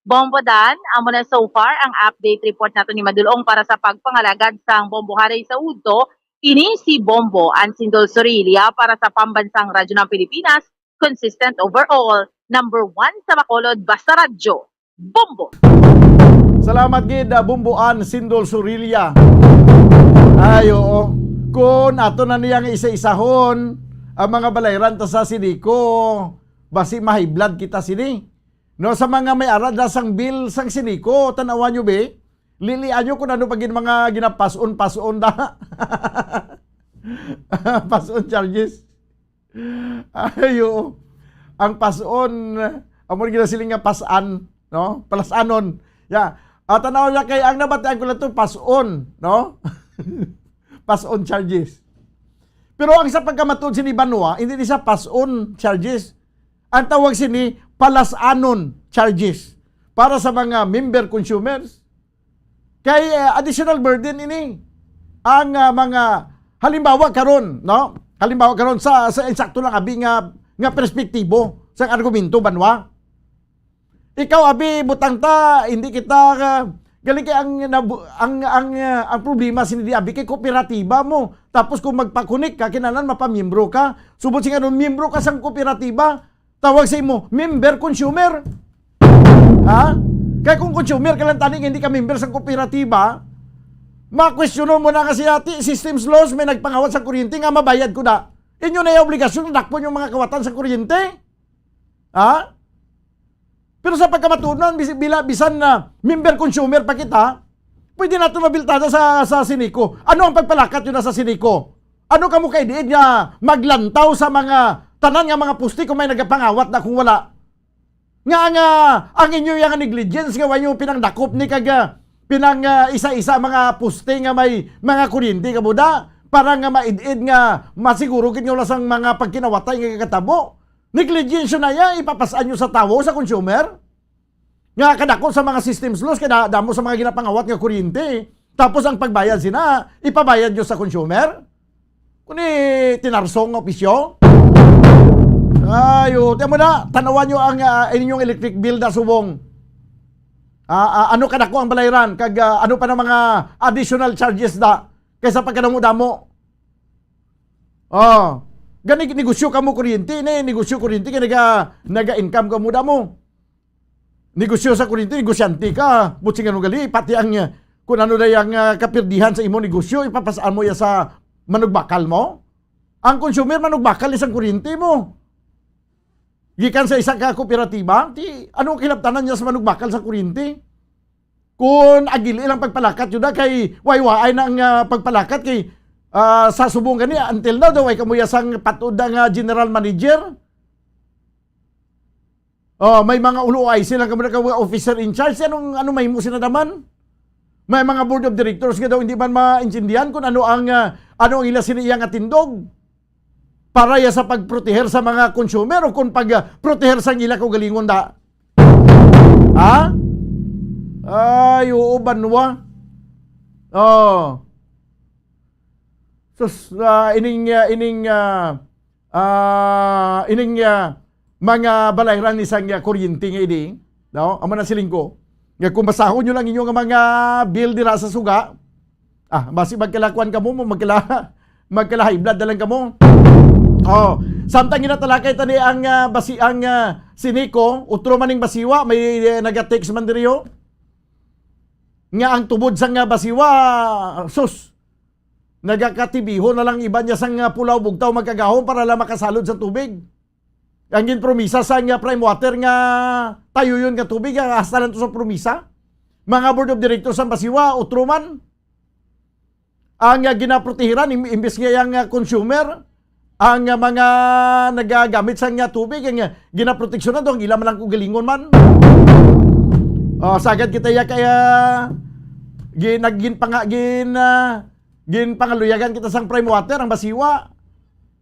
Bombodan, amo na so far ang update report nato ni Madulong para sa pagpangalagad sang bomboharay sa Udto. Ini si Bombo Ansindol Sorilia para sa Pambansang Radyo ng Pilipinas, consistent overall, number 1 sa Bacolod, basta radyo, Bombo! Salamat gid Bombo Ansindol Sorilia. Ay oo, kung ato na niyang isa-isahon ang mga balayran ta sa siniko, basi ma-high blood kita sini. No, sa mga may arad sang bill sang siniko, tanawan nyo be? Lilian nyo kung ano pagin mga ginapason da. Pason charges. Ayo. Ang pason, amon ginasiling nga pasan, no? Palasanon. Ya. Tanaw niya kay ang nabatian ko lang to pason, no? Pason charges. Pero ang sa pagkamatod sini Banwa, hindi siya pason charges. Ang tawag sini palasanon charges para sa mga member consumers. Kay additional burden ini ang mga halimbawa karon no sa insakto lang abi nga perspektibo sa argumento Banwa. Ikaw abi butang ta hindi kita galing kay ang problema sini abi kay kooperatiba mo tapos kung magpakunik ka kinahanglan mapamiyembro ka subot sing anon miyembro ka sang kooperatiba tawag sa imo member consumer. Kaya kung consumer ka lang taning hindi ka member sa kooperatiba, ma-questiono mo na kasi ati, systems laws, may nagpangawat sa kuryente nga mabayad ko na. Inyo na yung obligasyon, nakpon yung mga kawatan sa kuryente. Pero sa pagkamatunan, bisan na member consumer pa kita, pwede natin mabiltada sa siniko. Ano ang pagpalakat yun na sa siniko? Ano ka mo kaidiin nga maglantaw sa mga tanan nga mga pusti kung may nagpangawat na kung wala? Nga ang inyo yung negligence nga wanyo pinangdakop ni kaga pinang isa-isa mga puste nga may mga kuryente ka buda para nga maid-id nga masiguro kin nga sang mga pagkinawatay nga katabo. Negligence na ya ipapasaan nyo sa tawo sa consumer. Nga kadako sa mga systems laws kada damo sa mga ginapangawat nga kuryente. Tapos ang pagbayad sina ipabayad nyo sa consumer. Kuni tinarsong opisyo. Ayo, temo na tanawan nyo ang inyong electric bill na subong. Ano kadako ang balayran kag ano pa ng mga additional charges da kaysa pagkadamo-damo. Gani negosyo ka mo kuryente ni negosyo kuryente ka naga-income ka mo damo. Negosyo sa kuryente negosyante ka butsing ano gali pati ang kung ano dayang kapirdihan sa imo negosyo ipapasaan mo ya sa manugbakal mo. Ang consumer manugbakal isang kuryente mo. Gikan sa isang kooperatiba, anong kilabtanan niya sa manugbakal sa kuryente? Kung agili lang pagpalakat yun na kay waywaay na ang pagpalakat kay sa subong gani until now daw ay kamuyasang patud nga general manager. May mga ulo ay sila kamo ka officer in charge ano may mo sinadaman. May mga board of directors nga daw hindi man maintindihan kung ano ang ila siniyang atindog para ya sa pagproteher sa mga consumer o kung pagproteher sa ila ko galingon da. Ha? Ay, oo, banwa. Sus, ining mga balayran ni sang kuryente nga ini, no? Amo na siling ko. Nga kung basahon nyo lang inyong mga bill dira sa suga, basi magkalakwan ka mo, magkala high blood na lang ka mo. Samtang ginatalakay tani ang siniko, utro maning basiwa, may nagatext man diriyo. Nga ang tubod sang basiwa, sus, nagakatibiho na lang iba niya sang pulaw bugtaw magkagahon para lang makasalod sa tubig. Ang ginpromisa sa prime water nga tayo yun nga tubig, hasta lang to sa promisa. Mga board of directors ang basiwa, utroman. Ang ginaprotehiran, imbes nga yung consumer, ang mga nagagamit sa tubig, ang ginaproteksyonan doon, ang ilang lang kugalingon man. Sagad kita ya kaya ginpangaluyagan kita sang prime water ang basiwa.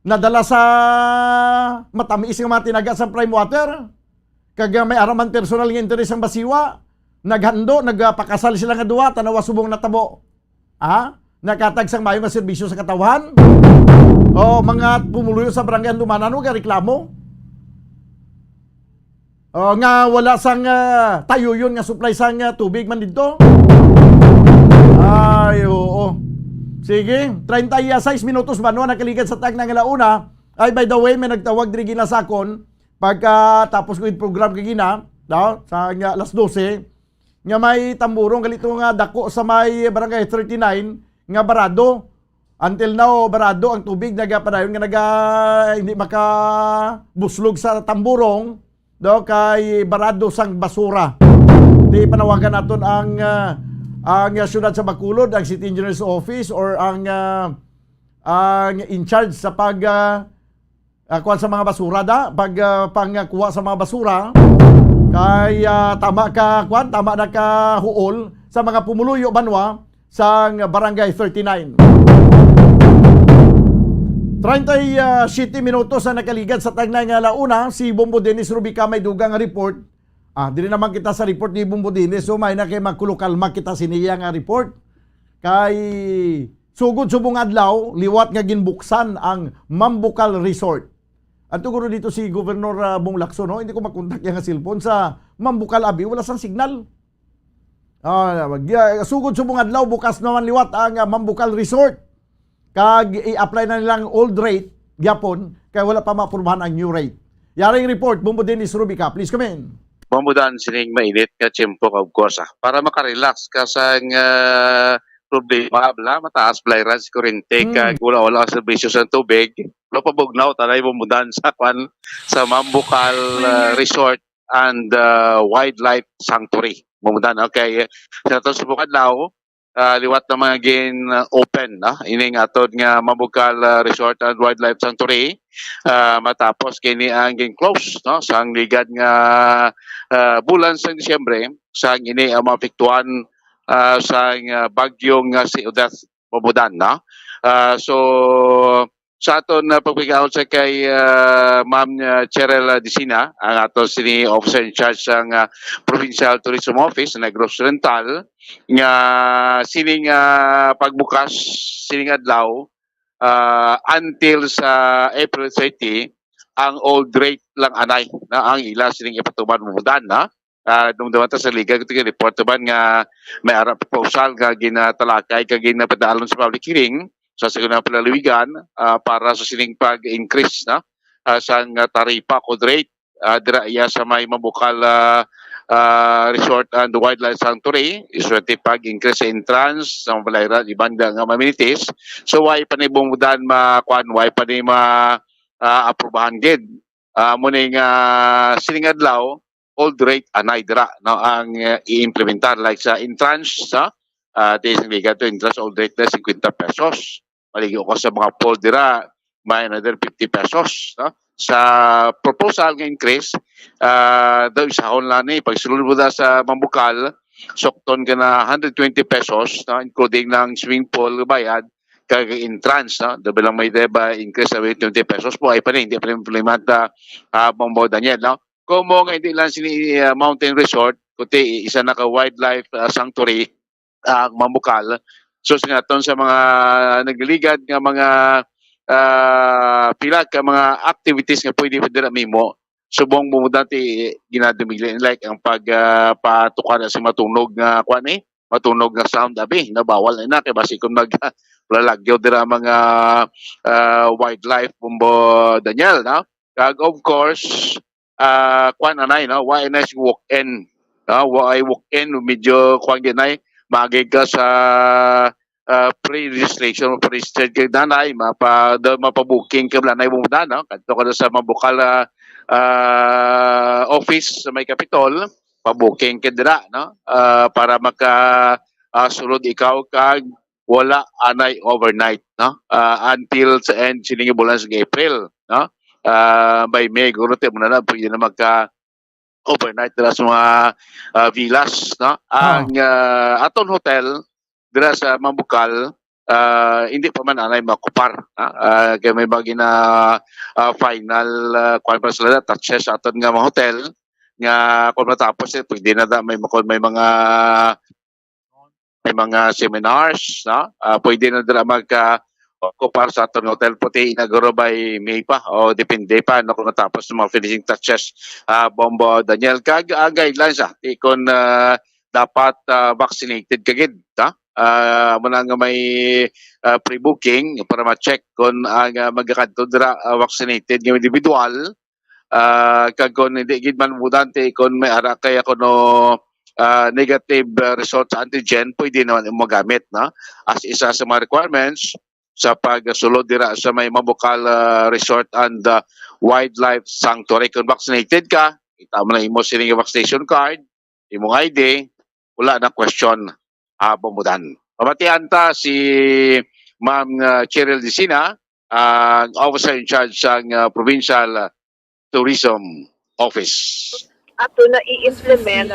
Nadala sa matamis nga mga tinaga sa prime water. Kag may araman personal nga interes ang basiwa. Naghando, nagpakasal sila nga duwa, tanawa subong natabo. Nakatag sang mayo nga serbisyo sa katawhan. Mga pumuluyo sa barangay Lumanan nga reklamo. Nga wala sang tayo yun nga supply sang tubig man dito. Ay, oo. Sige, 36 minutos ba nakaligad sa tag ng alauna. Ay, by the way, may nagtawag diri gina sa akon pagka tapos ko yung program kagina, sa alas 12, nga may tamburong galito nga dako sa may barangay 39 nga barado. Until now, barado ang tubig nagapadayon nga hindi makabuslog sa tamburong kay barado sang basura. Di panawagan naton ang syudad sa Bacolod, ang City Engineer's Office or ang in charge sa kuha sa mga basura pangkuha sa mga basura kay tama na ka huol sa mga pumuluyo banwa sa barangay 39. 37 minutos na nakaligad sa tagnay nga alauna, si Bombo Dennis Rubica may dugang report. Dili naman kita sa report ni Bombo Dennis, so may na kay magkulukalma kita siniya nga report. Kay sugod subong adlaw, liwat nga ginbuksan ang Mambucal Resort. At tuguro dito si Governor Bong Lacson, hindi ko makontak yung cellphone sa Mambucal Abi, wala sang signal. Sugod subong adlaw, bukas naman liwat ang Mambucal Resort. Kag i-apply na nilang old rate, gyapon, kaya wala pa maaprubahan ang new rate. Yaring report, Bombo Dennis Rubica, please come in. Mamudan sining mainit nga tiyempo of course. Para makarelax ka sa problema, mataas balayran si kuryente kag wala sa serbisyo sa tubig. Wala pa bugnaw, talay mamudan sa Mambucal Resort and Wildlife Sanctuary. Mamudan, okay. Sa ito subukan now, liwat na mga open ining atod nga Mambucal Resort and Wildlife Sanctuary matapos kini ang close sang ligad nga bulan sa Disyembre sang ini ang mapiktuan sa bagyong si Odette Bobodan, no? So sa aton pagpigahon sa kay Ma'am Cheryl Disina, ang aton sini officer in charge sang Provincial Tourism Office sa Negros Oriental, nga sining pagbukas sining adlaw until sa April 30 ang old rate lang anay na ang ila sining ipatuman Bobodan, na dumduman ta sa liga kung report man nga may ara proposal nga ginatalakay kag ginapadalon sa public hearing sa segunda palalawigan para sa sining pag-increase na sang taripa code rate dira iya sa may mabukal resort and wildlife sanctuary iswerte pag-increase sa entrance sa mabalayra ibanda nga amenities. So why pa ni bumudan makuan, why pa ni aprubahan gid muning sining adlaw old rate anay dira no ang i-implementar like sa entrance sa tising liga to entrance old rate na 50 pesos. Maligyo ko sa mga poll dira may another 50 pesos, no? Sa proposal nga increase daw isahon lang ni pagsulod mo da sa mambukal sokton ka na 120 pesos, no? Including ng swimming pool bayad kag entrance, no? Dabi lang may deba increase sa 20 pesos po ay pa rin hindi pa rin implementa Bombo Daniel, no? Kung mo nga hindi lang sini mountain resort kundi isa na ka wildlife sanctuary mambukal. So sinaton sa mga nagliligad nga mga pila ka mga activities nga pwede dira mimo subong mo dati ginadumili like ang pagpatukan sa matunog nga kuan matunog nga sound abi na bawal na kay basi kung lalagyo dira mga wildlife Bombo Daniel, no? Kag of course kuan anay, no? Why na walk in, why walk in medyo kuan ginay magay ka sa pre-registration o pre-registered kay nanay mapabooking ka nanay mo na, no? Kadto ka sa mabukal office sa may Capitol pa-booking ka dira, no? Para sulod ikaw kag wala anay overnight, no? Until sa end sining bulan sa April, no? By May guro te mo na pwede na magka overnight dira sa mga villas, no? Ang aton hotel dira sa Mambukal hindi pa man anay makupar, kay may bagi na final kuan pa sila touches aton nga mga hotel nga kung matapos pwede na may mga seminars, no? Pwede na dira magka kupar sa aton hotel puti inaguro by May pa o depende pa no kung natapos ng mga finishing touches Bombo Daniel kag guidelines ikon dapat vaccinated kagid, ha? Muna nga may pre-booking para ma-check kung ang magkakadto dira vaccinated nga individual kag kung hindi gid man mudante kung may ara kaya kuno negative result sa antigen pwede naman magamit, no? As isa sa mga requirements sa pagsulod dira sa may Mambukal Resort and Wildlife Sanctuary. Kung vaccinated ka, itama na imo sining vaccination card, imong ID, wala na question Bombodan. Pamatian ta si Ma'am Cheryl Disina, ang officer in charge ng Provincial Tourism Office. Ato na i-implement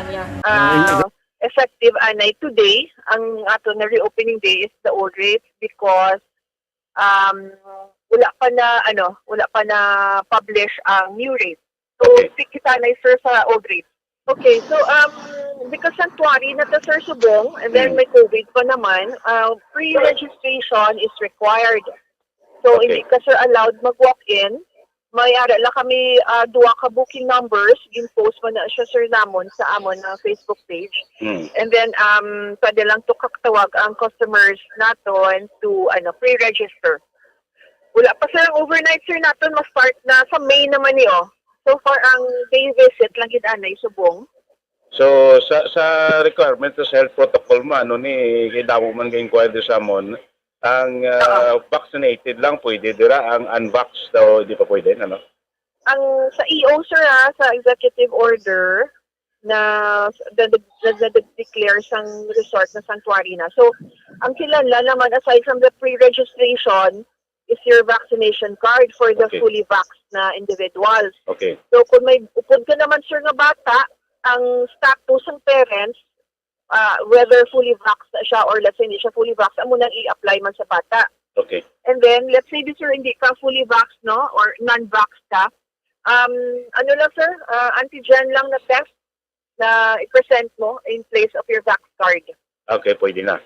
effective anay today. Ang ato na reopening day is the old rate because wala pa na publish ang new rate. So kita na sir sa old rate. Okay, so because sanctuary na ta Sir Subong and then may COVID pa naman, pre-registration is required. So hindi ka sir allowed mag-walk in. May ara lang kami duwa ka booking numbers, in-post mo na siya sir namon sa amon na Facebook page. And then pwede lang to kakatawag ang customers naton to pre-register. Wala pa sir ang overnight sir naton ma-start na sa May naman niyo. So far ang day visit lang gid anay Subong. So sa requirement sa health protocol man ni kidamo man kay inquiry sa amon ang vaccinated lang pwede dira, ang unvaxxed daw di pa pwede, ano? Ang sa EO sir sa executive order na declare sang resort na sanctuary na. So ang kilala naman aside from the pre-registration is your vaccination card for the fully vaxxed na individuals. Okay. So kung may upod ka naman sir nga bata, ang status ng parents whether fully vaxxed siya or let's say hindi siya fully vaxxed, amo nang i-apply man sa bata. Okay. And then, let's say, sir, hindi ka fully vaxxed, no? Or non-vaxxed ka. Ano lang, sir? Antigen lang na test na i-present mo in place of your vax card. Okay, pwede na.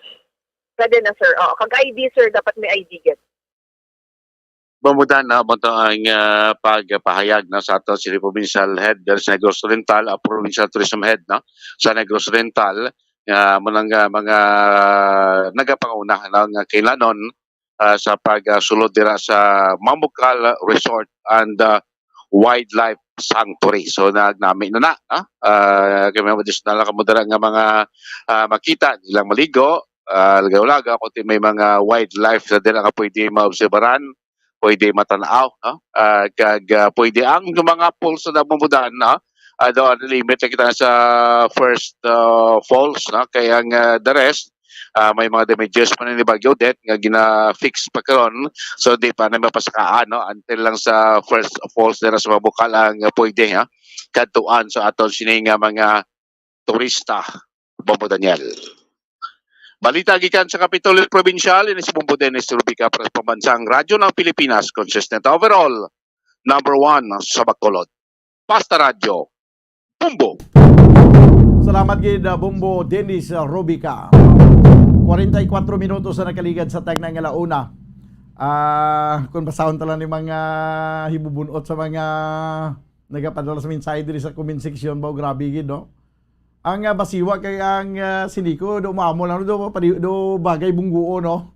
Pwede na, sir. O, kag-ID, sir, dapat may ID get. Mamudan na bato ang pagpahayag na sa ato si Provincial Head sa Negros Oriental, Provincial Tourism Head no sa Negros Oriental munang mga nagapangunah ng kailanon sa pagsulod dira sa Mamukal Resort and Wildlife Sanctuary. So nagnami na kay mga additional kamudara nga mga makita nilang maligo, lagaw-laga kundi may mga wildlife na dila nga pwede maobserbahan, pwede matanaw, pwede ang mga falls na bumudan, doon limit na kita sa first falls, kaya ang the rest, may mga damages pa na ni Bagyo Det nga gina-fix pa karon, so di pa na mapasakaan, until lang sa first falls na sa Mabukal ang pwede, katuan sa aton sining mga turista, Bombo Daniel. Balita gikan sa Kapitolyo Provincial, ini si Bombo Dennis Rubica para sa Pambansang Radyo ng Pilipinas, consistent overall, number 1 sa Bacolod. Basta Radyo, Bombo! Salamat gid Bombo Dennis Rubica. 44 minutos na nakaligad sa tag ng alauna. Kung basahon tala ni mga hibubunot sa mga nagapadala sa mensahe diri sa comment section ba, grabe gid no. Ang basiwa kay ang siniko do maamo lang do bagay bungguo no.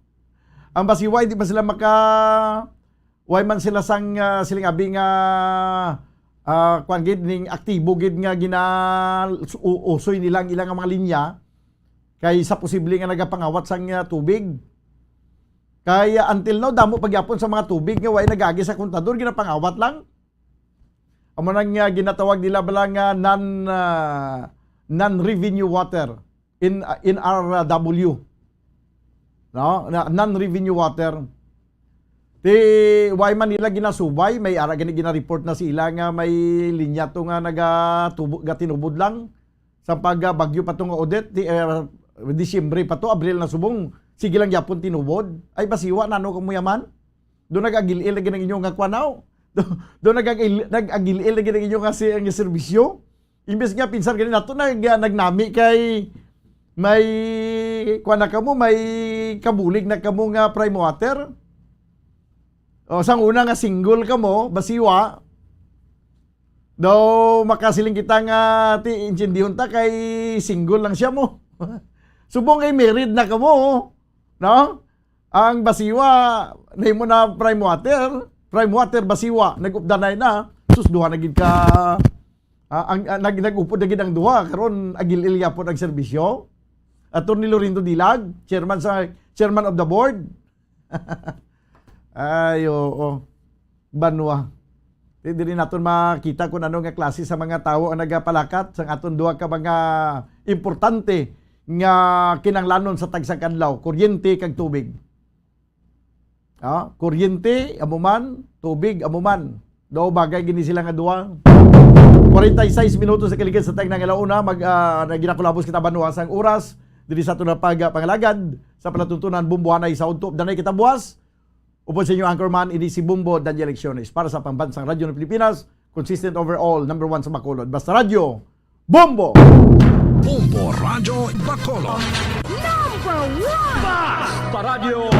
Ang basiwa hindi ba sila way man sila sang siling abi nga kwan gid ning aktibo gid nga usoy nilang ilang mga linya kay sa posible nga nagapangawat sang tubig. Kaya until now damo pagyapon sa mga tubig nga way nagagi sa kontador ginapangawat lang. Amo nang ginatawag nila balang non-revenue water in RW. No, non-revenue water. Why man nila ginasubay, may ara gani gina-report na sila nga may linya to nga tinubod lang sa pagbagyo pa to nga Odette, Disyembre pa to, Abril na subong, sige lang yapon tinubod. Ay basiwa nano kamuyaman. Do nagagilil lagi ng inyong nga kwanaw. Do nagagilil lagi ng inyong kasi ang serbisyo. Imbes nga pinsan ganun nato nagnami kay may kuan na kamo, may kabulig na kamo nga prime water. O sang una nga single kamo, basiwa. Daw makasiling kita nga ti insyendihon ta kay single lang siya mo. Subong kay married na kamo, no? Ang basiwa nahimo na prime water basiwa nag-updanay na susduhan na gid ka. Nag-upod na gid ang duha karon agil-il yapon ang serbisyo. Attorney Lorinto Dilag, chairman of the board. Ay, oo. Banwa. Dili naton makita kung ano nga klase sa mga tao ang nagapalakat sa aton duha ka mga importante nga kinanglanon sa tagsang kanlaw, kuryente kag tubig. Kuryente amuman, tubig amuman. Daw bagay gini sila nga duha. 46 minutos sa kaligid sa tag ng alauna, ginakulabos kita banwa sang oras diri sa aton pangalagad sa palatuntunan Bumbuanay sa Udtop. Danay kita buwas. Upod sa inyo anchorman, ini si Bombo Daniel Lecciones para sa Pambansang Radyo ng Pilipinas, consistent overall, number 1 sa Bacolod. Basta Radyo, Bombo! Bombo Radyo Bacolod. Number 1! Basta Radyo